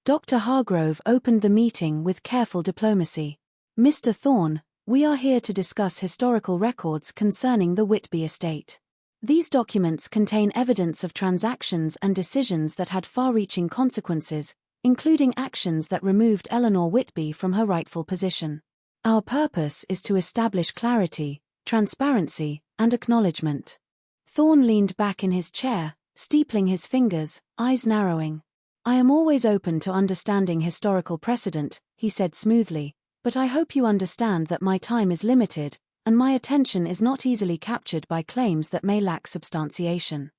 Dr. Hargrove opened the meeting with careful diplomacy. "Mr. Thorne, we are here to discuss historical records concerning the Whitby estate. These documents contain evidence of transactions and decisions that had far-reaching consequences, including actions that removed Eleanor Whitby from her rightful position. Our purpose is to establish clarity, transparency, and acknowledgement." Thorne leaned back in his chair, steepling his fingers, eyes narrowing. "I am always open to understanding historical precedent," he said smoothly, "but I hope you understand that my time is limited, and my attention is not easily captured by claims that may lack substantiation."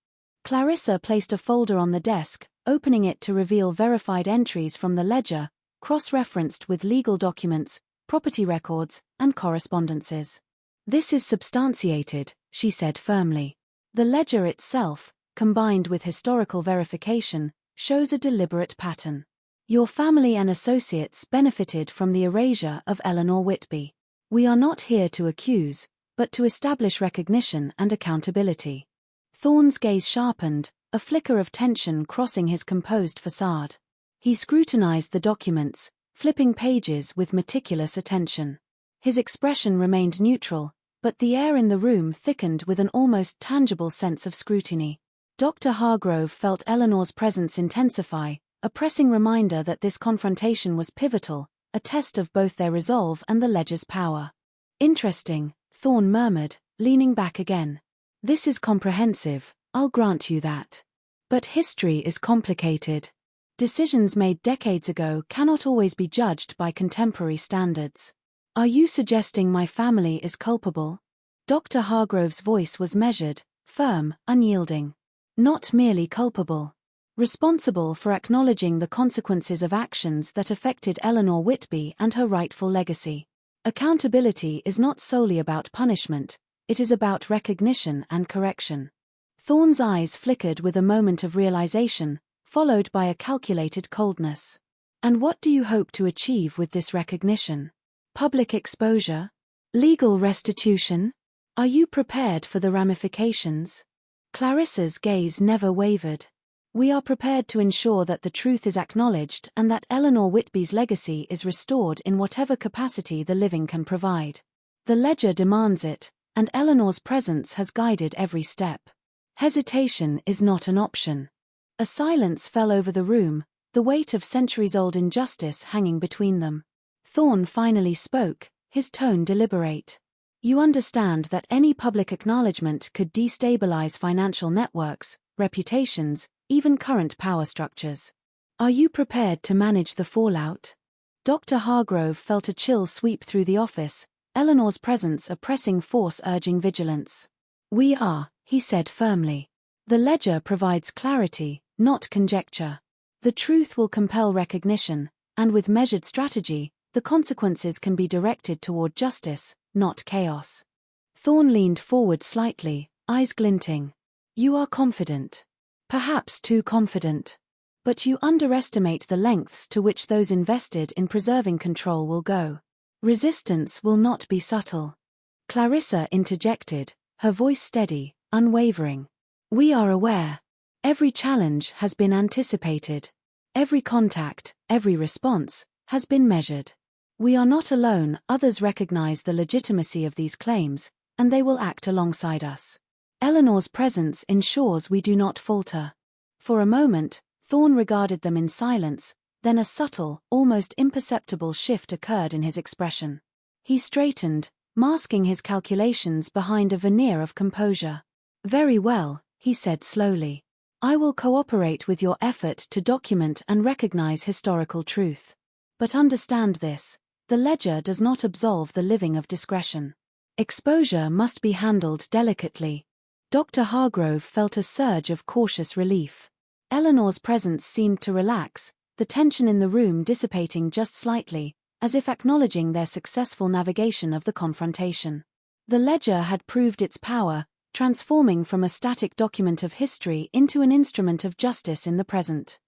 Clarissa placed a folder on the desk, opening it to reveal verified entries from the ledger, cross-referenced with legal documents, property records, and correspondences. This is substantiated, she said firmly. The ledger itself, combined with historical verification, shows a deliberate pattern. Your family and associates benefited from the erasure of Eleanor Whitby. We are not here to accuse, but to establish recognition and accountability. Thorne's gaze sharpened, a flicker of tension crossing his composed facade. He scrutinized the documents, flipping pages with meticulous attention. His expression remained neutral, but the air in the room thickened with an almost tangible sense of scrutiny. Dr. Hargrove felt Eleanor's presence intensify, a pressing reminder that this confrontation was pivotal, a test of both their resolve and the ledger's power. Interesting, Thorne murmured, leaning back again. This is comprehensive, I'll grant you that. But history is complicated. Decisions made decades ago cannot always be judged by contemporary standards. Are you suggesting my family is culpable? Dr. Hargrove's voice was measured, firm, unyielding. Not merely culpable. Responsible for acknowledging the consequences of actions that affected Eleanor Whitby and her rightful legacy. Accountability is not solely about punishment, it is about recognition and correction. Thorne's eyes flickered with a moment of realization, followed by a calculated coldness. And what do you hope to achieve with this recognition? Public exposure? Legal restitution? Are you prepared for the ramifications? Clarissa's gaze never wavered. We are prepared to ensure that the truth is acknowledged and that Eleanor Whitby's legacy is restored in whatever capacity the living can provide. The ledger demands it, and Eleanor's presence has guided every step. Hesitation is not an option. A silence fell over the room, the weight of centuries-old injustice hanging between them. Thorne finally spoke, his tone deliberate. You understand that any public acknowledgement could destabilize financial networks, reputations, even current power structures. Are you prepared to manage the fallout? Dr. Hargrove felt a chill sweep through the office, Eleanor's presence a pressing force urging vigilance. We are, he said firmly. The ledger provides clarity, not conjecture. The truth will compel recognition, and with measured strategy, the consequences can be directed toward justice, not chaos. Thorne leaned forward slightly, eyes glinting. You are confident. Perhaps too confident. But you underestimate the lengths to which those invested in preserving control will go. Resistance will not be subtle. Clarissa interjected, her voice steady, unwavering. We are aware. Every challenge has been anticipated. Every contact, every response, has been measured. We are not alone, others recognize the legitimacy of these claims, and they will act alongside us. Eleanor's presence ensures we do not falter. For a moment, Thorne regarded them in silence, then a subtle, almost imperceptible shift occurred in his expression. He straightened, masking his calculations behind a veneer of composure. Very well, he said slowly. I will cooperate with your effort to document and recognize historical truth. But understand this, the ledger does not absolve the living of discretion. Exposure must be handled delicately. Dr. Hargrove felt a surge of cautious relief. Eleanor's presence seemed to relax, the tension in the room dissipating just slightly, as if acknowledging their successful navigation of the confrontation. The ledger had proved its power, transforming from a static document of history into an instrument of justice in the present.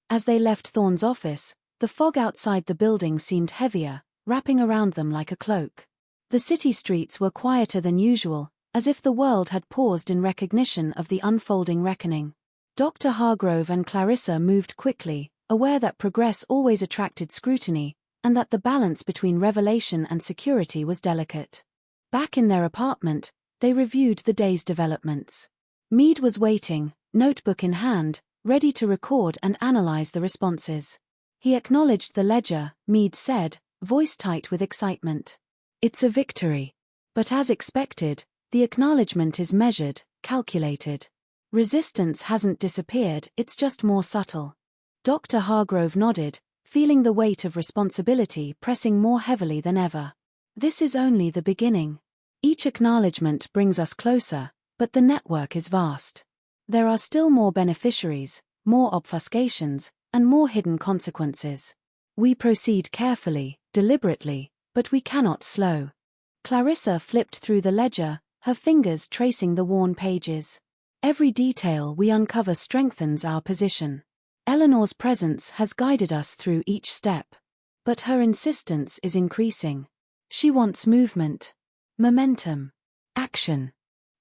As they left Thorne's office, the fog outside the building seemed heavier, wrapping around them like a cloak. The city streets were quieter than usual, as if the world had paused in recognition of the unfolding reckoning. Dr. Hargrove and Clarissa moved quickly, aware that progress always attracted scrutiny, and that the balance between revelation and security was delicate. Back in their apartment, they reviewed the day's developments. Meade was waiting, notebook in hand, ready to record and analyze the responses. He acknowledged the ledger, Meade said, voice tight with excitement. It's a victory. But as expected, the acknowledgement is measured, calculated. Resistance hasn't disappeared, it's just more subtle. Dr. Hargrove nodded, feeling the weight of responsibility pressing more heavily than ever. This is only the beginning. Each acknowledgement brings us closer, but the network is vast. There are still more beneficiaries, more obfuscations, and more hidden consequences. We proceed carefully, deliberately, but we cannot slow. Clarissa flipped through the ledger, her fingers tracing the worn pages. Every detail we uncover strengthens our position. Eleanor's presence has guided us through each step. But her insistence is increasing. She wants movement, momentum, action.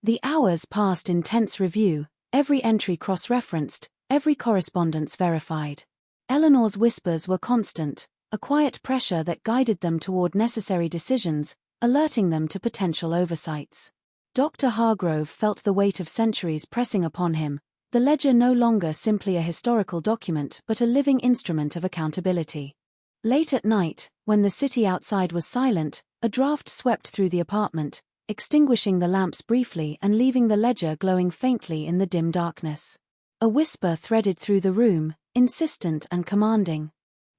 The hours passed in tense review, every entry cross-referenced, every correspondence verified. Eleanor's whispers were constant, a quiet pressure that guided them toward necessary decisions, alerting them to potential oversights. Dr. Hargrove felt the weight of centuries pressing upon him, the ledger no longer simply a historical document but a living instrument of accountability. Late at night, when the city outside was silent, a draft swept through the apartment, extinguishing the lamps briefly and leaving the ledger glowing faintly in the dim darkness. A whisper threaded through the room, insistent and commanding.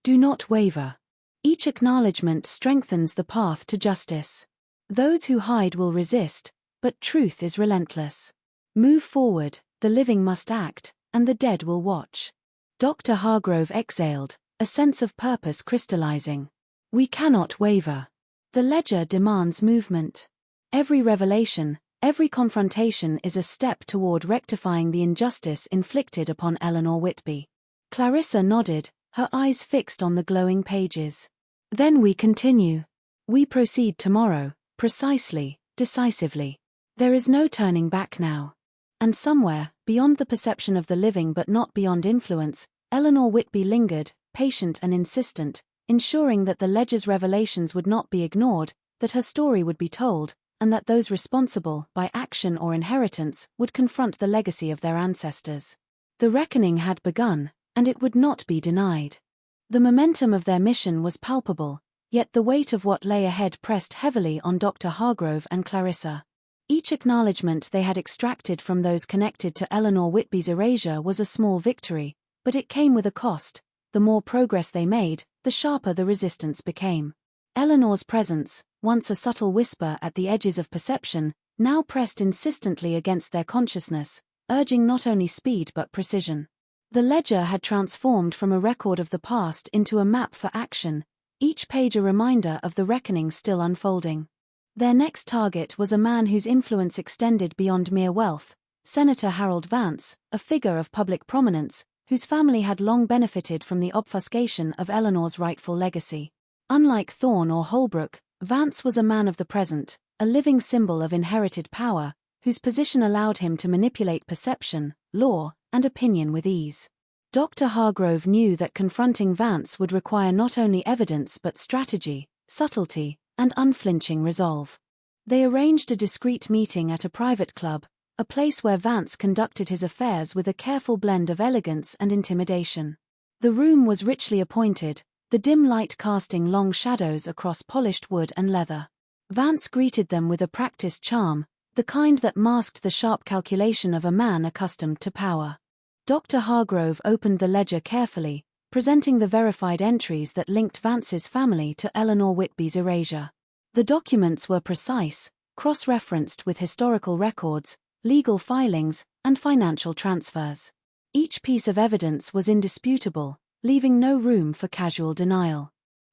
Do not waver. Each acknowledgement strengthens the path to justice. Those who hide will resist, but truth is relentless. Move forward, the living must act, and the dead will watch. Dr. Hargrove exhaled, a sense of purpose crystallizing. We cannot waver. The ledger demands movement. Every revelation, every confrontation is a step toward rectifying the injustice inflicted upon Eleanor Whitby. Clarissa nodded, her eyes fixed on the glowing pages. Then we continue. We proceed tomorrow, precisely, decisively. There is no turning back now. And somewhere, beyond the perception of the living but not beyond influence, Eleanor Whitby lingered, patient and insistent, ensuring that the ledger's revelations would not be ignored, that her story would be told, and that those responsible, by action or inheritance, would confront the legacy of their ancestors. The reckoning had begun, and it would not be denied. The momentum of their mission was palpable, yet the weight of what lay ahead pressed heavily on Dr. Hargrove and Clarissa. Each acknowledgement they had extracted from those connected to Eleanor Whitby's erasure was a small victory, but it came with a cost. The more progress they made, the sharper the resistance became. Eleanor's presence, once a subtle whisper at the edges of perception, now pressed insistently against their consciousness, urging not only speed but precision. The ledger had transformed from a record of the past into a map for action, each page a reminder of the reckoning still unfolding. Their next target was a man whose influence extended beyond mere wealth, Senator Harold Vance, a figure of public prominence, whose family had long benefited from the obfuscation of Eleanor's rightful legacy. Unlike Thorne or Holbrook, Vance was a man of the present, a living symbol of inherited power, whose position allowed him to manipulate perception, law, and opinion with ease. Dr. Hargrove knew that confronting Vance would require not only evidence but strategy, subtlety, and unflinching resolve. They arranged a discreet meeting at a private club, a place where Vance conducted his affairs with a careful blend of elegance and intimidation. The room was richly appointed, the dim light casting long shadows across polished wood and leather. Vance greeted them with a practiced charm, the kind that masked the sharp calculation of a man accustomed to power. Dr. Hargrove opened the ledger carefully, presenting the verified entries that linked Vance's family to Eleanor Whitby's erasure. The documents were precise, cross-referenced with historical records, legal filings, and financial transfers. Each piece of evidence was indisputable, leaving no room for casual denial.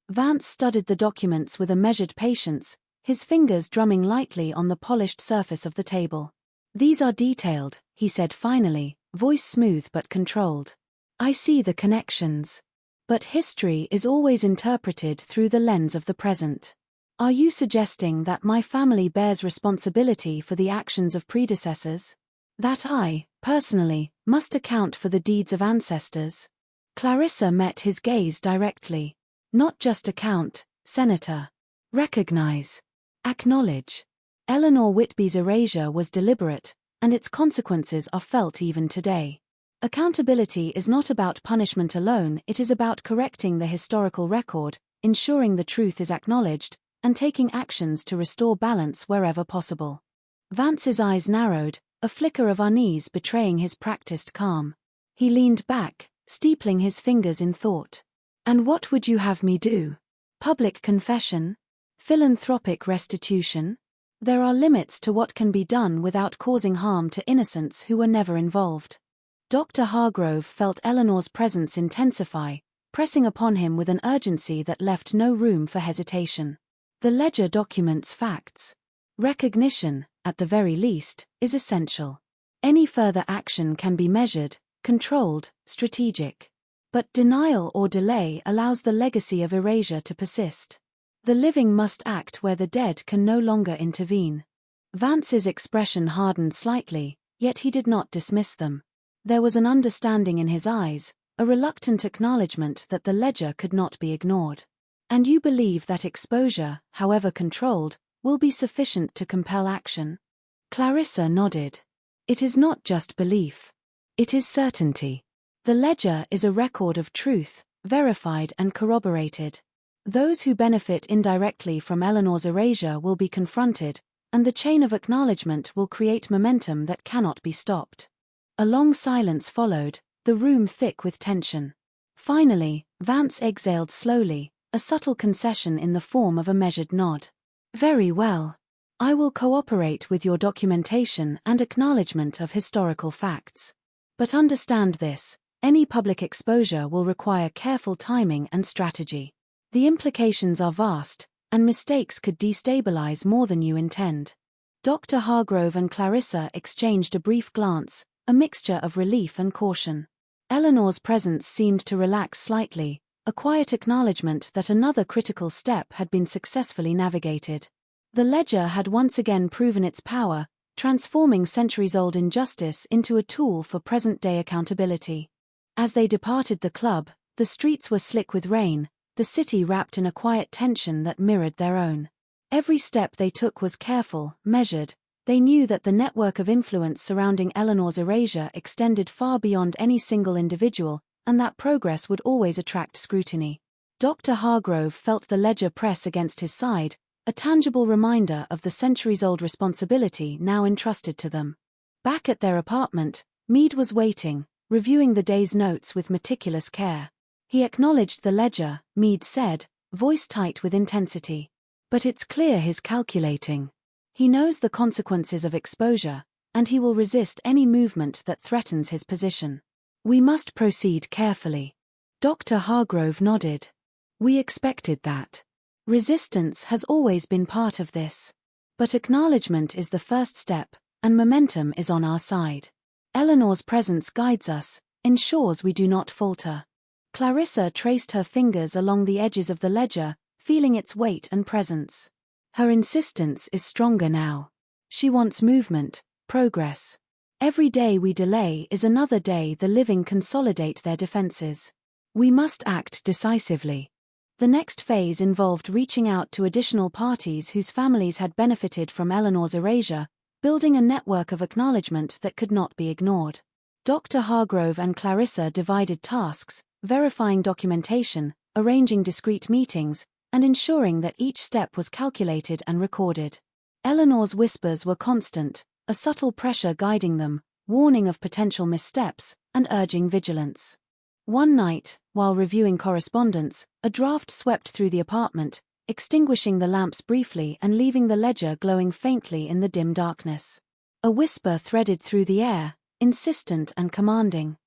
Vance studied the documents with a measured patience, his fingers drumming lightly on the polished surface of the table. "These are detailed," he said finally, voice smooth but controlled. "I see the connections. But history is always interpreted through the lens of the present. Are you suggesting that my family bears responsibility for the actions of predecessors? That I, personally, must account for the deeds of ancestors?" Clarissa met his gaze directly. "Not just account, Senator. Recognize. Acknowledge. Eleanor Whitby's erasure was deliberate, and its consequences are felt even today. Accountability is not about punishment alone, it is about correcting the historical record, ensuring the truth is acknowledged, and taking actions to restore balance wherever possible." Vance's eyes narrowed, a flicker of unease betraying his practiced calm. He leaned back, steepling his fingers in thought. "And what would you have me do? Public confession? Philanthropic restitution? There are limits to what can be done without causing harm to innocents who were never involved." Dr. Hargrove felt Eleanor's presence intensify, pressing upon him with an urgency that left no room for hesitation. The ledger documents facts. Recognition, at the very least, is essential. Any further action can be measured, controlled, strategic. But denial or delay allows the legacy of erasure to persist. The living must act where the dead can no longer intervene. Vance's expression hardened slightly, yet he did not dismiss them. There was an understanding in his eyes, a reluctant acknowledgement that the ledger could not be ignored. And you believe that exposure, however controlled, will be sufficient to compel action? Clarissa nodded. It is not just belief. It is certainty. The ledger is a record of truth, verified and corroborated. Those who benefit indirectly from Eleanor's erasure will be confronted, and the chain of acknowledgement will create momentum that cannot be stopped. A long silence followed, the room thick with tension. Finally, Vance exhaled slowly, a subtle concession in the form of a measured nod. Very well. I will cooperate with your documentation and acknowledgement of historical facts. But understand this, any public exposure will require careful timing and strategy. The implications are vast, and mistakes could destabilize more than you intend. Dr. Hargrove and Clarissa exchanged a brief glance, a mixture of relief and caution. Eleanor's presence seemed to relax slightly, a quiet acknowledgement that another critical step had been successfully navigated. The ledger had once again proven its power, transforming centuries-old injustice into a tool for present-day accountability. As they departed the club, the streets were slick with rain, the city wrapped in a quiet tension that mirrored their own. Every step they took was careful, measured. They knew that the network of influence surrounding Eleanor's erasure extended far beyond any single individual, and that progress would always attract scrutiny. Dr. Hargrove felt the ledger press against his side, a tangible reminder of the centuries-old responsibility now entrusted to them. Back at their apartment, Meade was waiting, reviewing the day's notes with meticulous care. He acknowledged the ledger, Meade said, voice tight with intensity. But it's clear he's calculating. He knows the consequences of exposure, and he will resist any movement that threatens his position. We must proceed carefully. Dr. Hargrove nodded. We expected that. Resistance has always been part of this. But acknowledgement is the first step, and momentum is on our side. Eleanor's presence guides us, ensures we do not falter. Clarissa traced her fingers along the edges of the ledger, feeling its weight and presence. Her insistence is stronger now. She wants movement, progress. Every day we delay is another day the living consolidate their defenses. We must act decisively. The next phase involved reaching out to additional parties whose families had benefited from Eleanor's erasure, building a network of acknowledgement that could not be ignored. Dr. Hargrove and Clarissa divided tasks, verifying documentation, arranging discreet meetings, and ensuring that each step was calculated and recorded. Eleanor's whispers were constant, a subtle pressure guiding them, warning of potential missteps, and urging vigilance. One night, while reviewing correspondence, a draft swept through the apartment, extinguishing the lamps briefly and leaving the ledger glowing faintly in the dim darkness. A whisper threaded through the air, insistent and commanding.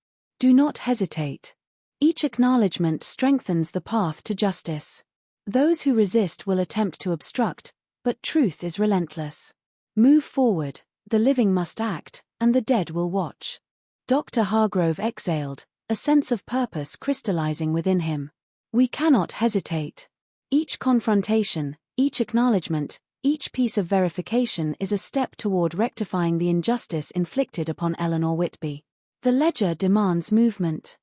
Do not hesitate. Each acknowledgement strengthens the path to justice. Those who resist will attempt to obstruct, but truth is relentless. Move forward, the living must act, and the dead will watch. Dr. Hargrove exhaled, a sense of purpose crystallizing within him. We cannot hesitate. Each confrontation, each acknowledgement, each piece of verification is a step toward rectifying the injustice inflicted upon Eleanor Whitby. The ledger demands movement.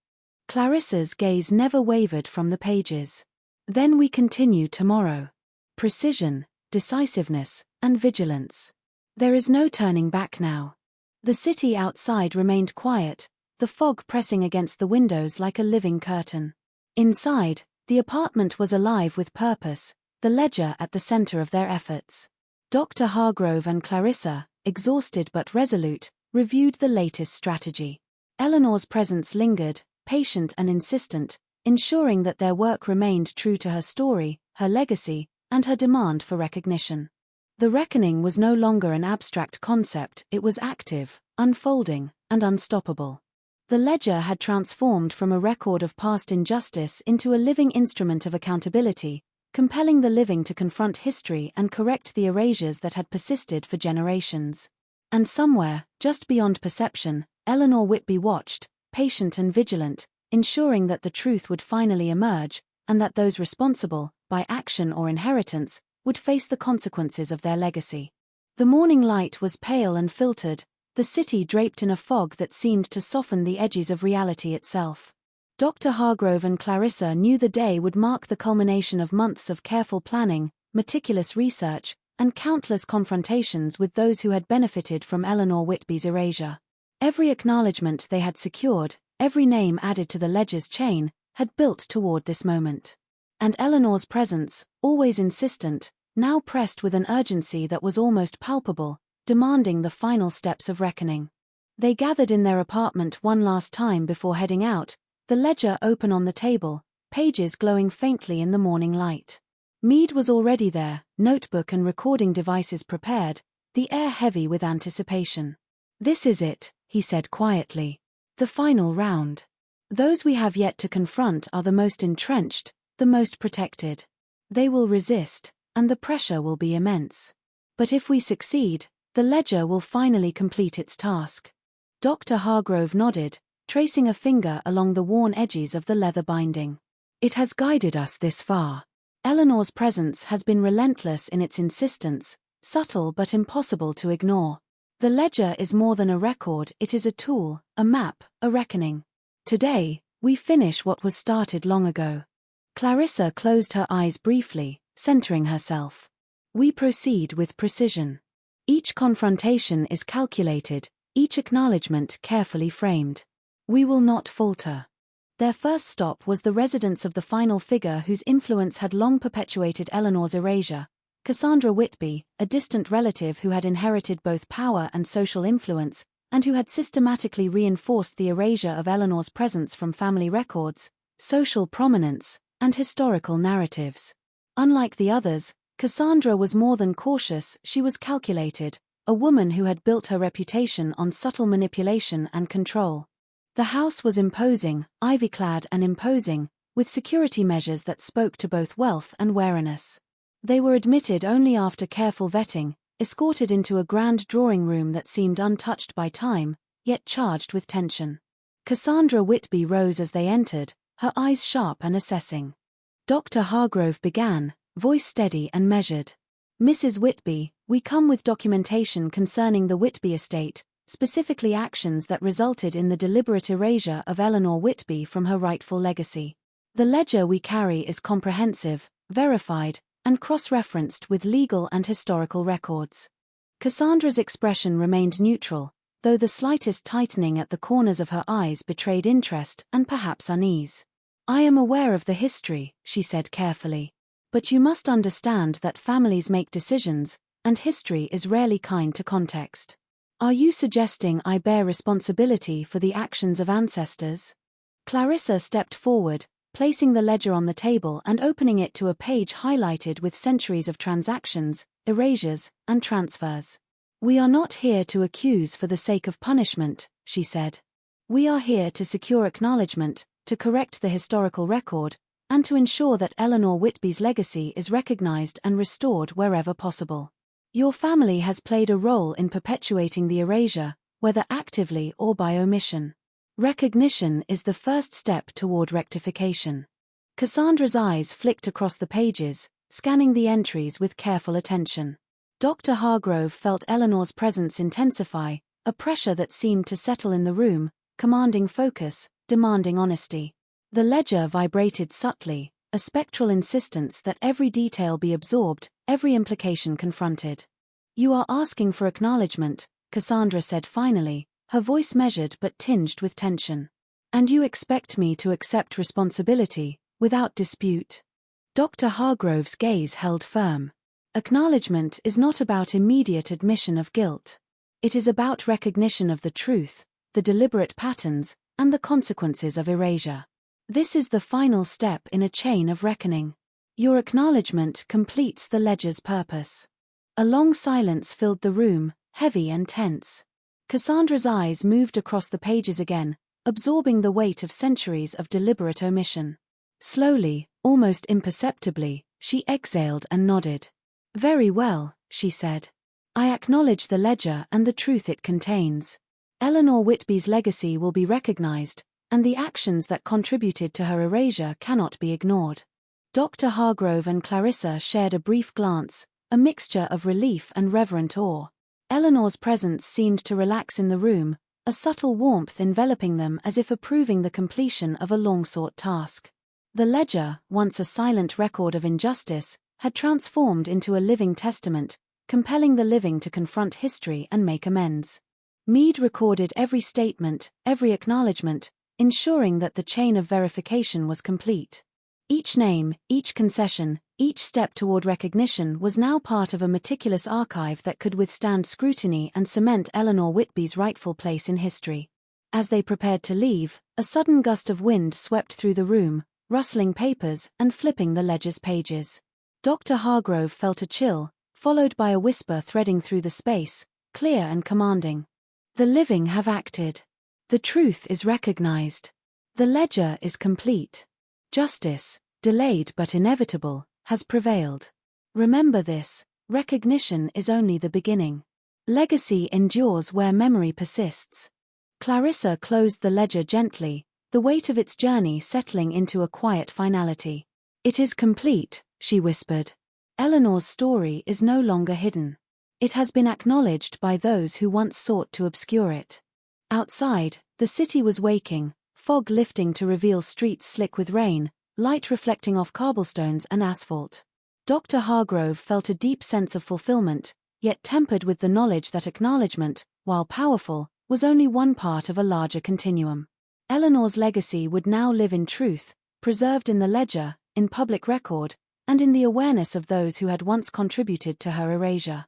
Clarissa's gaze never wavered from the pages. Then we continue tomorrow. Precision, decisiveness, and vigilance. There is no turning back now. The city outside remained quiet, the fog pressing against the windows like a living curtain. Inside, the apartment was alive with purpose, the ledger at the center of their efforts. Dr. Hargrove and Clarissa, exhausted but resolute, reviewed the latest strategy. Eleanor's presence lingered, patient and insistent, ensuring that their work remained true to her story, her legacy, and her demand for recognition. The reckoning was no longer an abstract concept, it was active, unfolding, and unstoppable. The ledger had transformed from a record of past injustice into a living instrument of accountability, compelling the living to confront history and correct the erasures that had persisted for generations. And somewhere, just beyond perception, Eleanor Whitby watched, patient and vigilant, ensuring that the truth would finally emerge, and that those responsible, by action or inheritance, would face the consequences of their legacy. The morning light was pale and filtered, the city draped in a fog that seemed to soften the edges of reality itself. Dr. Hargrove and Clarissa knew the day would mark the culmination of months of careful planning, meticulous research, and countless confrontations with those who had benefited from Eleanor Whitby's erasure. Every acknowledgement they had secured, every name added to the ledger's chain, had built toward this moment. And Eleanor's presence, always insistent, now pressed with an urgency that was almost palpable, demanding the final steps of reckoning. They gathered in their apartment one last time before heading out, the ledger open on the table, pages glowing faintly in the morning light. Mead was already there, notebook and recording devices prepared, the air heavy with anticipation. "This is it," he said quietly. "The final round. Those we have yet to confront are the most entrenched, the most protected. They will resist, and the pressure will be immense. But if we succeed, the ledger will finally complete its task." Dr. Hargrove nodded, tracing a finger along the worn edges of the leather binding. "It has guided us this far. Eleanor's presence has been relentless in its insistence, subtle but impossible to ignore. The ledger is more than a record, it is a tool, a map, a reckoning. Today, we finish what was started long ago." Clarissa closed her eyes briefly, centering herself. "We proceed with precision. Each confrontation is calculated, each acknowledgement carefully framed. We will not falter." Their first stop was the residence of the final figure whose influence had long perpetuated Eleanor's erasure, Cassandra Whitby, a distant relative who had inherited both power and social influence, and who had systematically reinforced the erasure of Eleanor's presence from family records, social prominence, and historical narratives. Unlike the others, Cassandra was more than cautious, she was calculated, a woman who had built her reputation on subtle manipulation and control. The house was imposing, ivy-clad and imposing, with security measures that spoke to both wealth and wariness. They were admitted only after careful vetting, escorted into a grand drawing room that seemed untouched by time, yet charged with tension. Cassandra Whitby rose as they entered, her eyes sharp and assessing. Dr. Hargrove began, voice steady and measured. "Mrs. Whitby, we come with documentation concerning the Whitby estate, specifically actions that resulted in the deliberate erasure of Eleanor Whitby from her rightful legacy. The ledger we carry is comprehensive, verified, and cross-referenced with legal and historical records." Cassandra's expression remained neutral, though the slightest tightening at the corners of her eyes betrayed interest and perhaps unease. "I am aware of the history," she said carefully. "But you must understand that families make decisions, and history is rarely kind to context. Are you suggesting I bear responsibility for the actions of ancestors?" Clarissa stepped forward, placing the ledger on the table and opening it to a page highlighted with centuries of transactions, erasures, and transfers. "We are not here to accuse for the sake of punishment," she said. "We are here to secure acknowledgement, to correct the historical record, and to ensure that Eleanor Whitby's legacy is recognized and restored wherever possible. Your family has played a role in perpetuating the erasure, whether actively or by omission. Recognition is the first step toward rectification." Cassandra's eyes flicked across the pages, scanning the entries with careful attention. Dr. Hargrove felt Eleanor's presence intensify, a pressure that seemed to settle in the room, commanding focus, demanding honesty. The ledger vibrated subtly, a spectral insistence that every detail be absorbed, every implication confronted. "You are asking for acknowledgement," Cassandra said finally, her voice measured but tinged with tension. "And you expect me to accept responsibility, without dispute." Dr. Hargrove's gaze held firm. Acknowledgement is not about immediate admission of guilt. It is about recognition of the truth, the deliberate patterns, and the consequences of erasure. This is the final step in a chain of reckoning. Your acknowledgement completes the ledger's purpose. A long silence filled the room, heavy and tense. Cassandra's eyes moved across the pages again, absorbing the weight of centuries of deliberate omission. Slowly, almost imperceptibly, she exhaled and nodded. "Very well," she said. "I acknowledge the ledger and the truth it contains. Eleanor Whitby's legacy will be recognized, and the actions that contributed to her erasure cannot be ignored." Dr. Hargrove and Clarissa shared a brief glance, a mixture of relief and reverent awe. Eleanor's presence seemed to relax in the room, a subtle warmth enveloping them as if approving the completion of a long-sought task. The ledger, once a silent record of injustice, had transformed into a living testament, compelling the living to confront history and make amends. Meade recorded every statement, every acknowledgement, ensuring that the chain of verification was complete. Each name, each concession, each step toward recognition was now part of a meticulous archive that could withstand scrutiny and cement Eleanor Whitby's rightful place in history. As they prepared to leave, a sudden gust of wind swept through the room, rustling papers and flipping the ledger's pages. Dr. Hargrove felt a chill, followed by a whisper threading through the space, clear and commanding. "The living have acted. The truth is recognized. The ledger is complete. Justice, delayed but inevitable, has prevailed. Remember this, recognition is only the beginning. Legacy endures where memory persists." Clarissa closed the ledger gently, the weight of its journey settling into a quiet finality. "It is complete," she whispered. "Eleanor's story is no longer hidden. It has been acknowledged by those who once sought to obscure it." Outside, the city was waking, fog lifting to reveal streets slick with rain, light reflecting off cobblestones and asphalt. Dr. Hargrove felt a deep sense of fulfillment, yet tempered with the knowledge that acknowledgement, while powerful, was only one part of a larger continuum. Eleanor's legacy would now live in truth, preserved in the ledger, in public record, and in the awareness of those who had once contributed to her erasure.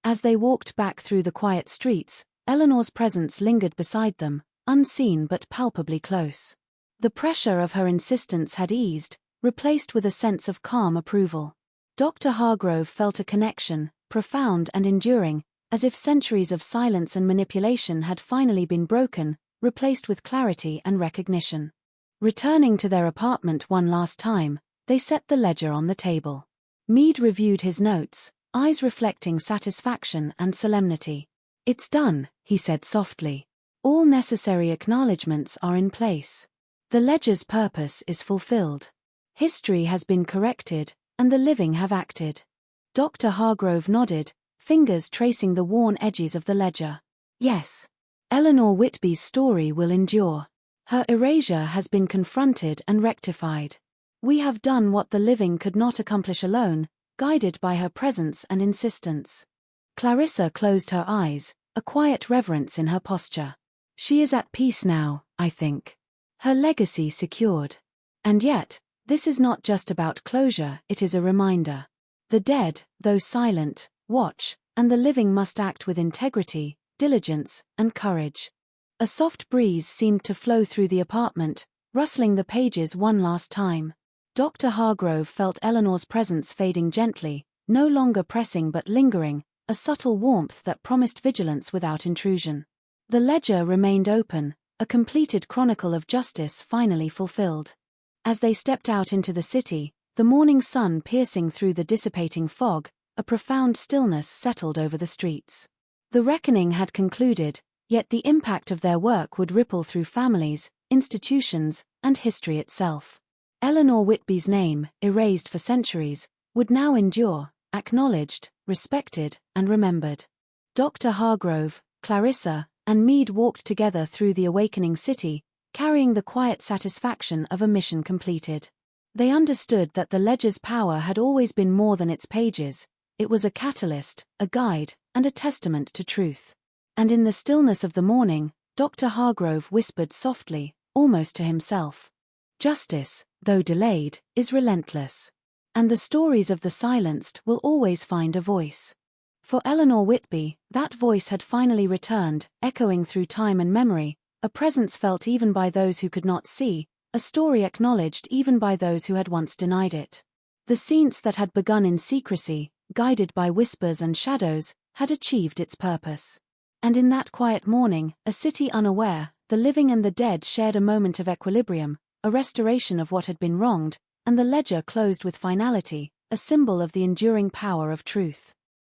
As they walked back through the quiet streets, Eleanor's presence lingered beside them, unseen but palpably close. The pressure of her insistence had eased, replaced with a sense of calm approval. Dr. Hargrove felt a connection, profound and enduring, as if centuries of silence and manipulation had finally been broken, replaced with clarity and recognition. Returning to their apartment one last time, they set the ledger on the table. Meade reviewed his notes, eyes reflecting satisfaction and solemnity. "It's done," he said softly. "All necessary acknowledgements are in place. The ledger's purpose is fulfilled. History has been corrected, and the living have acted." Dr. Hargrove nodded, fingers tracing the worn edges of the ledger. "Yes. Eleanor Whitby's story will endure. Her erasure has been confronted and rectified. We have done what the living could not accomplish alone, guided by her presence and insistence." Clarissa closed her eyes, a quiet reverence in her posture. "She is at peace now, I think. Her legacy secured. And yet, this is not just about closure, it is a reminder. The dead, though silent, watch, and the living must act with integrity, diligence, and courage." A soft breeze seemed to flow through the apartment, rustling the pages one last time. Dr. Hargrove felt Eleanor's presence fading gently, no longer pressing but lingering, a subtle warmth that promised vigilance without intrusion. The ledger remained open, a completed chronicle of justice finally fulfilled. As they stepped out into the city, the morning sun piercing through the dissipating fog, a profound stillness settled over the streets. The reckoning had concluded, yet the impact of their work would ripple through families, institutions, and history itself. Eleanor Whitby's name, erased for centuries, would now endure, acknowledged, respected, and remembered. Dr. Hargrove, Clarissa, and Meade walked together through the awakening city, carrying the quiet satisfaction of a mission completed. They understood that the ledger's power had always been more than its pages. It was a catalyst, a guide, and a testament to truth. And in the stillness of the morning, Dr. Hargrove whispered softly, almost to himself, "Justice, though delayed, is relentless. And the stories of the silenced will always find a voice." For Eleanor Whitby, that voice had finally returned, echoing through time and memory, a presence felt even by those who could not see, a story acknowledged even by those who had once denied it. The Seance that had begun in secrecy, guided by whispers and shadows, had achieved its purpose. And in that quiet morning, a city unaware, The living and the dead shared a moment of equilibrium, a restoration of what had been wronged, and the ledger closed with finality, a symbol of the enduring power of truth.